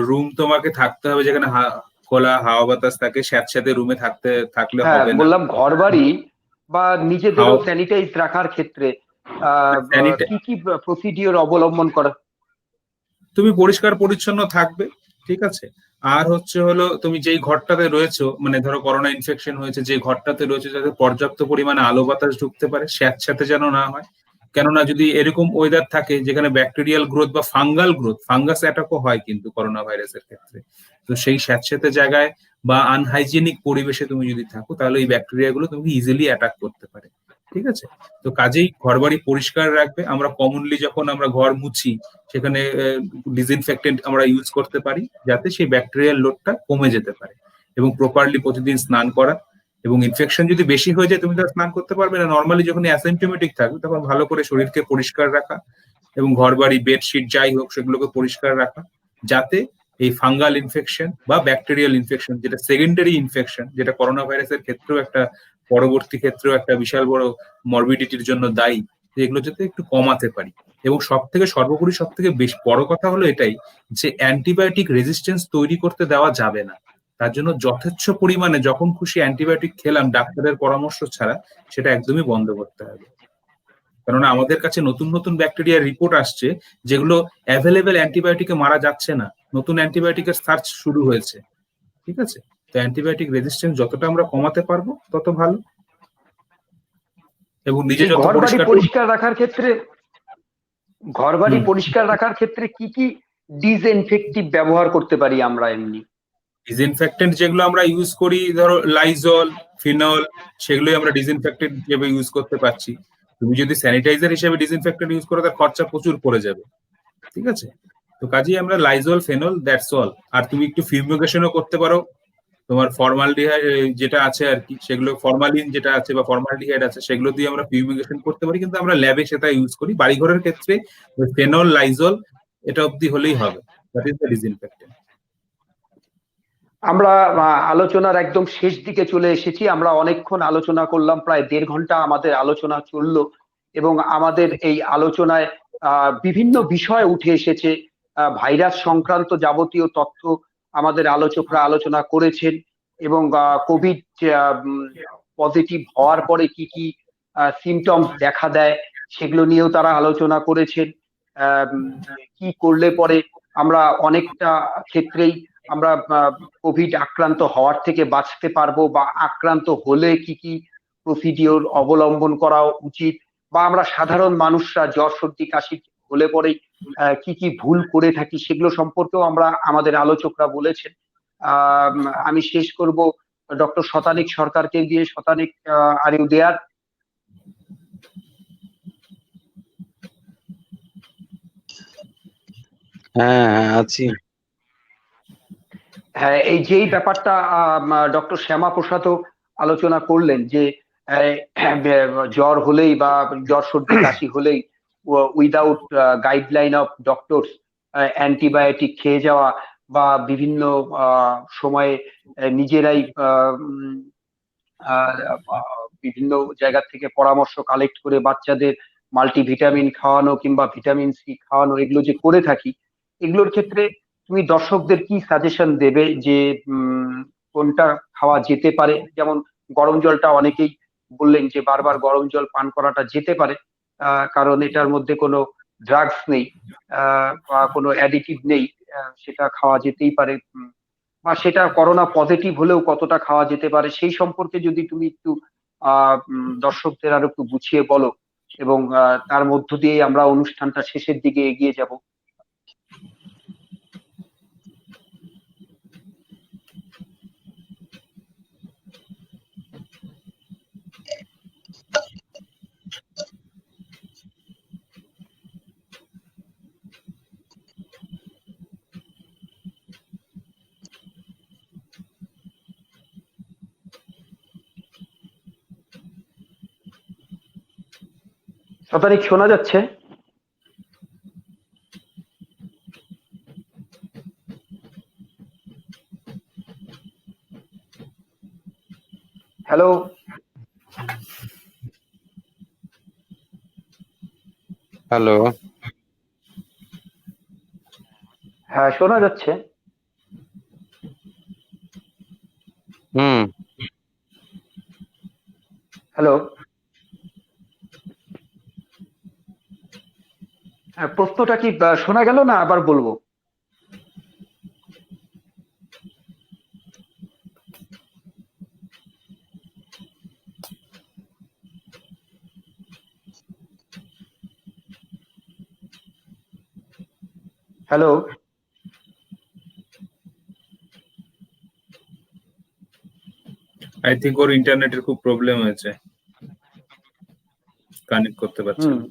রুম তোমাকে থাকতে হবে যেখানে খোলা হাওয়া বাতাস থাকে, স্যাঁতস্যাঁতে রুমে থাকলে হবে না। বললাম ঘরবাড়ি বা নিজেদেরও স্যানিটাইজ রাখার ক্ষেত্রে কি কি প্রসিডিওর অবলম্বন করা? তুমি পরিষ্কার পরিচ্ছন্ন থাকবে, ঠিক আছে। আর হলো তুমি যেই ঘরটাতে রয়েছো, মানে ধরো করোনা ইনফেকশন হয়েছে, যে ঘরটাতে রয়েছে যাতে পর্যাপ্ত পরিমাণে আলো বাতাস ঢুকতে পারে, স্যাঁতস্যাঁতে যেন না হয়। কেননা যদি এরকম ওয়েদার থাকে যেখানে ব্যাকটেরিয়াল গ্রোথ বা ফাঙ্গাল গ্রোথ, ফাঙ্গাস অ্যাটাকও হয় কিন্তু করোনা ভাইরাসের ক্ষেত্রে, তো সেই স্যাঁতস্যাঁতে জায়গায় বা আনহাইজেনিক পরিবেশে তুমি যদি থাকো তাহলে এই ব্যাকটেরিয়াগুলো তুমি ইজিলি অ্যাটাক করতে পারে, ঠিক আছে। তো কাজেই ঘরবাড়ি পরিষ্কার রাখবে। আমরা কমনলি যখন আমরা ঘর মুছি সেখানে ডিসইনফেক্টেন্ট আমরা ইউজ করতে পারি যাতে সেই ব্যাকটেরিয়াল লোডটা কমে যেতে পারে, এবং প্রপারলি প্রতিদিন স্নান করা। এবং ইনফেকশন যদি বেশি হয়ে যায় তুমি তো স্নান করতে পারবে না, নর্মালি যখন অ্যাসিম্পটোমেটিক থাকবে তখন ভালো করে শরীরকে পরিষ্কার রাখা এবং ঘরবাড়ি বেডশিট যাই হোক সেগুলোকে পরিষ্কার রাখা, যাতে এই ফাঙ্গাল ইনফেকশন বা ব্যাকটেরিয়াল ইনফেকশন, যেটা সেকেন্ডারি ইনফেকশন, যেটা করোনা ভাইরাসের ক্ষেত্রেও একটা পরবর্তী ক্ষেত্রেও একটা বিশাল বড় মরবিডিটির জন্য দায়ী, এগুলো যাতে একটু কমাতে পারি। এবং সর্বোপরি সব থেকে বেশ বড় কথা হলো এটাই যে অ্যান্টিবায়োটিক রেজিস্ট্যান্স তৈরি করতে দেওয়া যাবে না। তার জন্য যথেচ্ছ পরিমাণে যখন খুশি অ্যান্টিবায়োটিক খেলাম ডাক্তারের পরামর্শ ছাড়া, সেটা একদমই বন্ধ করতে হবে। কেননা আমাদের কাছে নতুন নতুন ব্যাকটেরিয়ার রিপোর্ট আসছে যেগুলো অ্যাভেলেবেল অ্যান্টিবায়োটিকে মারা যাচ্ছে না, নতুন অ্যান্টিবায়োটিকের সার্চ শুরু হয়েছে, ঠিক আছে। তো অ্যান্টিবায়োটিক রেজিস্ট্যান্স যতটা আমরা কমাতে পারবো তত ভালো। এবং নিজে যত পরিষ্কার রাখার ক্ষেত্রে পরিষ্কার রাখার ক্ষেত্রে কি কি ডিসইনফেক্টিভ ব্যবহার করতে পারি আমরা? এমনি ডিসইনফেক্টেন্ট যেগুলো আমরা ইউজ করি, ধরো লাইজল, ফিনল, সেগুলোই আমরা ডিসইনফেক্টেন্ট হিসেবে ইউজ করতে পারছি। তুমি যদি স্যানিটাইজার হিসেবে ডিসইনফেক্টেন্ট ইউজ করো তার খরচা প্রচুর পড়ে যাবে, ঠিক আছে। তো কাজেই আমরা লাইজল, ফেনল, দ্যাটস অল। আর তুমি একটু ফিউমিগেশনও করতে পারো, তোমার ফর্মালডিহাইড যেটা আছে আর কি, সেগুলো ফরমালিন যেটা আছে বা ফর্মালডিহাইড আছে সেগুলো দিয়ে আমরা ফিউমিগেশন করতে পারি, কিন্তু আমরা ল্যাবে সেটা ইউজ করি। বাড়িঘরের ক্ষেত্রে ফেনল, লাইজল এটা অবধি হলেই হবে, দ্যাট ইজ দ্য ডিসইনফেক্টেন্ট। আমরা আলোচনার একদম শেষ দিকে চলে এসেছি। আমরা অনেকক্ষণ আলোচনা করলাম, প্রায় 1.5 ঘন্টা আমাদের আলোচনা চললো এবং আমাদের এই আলোচনায় বিভিন্ন বিষয় উঠে এসেছে। ভাইরাস সংক্রান্ত যাবতীয় তথ্য আমাদের আলোচকরা আলোচনা করেছেন এবং কোভিড পজিটিভ হওয়ার পরে কি কি সিমটমস দেখা দেয় সেগুলো নিয়েও তারা আলোচনা করেছেন। কি করলে পরে আমরা অনেকটা ক্ষেত্রেই আমরা কোভিড আক্রান্ত হওয়ার থেকে বাঁচতে পারবো, বা আক্রান্ত হলে কি কি প্রসিডিওর অবলম্বন করা উচিত, বা আমরা সাধারণ মানুষরা জ্বর সর্দি কাশি হলে পরেই কি কি ভুল করে থাকি সেগুলো সম্পর্কেও আমাদের আলোচকরা বলেছেন। আমি শেষ করব ডক্টর শতানিক সরকারকে দিয়ে। Shatanik, are you there? হ্যাঁ, আছি। হ্যাঁ, এই যেই ব্যাপারটা ডক্টর শ্যামা প্রসাদও আলোচনা করলেন যে জ্বর হলেই বা জ্বর সর্দি কাশি হলেই without guideline of doctors antibiotic খেয়ে যাওয়া বা বিভিন্ন সময়ে নিজেরাই আহ, বিভিন্ন জায়গা থেকে পরামর্শ কালেক্ট করে বাচ্চাদের মাল্টিভিটামিন খাওয়ানো কিংবা ভিটামিন সি খাওয়ানো, এগুলো যে করে থাকি, এগুলোর ক্ষেত্রে তুমি দর্শকদের কি সাজেশন দেবে যে কোনটা খাওয়া যেতে পারে? যেমন গরম জলটা অনেকেই বললেন যে বারবার গরম জল পান করাটা যেতে পারে, কারণ এটার মধ্যে কোনো ড্রাগস নেই, বা কোনো অ্যাডিটিভ নেই, সেটা খাওয়া যেতেই পারে। বা সেটা করোনা পজিটিভ হলেও কতটা খাওয়া যেতে পারে সেই সম্পর্কে যদি তুমি একটু দর্শকদের আরো একটু গুছিয়ে বলো, এবং তার মধ্য দিয়ে আমরা অনুষ্ঠানটা শেষের দিকে এগিয়ে যাব। শতানিক শোনা যাচ্ছে? হ্যালো? হ্যালো। হ্যাঁ, শোনা যাচ্ছে। হুম। হ্যালো? হ্যাঁ, প্রশ্নটা কি শোনা গেল না আবার বলবো? হ্যালো? আই থিঙ্ক ওর ইন্টারনেটের খুব প্রবলেম হয়েছে, কানেক্ট করতে পারছে হুম। না।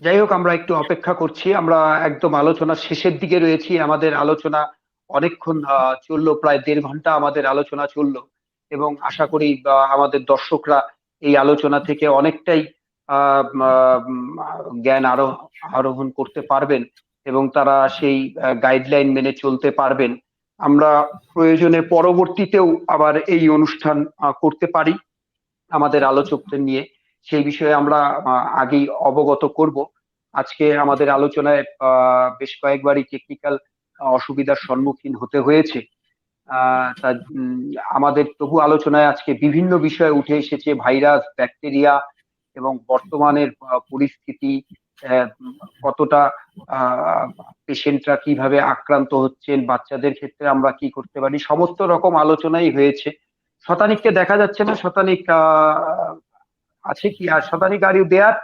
যাই হোক, আমরা একটু অপেক্ষা করছি। আমরা একদম আলোচনার শেষের দিকে রয়েছি। আমাদের আলোচনা অনেকক্ষণ চললো, প্রায় 1.5 ঘন্টা আমাদের আলোচনা চললো, এবং আশা করি আমাদের দর্শকরা এই আলোচনা থেকে অনেকটাই জ্ঞান আরোহণ করতে পারবেন, এবং তারা সেই গাইডলাইন মেনে চলতে পারবেন। আমরা প্রয়োজনে পরবর্তীতেও আবার এই অনুষ্ঠান করতে পারি আমাদের আলোচকদের নিয়ে, সেই বিষয়ে আমরা আগেই অবগত করব। আজকে আমাদের আলোচনায় বেশ কয়েকবারই টেকনিক্যাল অসুবিধার সম্মুখীন হতে হয়েছে। তা আমাদের তবু আলোচনায় আজকে বিভিন্ন বিষয় উঠে এসেছে, ভাইরাস, ব্যাকটেরিয়া, এবং বর্তমানের পরিস্থিতি, কতটা পেশেন্টরা কিভাবে আক্রান্ত হচ্ছেন, বাচ্চাদের ক্ষেত্রে আমরা কি করতে পারি, সমস্ত রকম আলোচনাই হয়েছে। শতানিককে দেখা যাচ্ছে না। শতানিক আছে কি? আর Shatanik, are you there?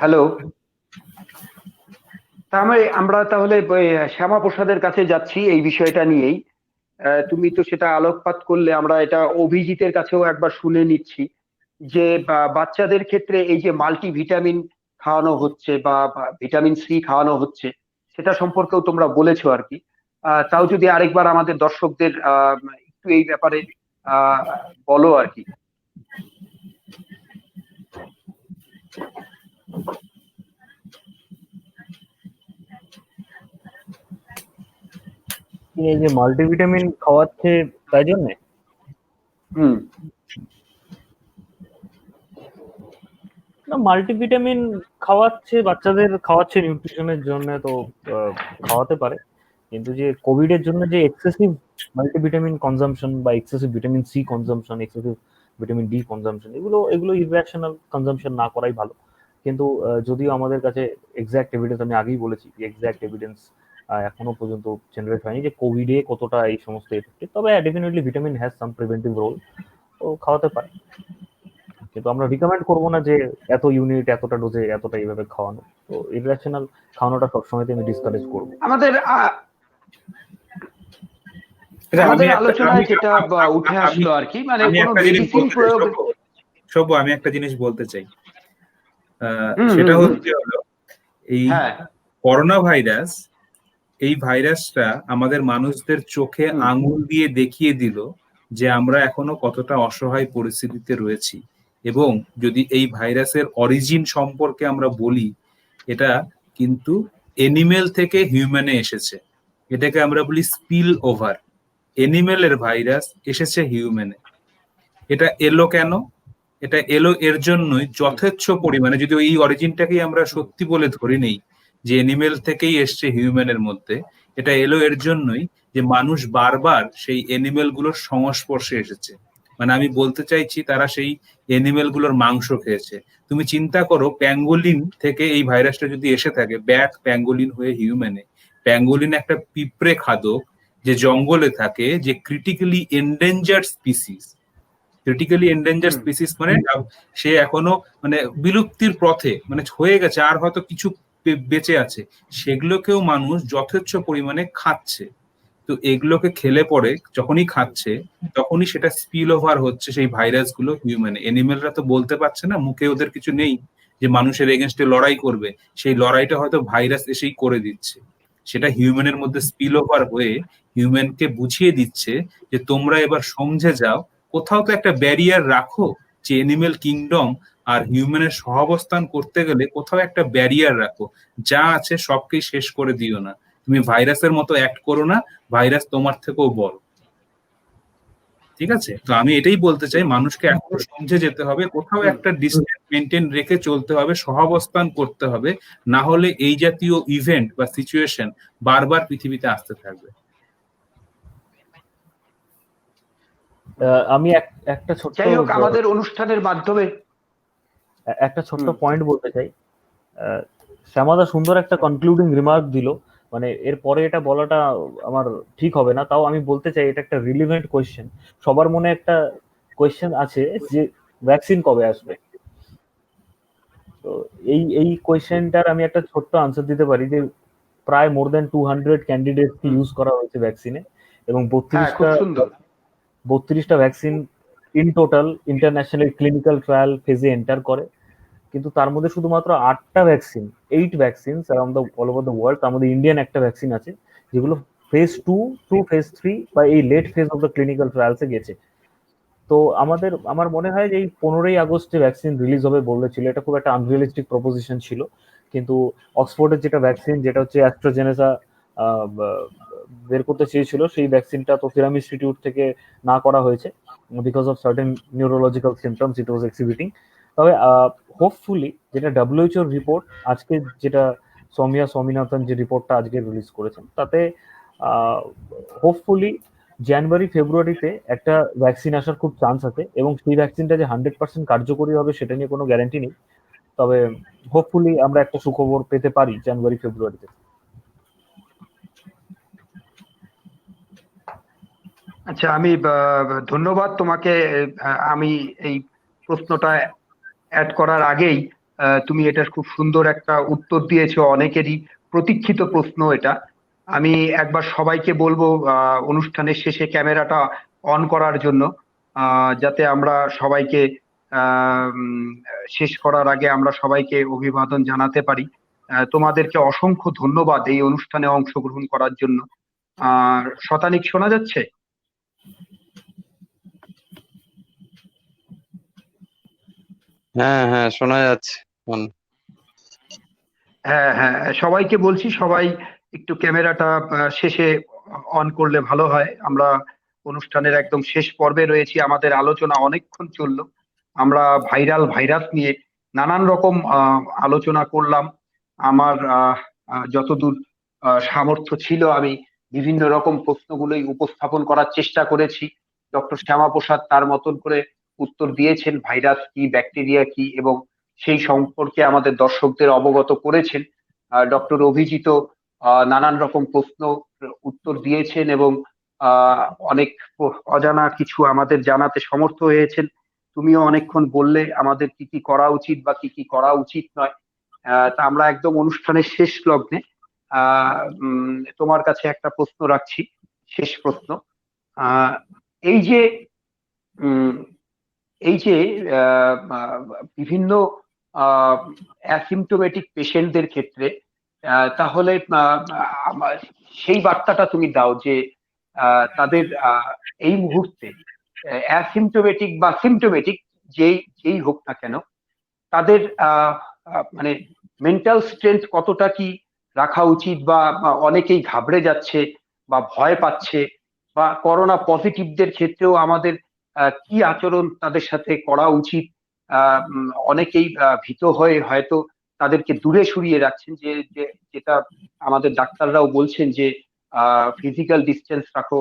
Hello? তাহলে আমরা তাহলে ওই শ্যামা প্রসাদের কাছে যাচ্ছি এই বিষয়টা নিয়েই। তুমি তো সেটা আলোকপাত করলে, আমরা এটা অভিজিতের কাছেও একবার শুনে নিচ্ছি যে বাচ্চাদের ক্ষেত্রে এই যে মাল্টিভিটামিন খাওয়ানো হচ্ছে বা ভিটামিন সি খাওয়ানো হচ্ছে, সেটা সম্পর্কেও তোমরা বলেছো আর কি। তাও যদি আরেকবার আমাদের দর্শকদের একটু এই ব্যাপারে আহ বলো আর কি। এই যে মাল্টিভিটামিন খাওয়াচ্ছে তাই জন্য হুম। না, মাল্টিভিটামিন বাচ্চাদের খাওয়াচ্ছে নিউট্রিশনের জন্য, তো খাওয়াতে পারে। কিন্তু যে কোভিড এর জন্য যে এক্সেসিভ মাল্টিভিটামিন কনজাম্পশন বা excessive vitamin C consumption, excessive vitamin D consumption, এগুলো ইররেশনাল কনজাম্পশন না করাই ভালো। কিন্তু যদিও আমাদের কাছে এক্সাক্ট এভিডেন্স, আমি আগেই বলেছি এক্সাক্ট এভিডেন্স এখনো পর্যন্ত জেনারেট হয়নি যে কোভিডে কতটা এই সমস্ত এফেক্টিভ, তবে definitely vitamin has some preventive role, তো খাওয়াতে পারে। কিন্তু আমরা রিকমেন্ড করবো না যে এত ইউনিট এতটা ডোজে এতটা এইভাবে খাওয়ানো। তো ইররেশনাল খাওয়ানোটা সবসময় আমি ডিসকারেজ করবো। আমাদের আচ্ছা, আমাদের আলোচনায় যেটা উঠে আমি আসলো আর কি, মানে আমি কোনো একটা জিনিস মেডিসিন বলতে চাই প্রয়োগ। সব্য, আমি একটা জিনিস বলতে চাই। হুম, সেটা হুম, হুম। হচ্ছে হলো এই হ্যাঁ, করোনা ভাইরাস, এই ভাইরাসটা আমাদের মানুষদের চোখে হুম, আঙুল দিয়ে দেখিয়ে দিল যে আমরা এখনো কতটা অসহায় পরিস্থিতিতে রয়েছি। এবং যদি এই ভাইরাসের অরিজিন সম্পর্কে আমরা বলি, এটা কিন্তু এনিমেল থেকে হিউম্যানে এসেছে। এটাকে আমরা বলি স্পিল ওভার। এনিমেলের ভাইরাস এসেছে হিউম্যানে। এটা এলো কেন? এটা এলো এর জন্যই যথেচ্ছ পরিমাণে, যদি এই অরিজিনটাকেই আমরা সত্যি বলে ধরে নেই যে এনিমেল থেকেই এসছে হিউম্যানের মধ্যে, এটা এলো এর জন্যই যে মানুষ বারবার সেই এনিমেল গুলোর সংস্পর্শে এসেছে। মানে আমি বলতে চাইছি তারা সেই এনিমেল গুলোর মাংস খেয়েছে। তুমি চিন্তা করো, প্যাঙ্গোলিন থেকে এই ভাইরাসটা যদি এসে থাকে, ব্যাট প্যাঙ্গোলিন হয়ে হিউম্যানে। প্যাঙ্গোলিন একটা পিঁপড়ে খাদক যে জঙ্গলে থাকে, যে critically endangered species. Critically endanger hmm, species মানে সে এখনো মানে বিলুপ্তির পথে, মানে হয়ে গেছে, আর হয়তো কিছু বেঁচে আছে। সেগুলোকেও মানুষ যথেচ্ছ পরিমাণে খাচ্ছে। তো এগুলোকে খেলে পরে যখনই খাচ্ছে, তখনই সেটা স্পিল ওভার হচ্ছে সেই ভাইরাস গুলো হিউম্যানে। এনিমেলরা তো বলতে পারছে না, মুখে ওদের কিছু নেই যে মানুষের এগেনস্টে লড়াই করবে। সেই লড়াইটা হয়তো ভাইরাস এসেই করে দিচ্ছে। সেটা হিউম্যানের মধ্যে স্পিল ওভার হয়ে হিউম্যানকে বুঝিয়ে দিচ্ছে যে তোমরা এবার সমঝে যাও, কোথাও তো একটা ব্যারিয়ার রাখো। যে এনিমেল কিংডম আর হিউম্যানের সহাবস্থান করতে গেলে কোথাও একটা ব্যারিয়ার রাখো। যা আছে সবকেই শেষ করে দিও না। তুমি ভাইরাসের মতো অ্যাক্ট করো না, ভাইরাস তোমার থেকেও বড়। ঠিক আছে? তো আমি এটাই বলতে চাই, মানুষকে এখনো সমঝে যেতে হবে, কোথাও হুম। একটা ডিস্টেন্স মেনটেন রেখে চলতে হবে, সহাবস্থান করতে হবে। না হলে এই জাতীয় ইভেন্ট বা সিচুয়েশন বারবার পৃথিবীতে আসতে থাকবে। আমি একটা ছোট্ট যাই হোক, আমাদের অনুষ্ঠানের মাধ্যমে একটা ছোট্ট পয়েন্ট বলতে চাই। শ্যামাদা সুন্দর একটা কনক্লুডিং রিমার্ক দিল, মানে এরপরে এটা বলাটা আমার ঠিক হবে না, তাও আমি বলতে চাই এটা একটা রিলিভেন্ট কোয়েশ্চেন। সবার মনে একটা কোয়েশ্চেন আছে যে ভ্যাকসিন কবে আসবে। তো এই এই কোয়েশ্চেনটার আমি একটা ছোট্ট আনসার দিতে পারি যে প্রায় মোর দেন 200 ক্যান্ডিডেট ইউজ করা হয়েছে ভ্যাকসিনে, এবং হ্যাঁ, খুব সুন্দর। 32টা vaccine in total international clinical trial ফেজে এন্টার করে। কিন্তু তার মধ্যে শুধুমাত্র 8টা vaccine, 8 vaccine around the all over the world, তার মধ্যে ইন্ডিয়ান একটা ভ্যাকসিন আছে যেগুলো ফেজ 2 টু ফেজ 3 বা এই late phase of the clinical ট্রায়ালসে গেছে। তো আমার মনে হয় যে এই 15ই আগস্ট যে ভ্যাকসিন রিলিজ হবে বলেছিল, এটা খুব একটা আনরিয়েলিস্টিক প্রপোজিশন ছিল। কিন্তু অক্সফোর্ডের যেটা ভ্যাকসিন, যেটা হচ্ছে অ্যাস্ট্রাজেনেকা বের করতে চেয়েছিল, সেই ভ্যাকসিনটা তো সিরাম ইনস্টিটিউট থেকে না করা হয়েছে because of certain neurological symptoms it was exhibiting. তবে হোপফুলি যেটা ডাব্লিউএইচওর রিপোর্ট আজকে, যেটা সৌমিয়া স্বামীনাথন যে রিপোর্টটা আজকে রিলিজ করেছেন, তাতে হোপফুলি জানুয়ারি ফেব্রুয়ারিতে একটা ভ্যাকসিন আসার খুব চান্স আছে, এবং সেই ভ্যাকসিনটা যে 100% কার্যকরী হবে সেটা নিয়ে কোনো গ্যারান্টি নেই। তবে হোপফুলি আমরা একটা সুখবর পেতে পারি জানুয়ারি ফেব্রুয়ারিতে। আচ্ছা, আমি ধন্যবাদ তোমাকে। আমি এই প্রশ্নটা অ্যাড করার আগেই তুমি এটা খুব সুন্দর একটা উত্তর দিয়েছো, অনেকেরই প্রতীক্ষিত প্রশ্ন এটা। আমি একবার সবাইকে বলবো অনুষ্ঠানের শেষে ক্যামেরাটা অন করার জন্য, যাতে আমরা সবাইকে শেষ করার আগে আমরা সবাইকে অভিবাদন জানাতে পারি। তোমাদেরকে অসংখ্য ধন্যবাদ এই অনুষ্ঠানে অংশগ্রহণ করার জন্য। আর শতানিক শোনা যাচ্ছে? হ্যাঁ হ্যাঁ, শোনা যাচ্ছে। হ্যাঁ, হ্যাঁ, সবাইকে বলছি, সবাই একটু ক্যামেরাটা শেষে অন করলে ভালো হয়। আমরা অনুষ্ঠানের একদম শেষ পর্বে রয়েছি, আমাদের আলোচনা অনেকক্ষণ চললো। আমরা ভাইরাস নিয়ে নানান রকম আলোচনা করলাম। আমার যতদূর সামর্থ্য ছিল আমি বিভিন্ন রকম প্রশ্নগুলোই উপস্থাপন করার চেষ্টা করেছি। ডক্টর শ্যামাপ্রসাদ তার মতন করে উত্তর দিয়েছেন, ভাইরাস কি, ব্যাকটেরিয়া কি, এবং সেই সম্পর্কে আমাদের দর্শকদের অবগত করেছেন। ডক্টর অভিজিৎ নানান রকম প্রশ্ন উত্তর দিয়েছেন, এবং আহ, অনেক অজানা কিছু আমাদের জানাতে সমর্থ হয়েছেন। তুমিও অনেকক্ষণ বললে আমাদের কি কি করা উচিত বা কি কি করা উচিত নয়। তা আমরা একদম অনুষ্ঠানের শেষ লগ্নে তোমার কাছে একটা প্রশ্ন রাখছি, শেষ প্রশ্ন। আহ এই যে উম, এই যে বিভিন্ন অ্যাসিমটোমেটিক পেশেন্টদের ক্ষেত্রে তাহলে সেই বার্তাটা তুমি দাও যে তাদের এই মুহূর্তে অ্যাসিমটোমেটিক বা সিমটোমেটিক যেই যেই হোক না কেন, তাদের মানে মেন্টাল স্ট্রেংথ কতটা কি রাখা উচিত, বা অনেকেই ঘাবড়ে যাচ্ছে বা ভয় পাচ্ছে, বা করোনা পজিটিভদের ক্ষেত্রেও আমাদের কি আচরণ তাদের সাথে করা উচিত। অনেকেই ভীত হয়ে হয়তো তাদেরকে দূরে সরিয়ে রাখছেন, যেটা আমাদের ডাক্তাররাও বলছেন যে ফিজিক্যাল ডিস্টেন্স রাখো,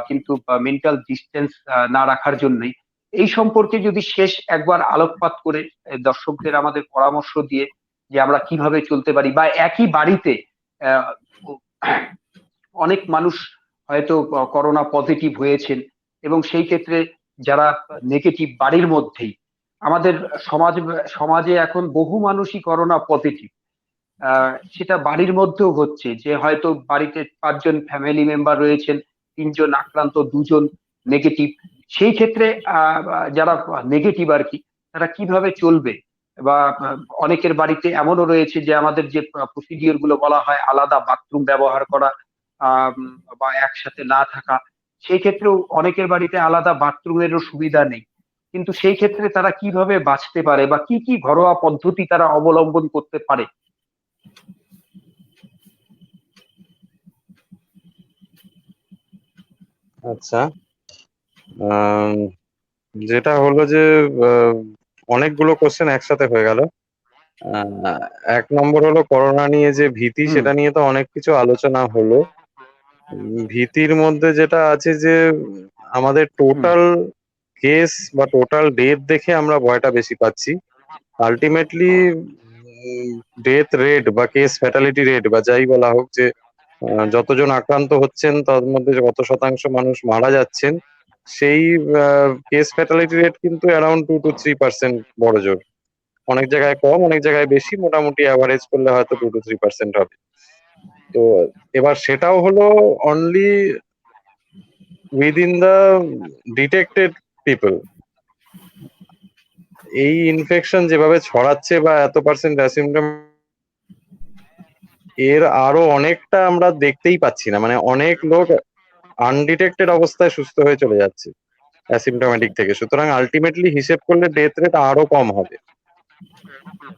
কিন্তু মেন্টাল ডিস্টেন্স না রাখার জন্যই। এই সম্পর্কে যদি শেষ একবার আলোকপাত করে দর্শকদের আমাদের পরামর্শ দিয়ে যে আমরা কিভাবে চলতে পারি, বা একই বাড়িতে আহ, অনেক মানুষ হয়তো করোনা পজিটিভ হয়েছেন, এবং সেই ক্ষেত্রে যারা নেগেটিভ বাড়ির মধ্যেই, আমাদের সমাজে এখন বহু মানুষই করোনা পজিটিভ, সেটা বাড়ির মধ্যেও হচ্ছে, যে হয়তো বাড়িতে 5 জন ফ্যামিলি মেম্বার রয়েছেন, 3 জন আক্রান্ত, 2 জন নেগেটিভ। সেই ক্ষেত্রে যারা নেগেটিভ আর কি, তারা কিভাবে চলবে, বা অনেকের বাড়িতে এমনও রয়েছে যে আমাদের যে প্রসিডিওর গুলো বলা হয়, আলাদা বাথরুম ব্যবহার করা, বা একসাথে না থাকা, সেই ক্ষেত্রেও অনেকের বাড়িতে আলাদা বাথরুমেরও সুবিধা নেই। কিন্তু সেই ক্ষেত্রে তারা কিভাবে বাঁচতে পারে, বা কি কি ঘরোয়া পদ্ধতি তারা অবলম্বন করতে পারে? আচ্ছা, আম, যেটা হলো যে আহ, অনেকগুলো কোশ্চেন একসাথে হয়ে গেল। আহ, এক নম্বর হলো করোনা নিয়ে যে ভীতি, হুম। সেটা নিয়ে তো অনেক কিছু আলোচনা হলো। ভীতির মধ্যে যেটা আছে যে আমাদের হুম। টোটাল কেস বা টোটাল ডেথ দেখে আমরা ভয়টা বেশি পাচ্ছি। আলটিমেটলি ডেথ রেট বা কেস ফ্যাটালিটি রেট বা যাই বলা হোক, যে যতজন আক্রান্ত হচ্ছেন তার মধ্যে যে কত শতাংশ মানুষ মারা যাচ্ছেন, সেই কেস ফ্যাটালিটি রেট কিন্তু অ্যারাউন্ড 2 to 3% বড় জোর। অনেক জায়গায় কম, অনেক জায়গায় বেশি, মোটামুটি অ্যাভারেজ করলে হয়তো 2 to 3% হবে। তো এবার সেটাও হলো only within the detected people. এই ইনফেকশন যেভাবে ছড়াচ্ছে বা এত পার্সেন্ট অ্যাসিমটম, এর আরো অনেকটা আমরা দেখতেই পাচ্ছি না। মানে অনেক লোক আনডিটেক্টেড অবস্থায় সুস্থ হয়ে চলে যাচ্ছে অ্যাসিমটোমেটিক থেকে। সুতরাং আলটিমেটলি হিসেব করলে ডেথ রেট আরো কম হবে।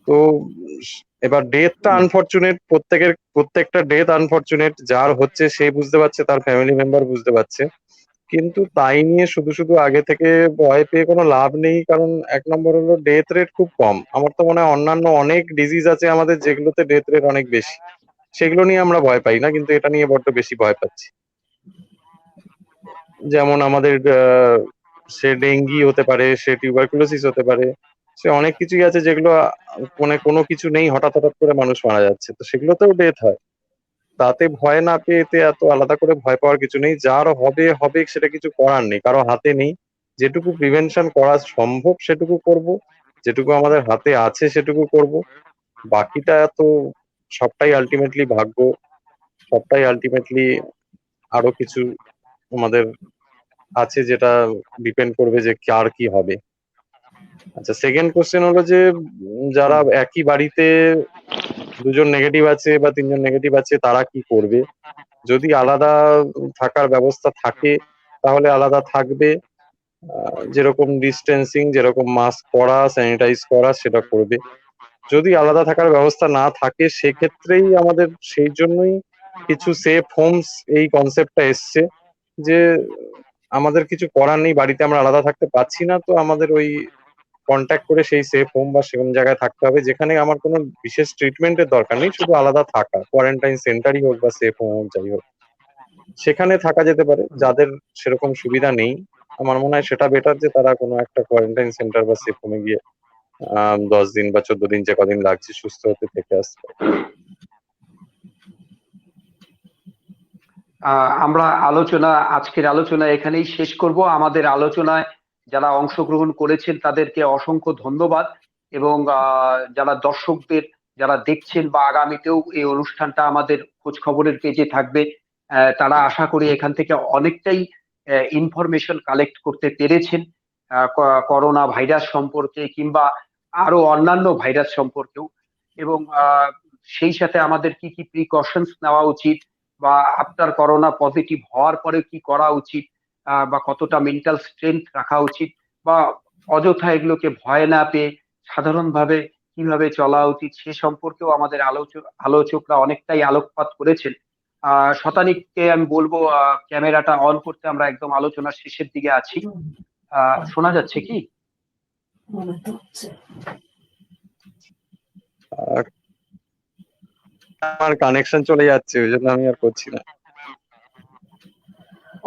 তো এবার ডেথটা হুম। আনফরচুনেট, প্রত্যেকটা ডেথ আনফরচুনেট। যার হচ্ছে সে বুঝতে পারছে, তার ফ্যামিলি মেম্বার বুঝতে পারছে, কিন্তু তাই নিয়ে শুধু শুধু আগে থেকে ভয় পেয়ে কোনো লাভ নেই। কারণ এক নম্বর হলো ডেথ রেট খুব কম। আমার তো মনে হয় অন্যান্য অনেক ডিজিজ আছে আমাদের যেগুলোতে ডেথ রেট অনেক বেশি, সেগুলো নিয়ে আমরা ভয় পাই না, কিন্তু এটা নিয়ে বড্ড বেশি ভয় পাচ্ছি। যেমন আমাদের সে ডেঙ্গি হতে পারে, সে টিউবারকুলোসিস হতে পারে, সে অনেক কিছুই আছে যেগুলো মানে কোনো কিছু নেই, হঠাৎ হঠাৎ করে মানুষ মারা যাচ্ছে, তো সেগুলোতেও ডেথ হয়। তাতে ভয় না পেয়ে এতে এত আলাদা করে ভয় পাওয়ার কিছু নেই। যার হবে হবে, সেটা কিছু করার নেই, কারো হাতে নেই। যেটুকু প্রিভেনশন করা সম্ভব সেটুকু করব, যেটুকু আমাদের হাতে আছে সেটুকু করব। বাকিটা তো সবটাই আলটিমেটলি ভাগ্য, সবটাই আলটিমেটলি আরো কিছু আমাদের আছে যেটা ডিপেন্ড করবে যে কার কি হবে। আচ্ছা, সেকেন্ড কোশ্চেন হলো যে যারা হুম। একই বাড়িতে 2 জন নেগেটিভ আছে বা 3 জন নেগেটিভ আছে, তারা কি করবে? যদি আলাদা থাকার ব্যবস্থা থাকে তাহলে আলাদা থাকবে। যেরকম ডিস্টেন্সিং, যেরকম মাস্ক পরা, স্যানিটাইজ করা, সেটা করবে। যদি আলাদা থাকার ব্যবস্থা না থাকে, সেক্ষেত্রেই আমাদের সেই জন্যই কিছু সেফ হোমস, এই কনসেপ্টটা এসছে যে আমাদের কিছু করার নেই, বাড়িতে আমরা আলাদা থাকতে পারছি না, তো আমাদের ওই কন্ট্যাক্ট করে সেই সেফ হোম বা সেরকম জায়গায় থাকতে হবে, যেখানে আমার কোনো বিশেষ ট্রিটমেন্টের দরকার নেই, শুধু আলাদা থাকা, কোয়ারেন্টাইন সেন্টারই হোক বা সেফ হোম হোক, যাই হোক, সেখানে থাকা যেতে পারে। যাদের সেরকম সুবিধা নেই, আমার মনে হয় সেটা বেটার যে তারা কোনো একটা কোয়ারেন্টাইন সেন্টার বা সেফ হোমে গিয়ে 10 দিন বা 14 দিন, যে কদিন লাগছে সুস্থ হতে, থেকে আসতে পারে। আমরা আজকের আলোচনা এখানেই শেষ করব। আমাদের আলোচনায় যারা অংশগ্রহণ করেছেন তাদেরকে অসংখ্য ধন্যবাদ, এবং যারা দর্শকদের যারা দেখছেন বা আগামীতেও এই অনুষ্ঠানটা আমাদের খোঁজ খবরের পেজে থাকবে, তারা আশা করি এখান থেকে অনেকটাই ইনফরমেশন কালেক্ট করতে পেরেছেন করোনা ভাইরাস সম্পর্কে কিংবা আরো অন্যান্য ভাইরাস সম্পর্কেও, এবং সেই সাথে আমাদের কি কি প্রিকশনস নেওয়া উচিত বা আফটার করোনা পজিটিভ হওয়ার পরে কি করা উচিত, বা কতটা মেন্টাল স্ট্রেংথ রাখা উচিত, বা অযথা এগুলোকে ভয় না পেয়ে সাধারণভাবে কিভাবে চলা উচিত সে সম্পর্কেও আমাদের আলোচকরা অনেকটাই আলোকপাত করেছেন। শতানিককে আমি বলবো ক্যামেরাটা অন করতে, আমরা একদম আলোচনার শেষের দিকে আছি। শোনা যাচ্ছে কি? আমার কানেকশন চলে যাচ্ছে, ওই জন্য আমি আর করছি না।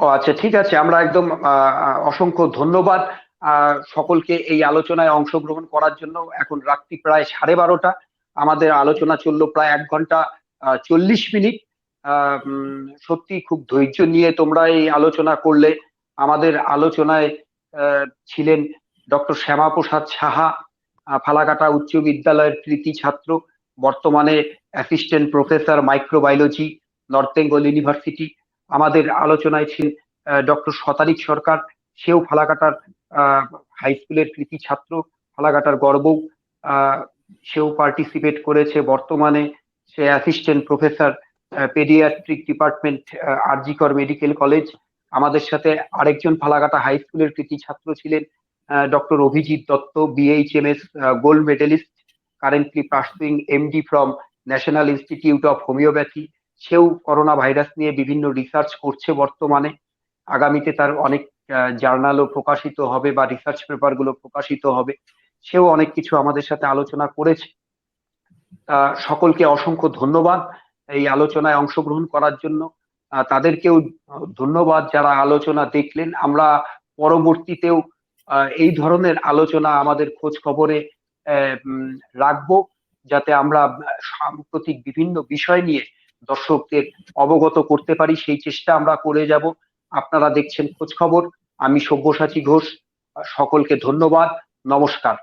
ও আচ্ছা, ঠিক আছে, আমরা একদম অসংখ্য ধন্যবাদ সকলকে এই আলোচনায় অংশগ্রহণ করার জন্য। এখন রাত্রি প্রায় 12:30, আমাদের আলোচনা চললো প্রায় 1 ঘন্টা 40 মিনিট। সত্যি খুব ধৈর্য নিয়ে তোমরা এই আলোচনা করলে। আমাদের আলোচনায় ছিলেন ডক্টর শ্যামাপ্রসাদ সাহা, ফালাকাটা উচ্চ বিদ্যালয়ের কৃতি ছাত্র, বর্তমানে assistant professor microbiology, north Bengal university. আমাদের আলোচনায় ছিলেন ডক্টর শতানিক সরকার, সেও ফালাকাটার হাই স্কুলের কৃতি ছাত্র, ফালাকাটার গর্ব। সেও পার্টিসিপেট করেছে, বর্তমানে সে assistant professor paediatric department, RG Kar medical college. আমাদের সাথে আরেকজন ফালাকাটা হাই স্কুলের কৃতি ছাত্র ছিলেন doctor Abhijit Dutta, BHMS gold medalist, currently pursuing MD from national institute of homoeopathy. সেও করোনা ভাইরাস নিয়ে বিভিন্ন রিসার্চ করছে বর্তমানে। আগামীতে তার অনেক জার্নালও প্রকাশিত হবে বা রিসার্চ পেপার গুলো প্রকাশিত হবে। সেও অনেক কিছু আমাদের সাথে আলোচনা করেছে। সকলকে অসংখ্য ধন্যবাদ এই আলোচনায় অংশগ্রহণ করার জন্য। তাদেরকেও ধন্যবাদ যারা আলোচনা দেখলেন। আমরা পরবর্তীতেও এই ধরনের আলোচনা আমাদের খোঁজ খবরে রাখবো, যাতে আমরা সাম্প্রতিক বিভিন্ন বিষয় নিয়ে দর্শকদের অবগত করতে পারি, সেই চেষ্টা আমরা করে যাব। আপনারা দেখছেন খোঁজ খবর, আমি সব্যসাচী ঘোষ। সকলকে ধন্যবাদ, নমস্কার।